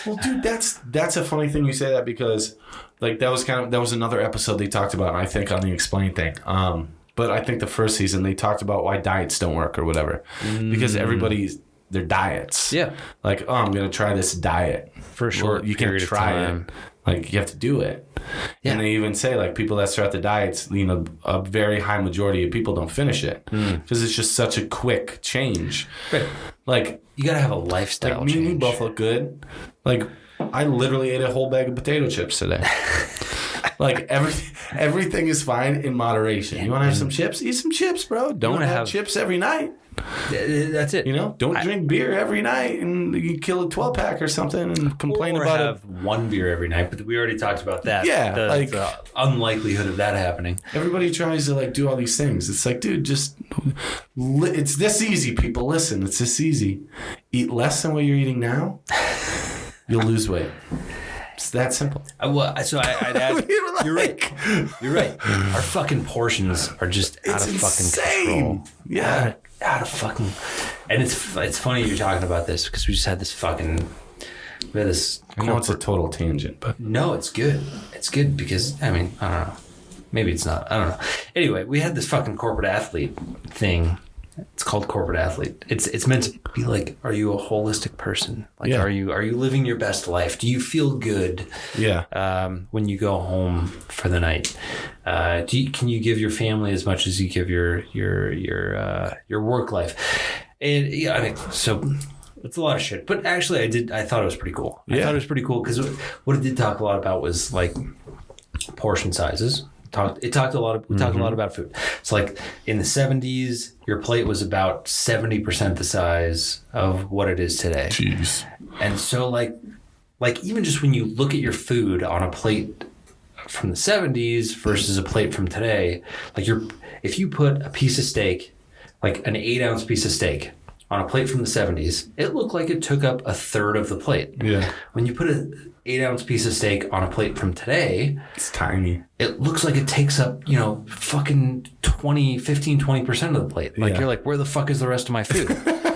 Speaker 3: well, dude, that's a funny thing you say that, because like that was another episode they talked about, I think, on the Explain thing. But I think the first season they talked about why diets don't work or whatever, because their diets.
Speaker 1: Yeah.
Speaker 3: Like, oh, I'm gonna try this diet
Speaker 1: for sure.
Speaker 3: Well, you can't try it. Like, you have to do it. Yeah. And they even say, like, people that start the diets, a very high majority of people don't finish it because it's just such a quick change.
Speaker 1: Right.
Speaker 3: Like,
Speaker 1: you gotta have a lifestyle
Speaker 3: change.
Speaker 1: Me and
Speaker 3: you both look good. Like, I literally ate a whole bag of potato chips today. Like, everything is fine in moderation. You want to have some chips? Eat some chips, bro. Don't have chips every night.
Speaker 1: That's it.
Speaker 3: Don't drink beer every night and you kill a 12-pack or something and complain about
Speaker 1: have one beer every night. But we already talked about that.
Speaker 3: Yeah,
Speaker 1: the unlikelihood of that happening.
Speaker 3: Everybody tries to like do all these things. It's like, dude, it's this easy. People, listen. It's this easy. Eat less than what you're eating now. You'll lose weight. It's that simple.
Speaker 1: I'd add. You're right. You're right. Our fucking portions are just out of fucking control.
Speaker 3: Yeah.
Speaker 1: Out of fucking. And it's funny you're talking about this because we just had this fucking. We had this.
Speaker 3: I know it's a total tangent, but
Speaker 1: no, it's good. It's good because I mean I don't know. Maybe it's not. I don't know. Anyway, we had this fucking corporate athlete thing. It's called corporate athlete. It's meant to be like, are you a holistic person? Like, are you living your best life? Do you feel good?
Speaker 3: Yeah.
Speaker 1: When you go home for the night, can you give your family as much as you give your work life? And yeah, I mean, so it's a lot of shit. But actually, I thought it was pretty cool. I thought it was pretty cool because what it did talk a lot about was like portion sizes. We talked a lot about food. It's like in the 70s, your plate was about 70% the size of what it is today.
Speaker 3: Jeez.
Speaker 1: And so like even just when you look at your food on a plate from the 70s versus a plate from today, like if you put a piece of steak, like an 8-ounce piece of steak on a plate from the 70s, it looked like it took up a third of the plate. Yeah. When you put an 8-ounce piece of steak on a plate from today, it's tiny. It looks like it takes up, fucking 20% of the plate. Like you're like, where the fuck is the rest of my food?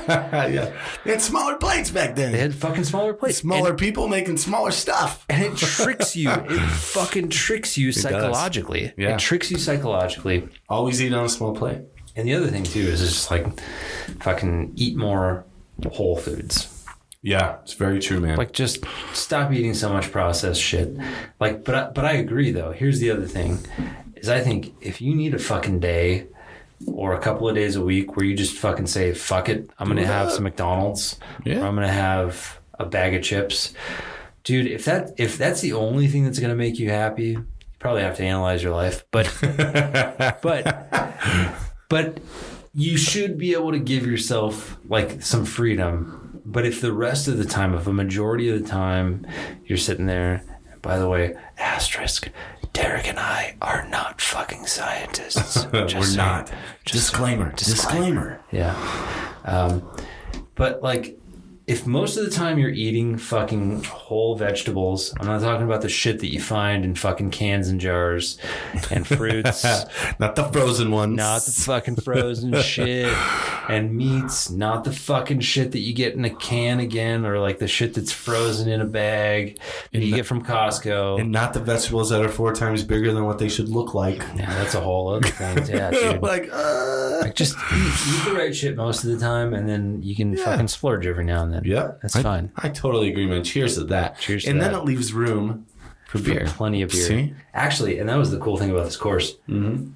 Speaker 3: Yeah. They had smaller plates back then.
Speaker 1: They had fucking smaller plates.
Speaker 3: Smaller people making smaller stuff.
Speaker 1: And it tricks you. It fucking tricks you psychologically. Yeah. It tricks you psychologically.
Speaker 3: Always eat on a small plate.
Speaker 1: And the other thing too is just like fucking eat more whole foods.
Speaker 3: Yeah, it's very true, man.
Speaker 1: Like just stop eating so much processed shit. Like, but I agree though. Here's the other thing is I think if you need a fucking day or a couple of days a week where you just fucking say, fuck it, I'm going to have some McDonald's or I'm going to have a bag of chips. Dude, if that's the only thing that's going to make you happy, you probably have to analyze your life. But you should be able to give yourself like some freedom. But if the rest of the time, if a majority of the time you're sitting there, by the way, asterisk, Derek and I are not fucking scientists.
Speaker 3: We're not. Disclaimer.
Speaker 1: Yeah. But like, if most of the time you're eating fucking whole vegetables, I'm not talking about the shit that you find in fucking cans and jars and fruits.
Speaker 3: Not the frozen ones.
Speaker 1: Not the fucking frozen shit and meats. Not the fucking shit that you get in a can again or like the shit that's frozen in a bag that you get from Costco.
Speaker 3: And not the vegetables that are 4 times bigger than what they should look like.
Speaker 1: Yeah, that's a whole other thing. Yeah, dude. Like just eat the right shit most of the time and then you can fucking splurge every now and then.
Speaker 3: Yeah,
Speaker 1: that's fine.
Speaker 3: I totally agree, man. Cheers to that.
Speaker 1: Cheers to
Speaker 3: and
Speaker 1: that.
Speaker 3: then it leaves room for beer.
Speaker 1: Plenty of beer.
Speaker 3: See?
Speaker 1: Actually, and that was the cool thing about this course. Mm-hmm.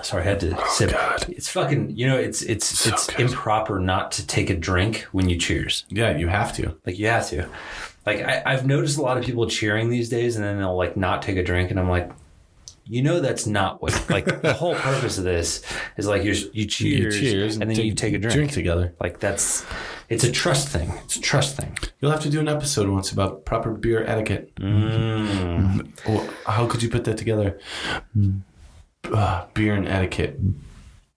Speaker 1: Sorry, I had to sip. It's fucking, it's improper not to take a drink when you cheers.
Speaker 3: Yeah, you have to.
Speaker 1: Like, you have to. Like, I've noticed a lot of people cheering these days, and then they'll, like, not take a drink, and I'm like, that's not what, like, the whole purpose of this is, like, you cheers and then you take a drink.
Speaker 3: Drink together.
Speaker 1: Like, it's a trust thing. It's a trust thing.
Speaker 3: You'll have to do an episode once about proper beer etiquette. Well, how could you put that together? Beer and etiquette.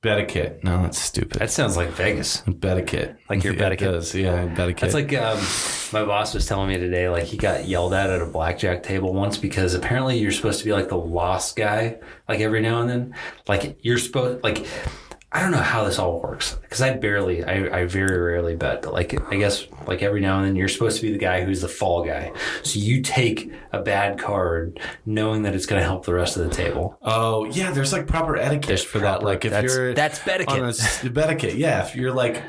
Speaker 3: Betikit. No, that's stupid.
Speaker 1: That sounds like Vegas.
Speaker 3: Betikit.
Speaker 1: Like your betikit.
Speaker 3: It does, yeah, betikit.
Speaker 1: That's like my boss was telling me today, like he got yelled at a blackjack table once because apparently you're supposed to be like the lost guy, like every now and then. Like you're supposed, like, I don't know how this all works because I very rarely bet, but like I guess like every now and then you're supposed to be the guy who's the fall guy. So you take a bad card knowing that it's going to help the rest of the table.
Speaker 3: Oh yeah, there's like proper etiquette for that. Like if
Speaker 1: that's betikit.
Speaker 3: Betikit, yeah. If you're like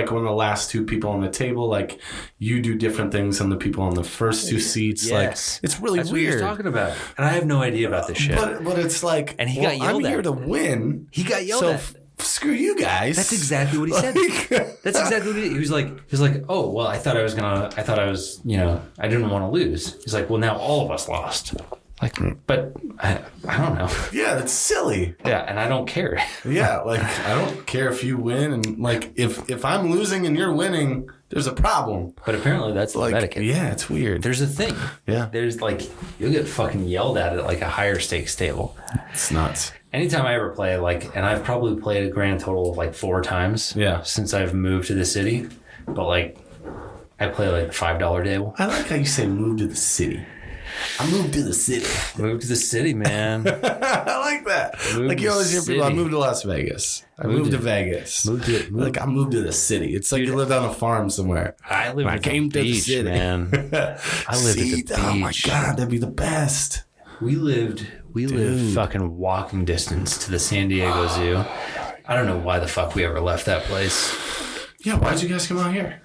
Speaker 3: one of the last 2 people on the table, like you do different things than the people on the first 2 seats.
Speaker 1: Yes.
Speaker 3: Like it's really
Speaker 1: that's
Speaker 3: weird.
Speaker 1: What you're talking about, and I have no idea about this shit.
Speaker 3: But it's like,
Speaker 1: and he got yelled
Speaker 3: I'm here to win.
Speaker 1: He got yelled at.
Speaker 3: Screw you guys.
Speaker 1: That's exactly what he said. That's exactly what he was like. He was like, oh, well, I thought I was, I didn't want to lose. He's like, well, now all of us lost. Like, but I don't know.
Speaker 3: Yeah, that's silly.
Speaker 1: Yeah, and I don't care.
Speaker 3: Yeah, like, I don't care if you win. And, like, if I'm losing and you're winning, there's a problem.
Speaker 1: But apparently that's like, etiquette.
Speaker 3: Yeah, it's weird.
Speaker 1: There's a thing.
Speaker 3: Yeah.
Speaker 1: There's, like, you'll get fucking yelled at like a higher stakes table.
Speaker 3: It's nuts.
Speaker 1: Anytime I ever play, like, and I've probably played a grand total of, like, 4 times.
Speaker 3: Yeah.
Speaker 1: Since I've moved to the city. But, like, I play like the $5 table.
Speaker 3: I like how you say move to the city. I moved to the city.
Speaker 1: Move to the city, man.
Speaker 3: I like that. Like you always hear people, I moved to Las Vegas. I moved to Vegas. Like I moved to the city. It's like you lived on a farm somewhere.
Speaker 1: I live at the beach, man. I lived at the beach.
Speaker 3: Oh my God, that'd be the best.
Speaker 1: We lived fucking walking distance to the San Diego Zoo. I don't know why the fuck we ever left that place.
Speaker 3: Yeah, why'd you guys come out here?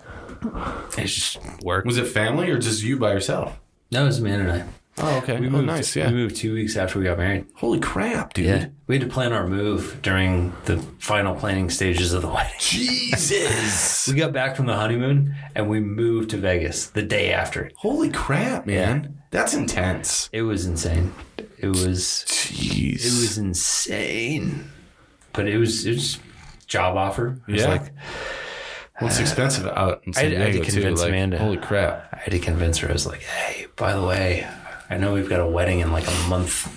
Speaker 1: It's just work.
Speaker 3: Was it family or just you by yourself?
Speaker 1: No, it was Amanda and I.
Speaker 3: Oh, okay.
Speaker 1: We moved, We moved 2 weeks after we got married.
Speaker 3: Holy crap, dude.
Speaker 1: Yeah. We had to plan our move during the final planning stages of the wedding.
Speaker 3: Jesus.
Speaker 1: We got back from the honeymoon and we moved to Vegas the day after.
Speaker 3: Holy crap, man.
Speaker 1: Yeah.
Speaker 3: That's intense.
Speaker 1: It was insane. It was
Speaker 3: Jeez.
Speaker 1: insane. But it was job offer. It was like,
Speaker 3: well, it's expensive out in San Diego,
Speaker 1: I had to convince
Speaker 3: too.
Speaker 1: Amanda.
Speaker 3: Holy crap.
Speaker 1: I had to convince her. I was like, hey, by the way, I know we've got a wedding in like a month.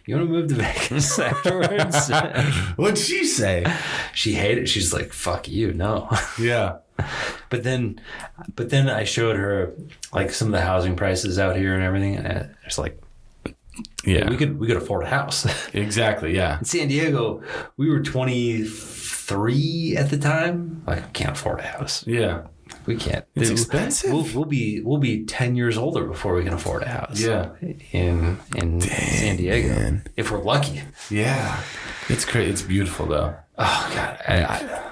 Speaker 1: You want to move to Vegas afterwards?
Speaker 3: What'd she say?
Speaker 1: She hated it. She's like, fuck you, no.
Speaker 3: Yeah.
Speaker 1: But then I showed her like some of the housing prices out here and everything. And it's like,
Speaker 3: yeah,
Speaker 1: we could afford a house.
Speaker 3: Exactly. Yeah.
Speaker 1: In San Diego, we were 23 at the time. Like, I can't afford a house.
Speaker 3: Yeah.
Speaker 1: We can't.
Speaker 3: It's expensive.
Speaker 1: We'll be 10 years older before we can afford a house.
Speaker 3: Yeah.
Speaker 1: In San Diego, man. If we're lucky.
Speaker 3: Yeah. It's great. It's beautiful though.
Speaker 1: Oh God,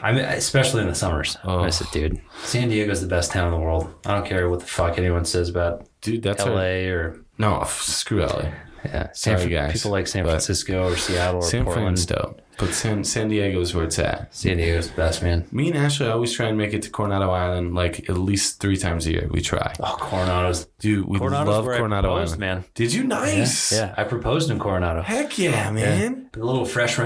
Speaker 1: I mean, especially in the summers. I miss it, dude. San Diego's the best town in the world. I don't care what the fuck anyone says about
Speaker 3: that's
Speaker 1: LA or
Speaker 3: screw LA.
Speaker 1: Yeah,
Speaker 3: sorry guys.
Speaker 1: People like San Francisco or Seattle or
Speaker 3: San
Speaker 1: Portland.
Speaker 3: Fran's dope. But San Diego's where it's at.
Speaker 1: San Diego's the best, man.
Speaker 3: Me and Ashley always try and make it to Coronado Island like at least 3 times a year. We try.
Speaker 1: Oh, Coronado's.
Speaker 3: Dude, we love Coronado Island.
Speaker 1: Man.
Speaker 3: Did you? Nice.
Speaker 1: Yeah, I proposed in Coronado.
Speaker 3: Heck yeah, man.
Speaker 1: Yeah. A little French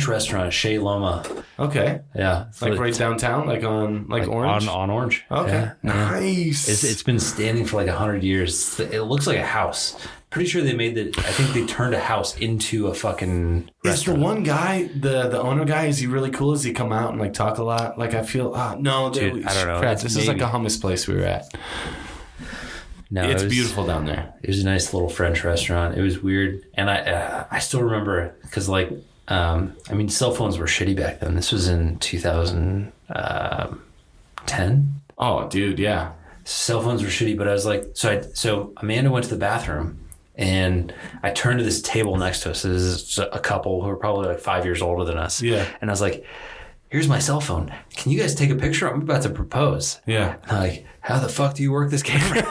Speaker 1: restaurant, Chez Loma.
Speaker 3: Okay.
Speaker 1: Yeah.
Speaker 3: Like right downtown, like on Orange?
Speaker 1: On Orange.
Speaker 3: Okay.
Speaker 1: Yeah.
Speaker 3: Nice.
Speaker 1: It's been standing for like 100 years. It looks like a house. Pretty sure they made I think they turned a house into a fucking restaurant.
Speaker 3: Is the one guy, the owner guy, is he really cool? Does he come out and like talk a lot? Like I feel, no, dude,
Speaker 1: I don't know.
Speaker 3: Crap, this is like a hummus place we were at.
Speaker 1: No,
Speaker 3: it's beautiful down there.
Speaker 1: It was a nice little French restaurant. It was weird. And I still remember because like, I mean, cell phones were shitty back then. This was in 2010.
Speaker 3: Oh, dude, yeah.
Speaker 1: Cell phones were shitty, but I was like, so Amanda went to the bathroom. And I turned to this table next to us. This is a couple who are probably like 5 years older than us.
Speaker 3: Yeah.
Speaker 1: And I was like, here's my cell phone. Can you guys take a picture? I'm about to propose.
Speaker 3: Yeah.
Speaker 1: And I'm like, how the fuck do you work this camera?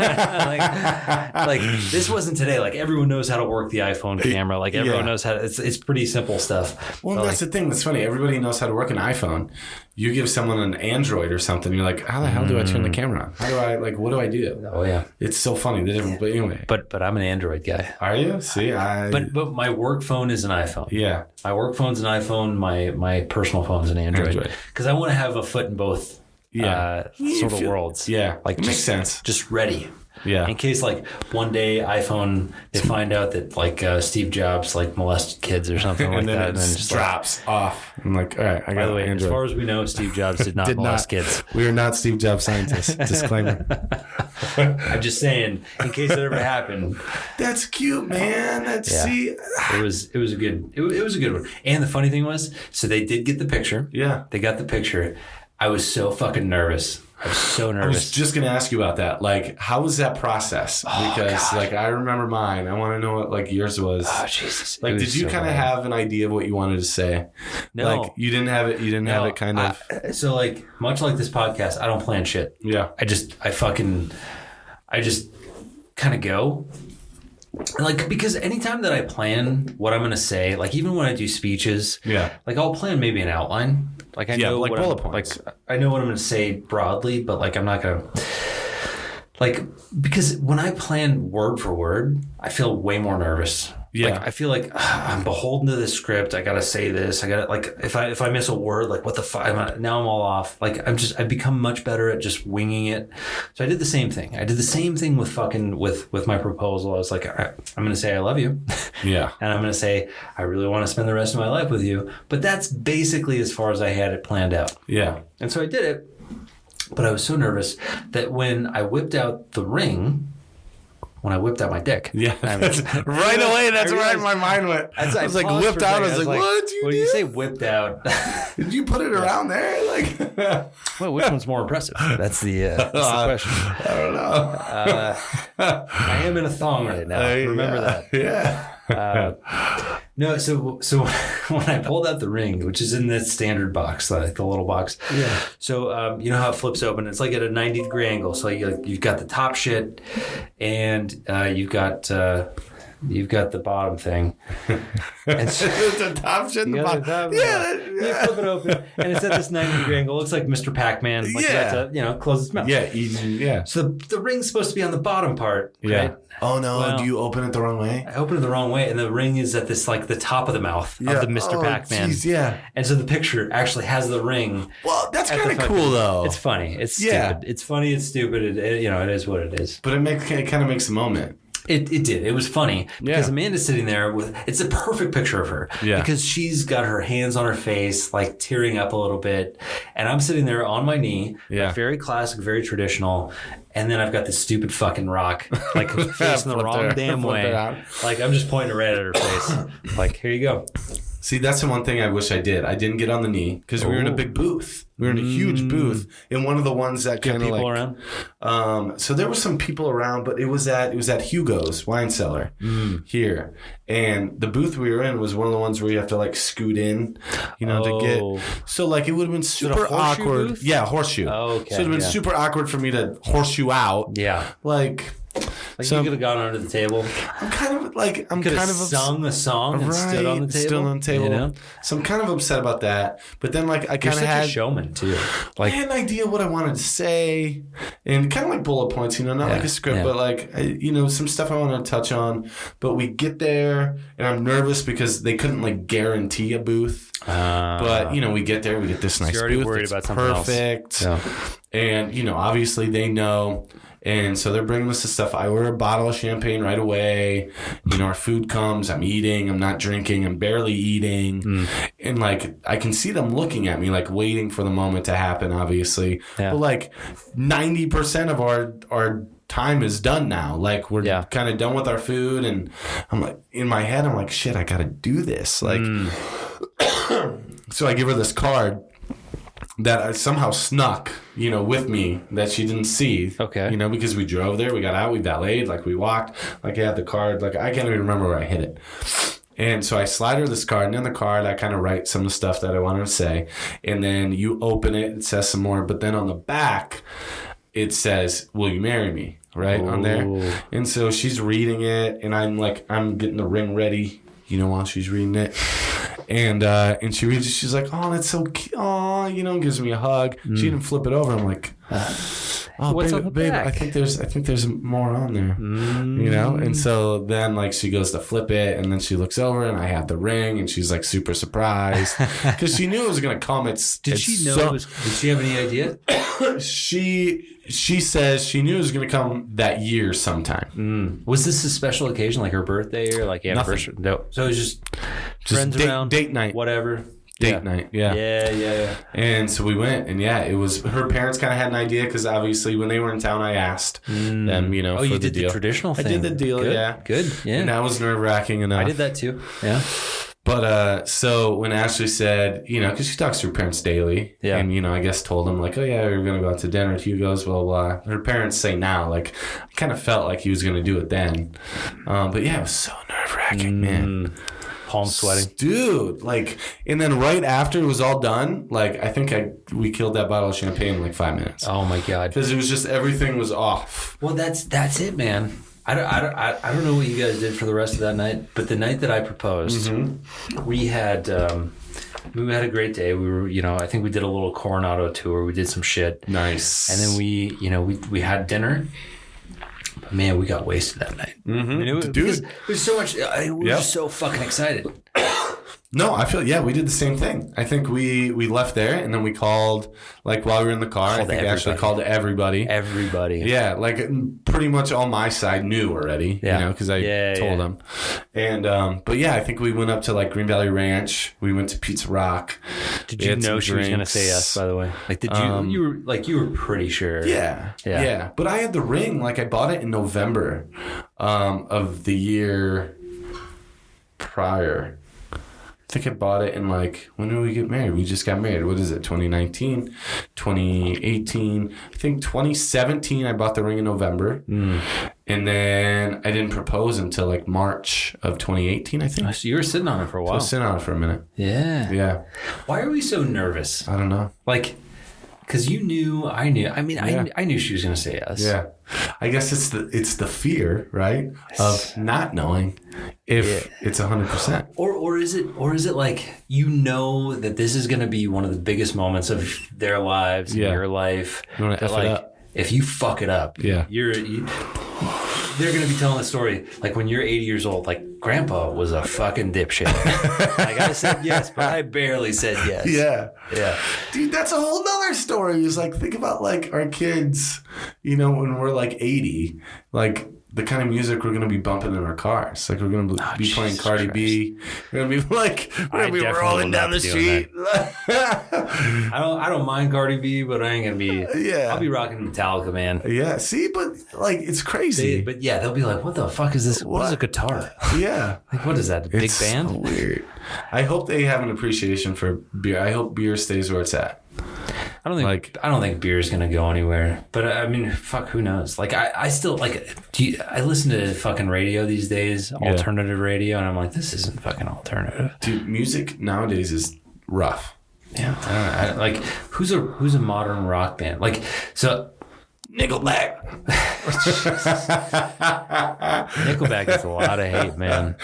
Speaker 1: like this wasn't today. Like everyone knows how to work the iPhone camera. Like everyone knows how to, it's pretty simple stuff.
Speaker 3: Well, that's the thing that's funny. Everybody knows how to work an iPhone. You give someone an Android or something, you're like, how the hell do I turn the camera on? How do I, what do I do?
Speaker 1: Oh yeah.
Speaker 3: It's so funny. The difference, but anyway.
Speaker 1: But I'm an Android guy.
Speaker 3: Are you? See,
Speaker 1: But my work phone is an iPhone.
Speaker 3: Yeah.
Speaker 1: My work phone's an iPhone. My personal phone's an Android. Because I want to have a foot in both sort of worlds.
Speaker 3: Yeah.
Speaker 1: Like
Speaker 3: it makes sense.
Speaker 1: Just ready.
Speaker 3: Yeah.
Speaker 1: In case like one day iPhone, they find out that like Steve Jobs like molested kids or something like that. And then just
Speaker 3: drops off. I'm like, all right, I got
Speaker 1: by the way,
Speaker 3: Android.
Speaker 1: As far as we know, Steve Jobs did not molest kids.
Speaker 3: We are not Steve Jobs scientists. Disclaimer.
Speaker 1: I'm just saying, in case it ever happened.
Speaker 3: That's cute, man. See.
Speaker 1: It was a good one. And the funny thing was, so they did get the picture.
Speaker 3: Yeah.
Speaker 1: They got the picture. I was so fucking nervous. I was so nervous.
Speaker 3: I was just going to ask you about that. Like, how was that process? Because, like, I remember mine. I want to know what, like, yours was.
Speaker 1: Oh, Jesus.
Speaker 3: Like, did you kind of have an idea of what you wanted to say?
Speaker 1: No.
Speaker 3: Like, you didn't have it. You didn't have it kind of.
Speaker 1: So, like, much like this podcast, I don't plan shit.
Speaker 3: Yeah.
Speaker 1: I just kind of go. Like, because anytime that I plan what I'm going to say, like, even when I do speeches, like, I'll plan maybe an outline. Like I know
Speaker 3: like
Speaker 1: what
Speaker 3: bullet points.
Speaker 1: Like I know what I'm going to say broadly, but like I'm not going to like because when I plan word for word, I feel way more nervous.
Speaker 3: Yeah,
Speaker 1: like, I feel like I'm beholden to this script. I got to say this. I got to like if I miss a word, like what the fuck? Now I'm all off. Like I've become much better at just winging it. So I did the same thing. I did the same thing with fucking with my proposal. I was like, all right, I'm going to say I love you.
Speaker 3: Yeah,
Speaker 1: and I'm going to say I really want to spend the rest of my life with you. But that's basically as far as I had it planned out.
Speaker 3: Yeah,
Speaker 1: and so I did it. But I was so nervous that when I whipped out the ring, when I whipped out my dick.
Speaker 3: Yeah. Right away, that's right my mind went. I was like, whipped out. I was like, what did you do?
Speaker 1: When you say whipped out.
Speaker 3: Did you put it around there? Like,
Speaker 1: well, which one's more impressive? That's the question.
Speaker 3: I don't know.
Speaker 1: I am in a thong right now. Remember that.
Speaker 3: Yeah.
Speaker 1: No, so when I pulled out the ring, which is in the standard box, like the little box.
Speaker 3: Yeah.
Speaker 1: So you know how it flips open? It's like at a 90-degree angle. So you've got the top shit, and you've got the bottom thing. And so
Speaker 3: the top shit and the bottom.
Speaker 1: You flip it open, and it's at this 90-degree angle. It looks like Mr. Pac-Man. Like to, close its mouth.
Speaker 3: Yeah, easy. Yeah.
Speaker 1: So the ring's supposed to be on the bottom part. Right?
Speaker 3: Oh no! Well, do you open it the wrong way?
Speaker 1: I opened it the wrong way, and the ring is at this like the top of the mouth of the Mr. Pac-Man.
Speaker 3: Geez, yeah.
Speaker 1: And so the picture actually has the ring.
Speaker 3: Well, that's kind of cool though.
Speaker 1: It's funny. It's stupid. It's funny. It's stupid. It is what it is.
Speaker 3: But it kind of makes a moment.
Speaker 1: It did. It was funny because Amanda's sitting there it's a perfect picture of her because she's got her hands on her face, like tearing up a little bit. And I'm sitting there on my knee, like very classic, very traditional. And then I've got this stupid fucking rock, like facing the wrong damn way. Like I'm just pointing right at her face. Like, here you go.
Speaker 3: See, that's the one thing I wish I did. I didn't get on the knee because we were in a big booth. We were in a huge booth in one of the ones that kind of like
Speaker 1: around.
Speaker 3: So there were some people around, but it was at Hugo's wine cellar here, and the booth we were in was one of the ones where you have to like scoot in, to get. So like it would have been super awkward.
Speaker 1: Booth?
Speaker 3: Yeah, horseshoe.
Speaker 1: Oh, okay.
Speaker 3: So it would have been super awkward for me to horseshoe out.
Speaker 1: Yeah.
Speaker 3: Like
Speaker 1: you could have gone under the table.
Speaker 3: I'm kind of
Speaker 1: sung a song and stood on the table.
Speaker 3: Still on the table. So I'm kind of upset about that. But then like I kind of had
Speaker 1: a showman too.
Speaker 3: Like I had an idea what I wanted to say, and kind of like bullet points, not like a script, but like some stuff I wanted to touch on. But we get there, and I'm nervous because they couldn't like guarantee a booth. But we get there, we get this nice
Speaker 1: already
Speaker 3: booth.
Speaker 1: Worried
Speaker 3: it's
Speaker 1: about something
Speaker 3: perfect.
Speaker 1: Else. Yeah.
Speaker 3: And obviously they know. And so they're bringing us the stuff. I order a bottle of champagne right away. Our food comes. I'm eating. I'm not drinking. I'm barely eating. And like I can see them looking at me, like waiting for the moment to happen. Obviously, but like 90% of our time is done now. Like we're kind of done with our food, and I'm like in my head, I'm like, shit, I got to do this. Like, so I give her this card that I somehow snuck, with me that she didn't see.
Speaker 1: Okay.
Speaker 3: Because we drove there, we got out, we valeted, like we walked, like I had the card, like I can't even remember where I hid it. And so I slide her this card, and in the card I kind of write some of the stuff that I wanted to say. And then you open it, it says some more, but then on the back it says, "Will you marry me?" Right on there. And so she's reading it, and I'm getting the ring ready, while she's reading it. And she reads it. She's like, "Oh, that's so cute." Oh, gives me a hug. She didn't flip it over. I'm like, "Oh,
Speaker 1: what's
Speaker 3: babe, I think there's more on there." And so then like she goes to flip it, and then she looks over, and I have the ring, and she's like super surprised because she knew it was gonna come.
Speaker 1: Did she know? Did she have any idea?
Speaker 3: She says she knew it was going to come that year sometime.
Speaker 1: Was this a special occasion, like her birthday or like anniversary? No. So it was just friends around,
Speaker 3: date night,
Speaker 1: whatever.
Speaker 3: Date night, yeah. And so we went, and it was her parents kind of had an idea because obviously when they were in town, I asked them,
Speaker 1: Oh,
Speaker 3: for
Speaker 1: you
Speaker 3: the
Speaker 1: did
Speaker 3: deal.
Speaker 1: The traditional thing.
Speaker 3: I did the deal,
Speaker 1: Good. Good, yeah.
Speaker 3: And that was nerve-wracking enough.
Speaker 1: I did that too, yeah.
Speaker 3: But so when Ashley said, because she talks to her parents daily, and I guess told them like, "Oh yeah, we're gonna go out to dinner at Hugo's," blah blah. Her parents say now, like, I kind of felt like he was gonna do it then, but it was so nerve-wracking, man.
Speaker 1: Palm sweating,
Speaker 3: dude. Like, and then right after it was all done, like I think we killed that bottle of champagne in like 5 minutes.
Speaker 1: Oh my god!
Speaker 3: Because it was just everything was off.
Speaker 1: Well, that's it, man. I don't know what you guys did for the rest of that night, but the night that I proposed, we had a great day. We were, I think we did a little Coronado tour. We did some shit.
Speaker 3: Nice.
Speaker 1: And then we had dinner. But man, we got wasted that night.
Speaker 3: Mm-hmm.
Speaker 1: It was so much. We were just so fucking excited.
Speaker 3: No, I feel, we did the same thing. I think we left there and then we called, like while we were in the car, I think I actually called everybody.
Speaker 1: Everybody.
Speaker 3: Yeah, like pretty much all my side knew already, you know, because I told them. And, but yeah, I think we went up to like Green Valley Ranch. We went to Pizza Rock.
Speaker 1: Did you know she was going to say yes, by the way? Like, did you, you were pretty sure.
Speaker 3: Yeah. But I had the ring, like I bought it in November of the year prior. I think I bought it in like, when did we get married? We just got married. What is it? 2019, 2018. I think 2017, I bought the ring in November. And then I didn't propose until like March of 2018, I think.
Speaker 1: So you were sitting on it for a while.
Speaker 3: So I was sitting on it for a minute.
Speaker 1: Yeah. Why are we so nervous?
Speaker 3: I don't know.
Speaker 1: Like, because you knew, I knew. I mean, I knew she was going to say yes.
Speaker 3: Yeah. I guess it's the fear, right, of not knowing if it's 100%.
Speaker 1: Or is it like, you know that this is going to be one of the biggest moments of their lives, in your life.
Speaker 3: You want to F it up.
Speaker 1: If you fuck it up, they're going to be telling the story like when you're 80 years old, like Grandpa was a fucking dipshit. Like I said yes, but I barely said yes.
Speaker 3: Yeah. Dude, that's a whole nother story. It's like, think about like our kids, you know, when we're like 80, like the kind of music we're going to be bumping in our cars. Like we're going to be playing Cardi B. We're going to be like, we're going to be rolling down the street.
Speaker 1: I don't mind Cardi B, but I ain't going to be, I'll be rocking Metallica, man.
Speaker 3: Yeah. See, but like, it's crazy.
Speaker 1: But yeah, they'll be like, what the fuck is this? What is a guitar?
Speaker 3: Yeah.
Speaker 1: Like, what is that? A big band?
Speaker 3: So weird. I hope they have an appreciation for beer. I hope beer stays where it's at.
Speaker 1: I don't think beer is gonna go anywhere. But I mean, fuck, who knows? Like, I still like. I listen to fucking radio these days, alternative radio, and I'm like, this isn't fucking alternative.
Speaker 3: Dude, music nowadays is rough.
Speaker 1: Yeah, like who's a modern rock band? Like, so Nickelback. Nickelback gets a lot of hate, man.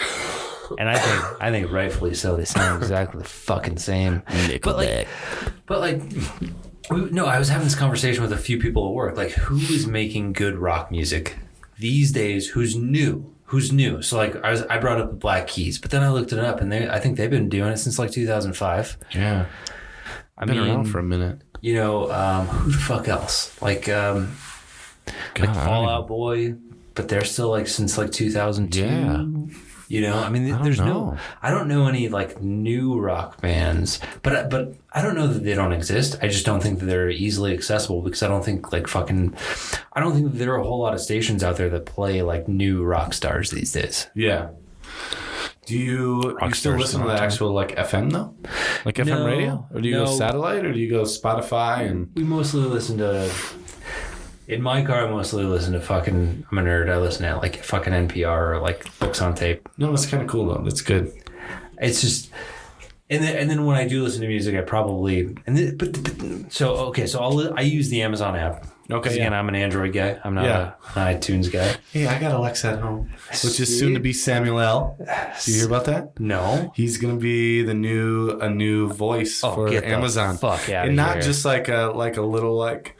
Speaker 1: And I think rightfully so. They sound exactly the fucking same. Nickelback. But like, I was having this conversation with a few people at work. Like, who is making good rock music these days? Who's new? So like, I brought up the Black Keys, but then I looked it up, and I think they've been doing it since like 2005.
Speaker 3: Yeah, I've been around for a minute.
Speaker 1: You know, who the fuck else? Like, like Fall Out Boy, but they're still like since like 2002. Yeah. You know, I mean, I don't know any like new rock bands, but I don't know that they don't exist. I just don't think that they're easily accessible because I don't think that there are a whole lot of stations out there that play like new rock stars these days.
Speaker 3: Yeah. Do you still listen to the actual like FM though? Like FM radio? Or do you go satellite or do you go Spotify? And
Speaker 1: we mostly listen to... In my car, I mostly listen to fucking... I'm a nerd. I listen to like fucking NPR or like books on tape.
Speaker 3: No, that's kind of cool though. That's good.
Speaker 1: It's just... And then when I do listen to music, I probably... So I use the Amazon app. Okay. Again, I'm an Android guy. I'm not an iTunes guy.
Speaker 3: Hey, I got Alexa at home, which is soon to be Samuel L. Do you hear about that?
Speaker 1: No.
Speaker 3: He's gonna be a new voice for Amazon.
Speaker 1: Fuck yeah.
Speaker 3: And not just like a little like.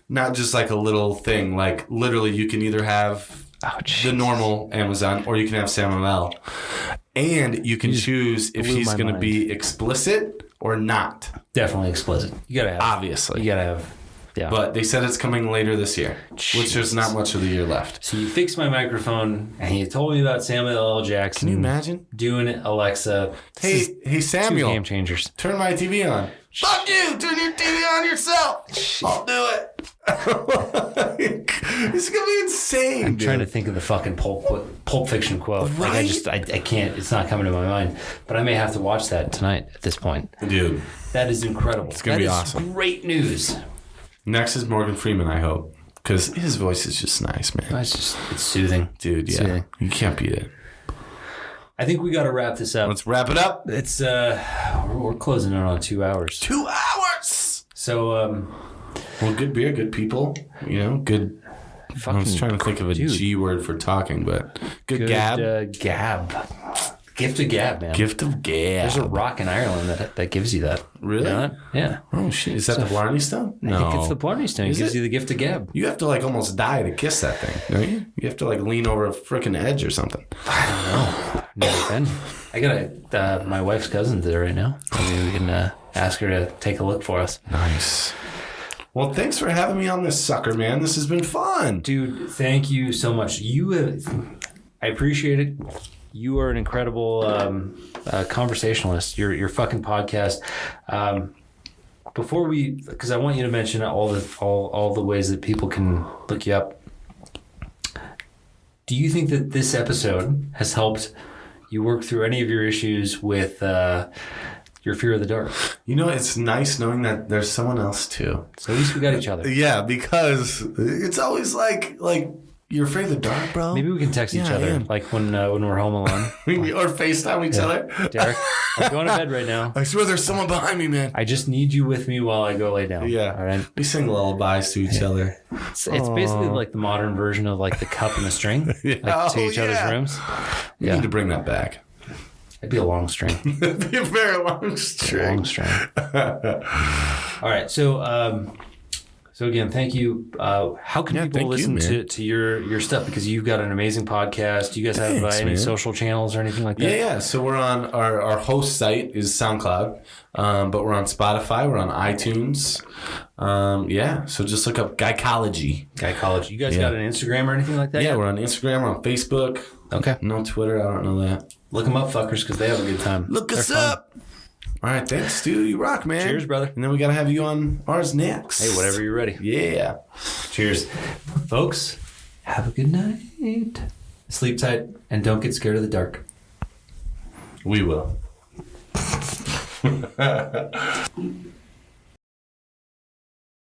Speaker 3: Not just like a little thing. Like literally, you can either have the normal Amazon or you can have Samuel L. And you can choose if he's going to be explicit or not.
Speaker 1: Definitely explicit. You got to have.
Speaker 3: Obviously.
Speaker 1: You got to have. Yeah.
Speaker 3: But they said it's coming later this year, which there's not much of the year left.
Speaker 1: So you fixed my microphone and you told me about Samuel L. Jackson.
Speaker 3: Can you imagine?
Speaker 1: Doing Alexa.
Speaker 3: Hey, Samuel.
Speaker 1: 2 game changers.
Speaker 3: Turn my TV on. Fuck you! Turn your TV on yourself! I'll do it! It's gonna be insane.
Speaker 1: I'm trying to think of the fucking Pulp Fiction quote.
Speaker 3: Right?
Speaker 1: Like I can't. It's not coming to my mind. But I may have to watch that tonight at this point.
Speaker 3: Dude.
Speaker 1: That is incredible.
Speaker 3: It's gonna be awesome.
Speaker 1: Great news.
Speaker 3: Next is Morgan Freeman, I hope. Because his voice is just nice, man.
Speaker 1: It's soothing.
Speaker 3: Dude, yeah. Soothing. You can't beat it.
Speaker 1: I think we got to wrap this up.
Speaker 3: Let's wrap it up.
Speaker 1: It's we're closing in on 2 hours.
Speaker 3: 2 hours.
Speaker 1: So
Speaker 3: well, good beer, good people. You know, good. I was trying to think of a G word for talking, but good gab.
Speaker 1: Gab. Gift of gab, man.
Speaker 3: Gift of gab.
Speaker 1: There's a rock in Ireland that gives you that.
Speaker 3: Really?
Speaker 1: You know that? Yeah.
Speaker 3: Oh shit! Is that the Blarney Stone?
Speaker 1: No, I think it's the Blarney Stone. It gives you the gift of gab.
Speaker 3: You have to like almost die to kiss that thing, don't you? You have to like lean over a freaking edge or something.
Speaker 1: I don't know. Never been. I got my wife's cousin's there right now. Maybe we can ask her to take a look for us.
Speaker 3: Nice. Well, thanks for having me on this sucker, man. This has been fun.
Speaker 1: Dude, thank you so much. I appreciate it. You are an incredible conversationalist. Your fucking podcast. Because I want you to mention all the ways that people can look you up. Do you think that this episode has helped you work through any of your issues with your fear of the dark?
Speaker 3: You know, it's nice knowing that there's someone else too. So
Speaker 1: at least we got each other.
Speaker 3: Yeah, because it's always like you're afraid of the dark, bro.
Speaker 1: Maybe we can text each other, like when we're home alone,
Speaker 3: or FaceTime each other.
Speaker 1: Derek, I'm going to bed right now.
Speaker 3: I swear there's someone behind me, man.
Speaker 1: I just need you with me while I go lay down.
Speaker 3: Yeah,
Speaker 1: all right.
Speaker 3: We sing lullabies to each other.
Speaker 1: It's basically like the modern version of like the cup and the string, like to each other's rooms.
Speaker 3: We need to bring that back.
Speaker 1: It'd be a long string.
Speaker 3: It'd be a very long string.
Speaker 1: All right, so again, thank you. How can people listen to your stuff? Because you've got an amazing podcast. Do you guys have any social channels or anything like that?
Speaker 3: Yeah. So we're on our host site is SoundCloud, but we're on Spotify. We're on iTunes. So just look up Guycology.
Speaker 1: You guys got an Instagram or anything like that?
Speaker 3: Yeah, we're on Instagram. We're on Facebook.
Speaker 1: Okay.
Speaker 3: No Twitter. I don't know that.
Speaker 1: Look them up, fuckers, because they have a good time.
Speaker 3: Look us up. All right, thanks, Stu. You rock, man.
Speaker 1: Cheers, brother.
Speaker 3: And then we got to have you on ours next.
Speaker 1: Hey, whenever you're ready.
Speaker 3: Yeah.
Speaker 1: Cheers. Folks, have a good night. Sleep tight and don't get scared of the dark.
Speaker 3: We will.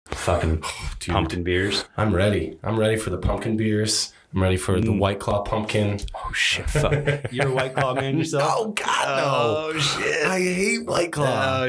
Speaker 1: Fucking pumpkin beers.
Speaker 3: I'm ready. I'm ready for the pumpkin beers. I'm ready for the White Claw pumpkin.
Speaker 1: Oh, shit. Fuck. You're a White Claw man yourself?
Speaker 3: Oh, God, no.
Speaker 1: Oh, shit.
Speaker 3: I hate White Claw.
Speaker 1: Oh,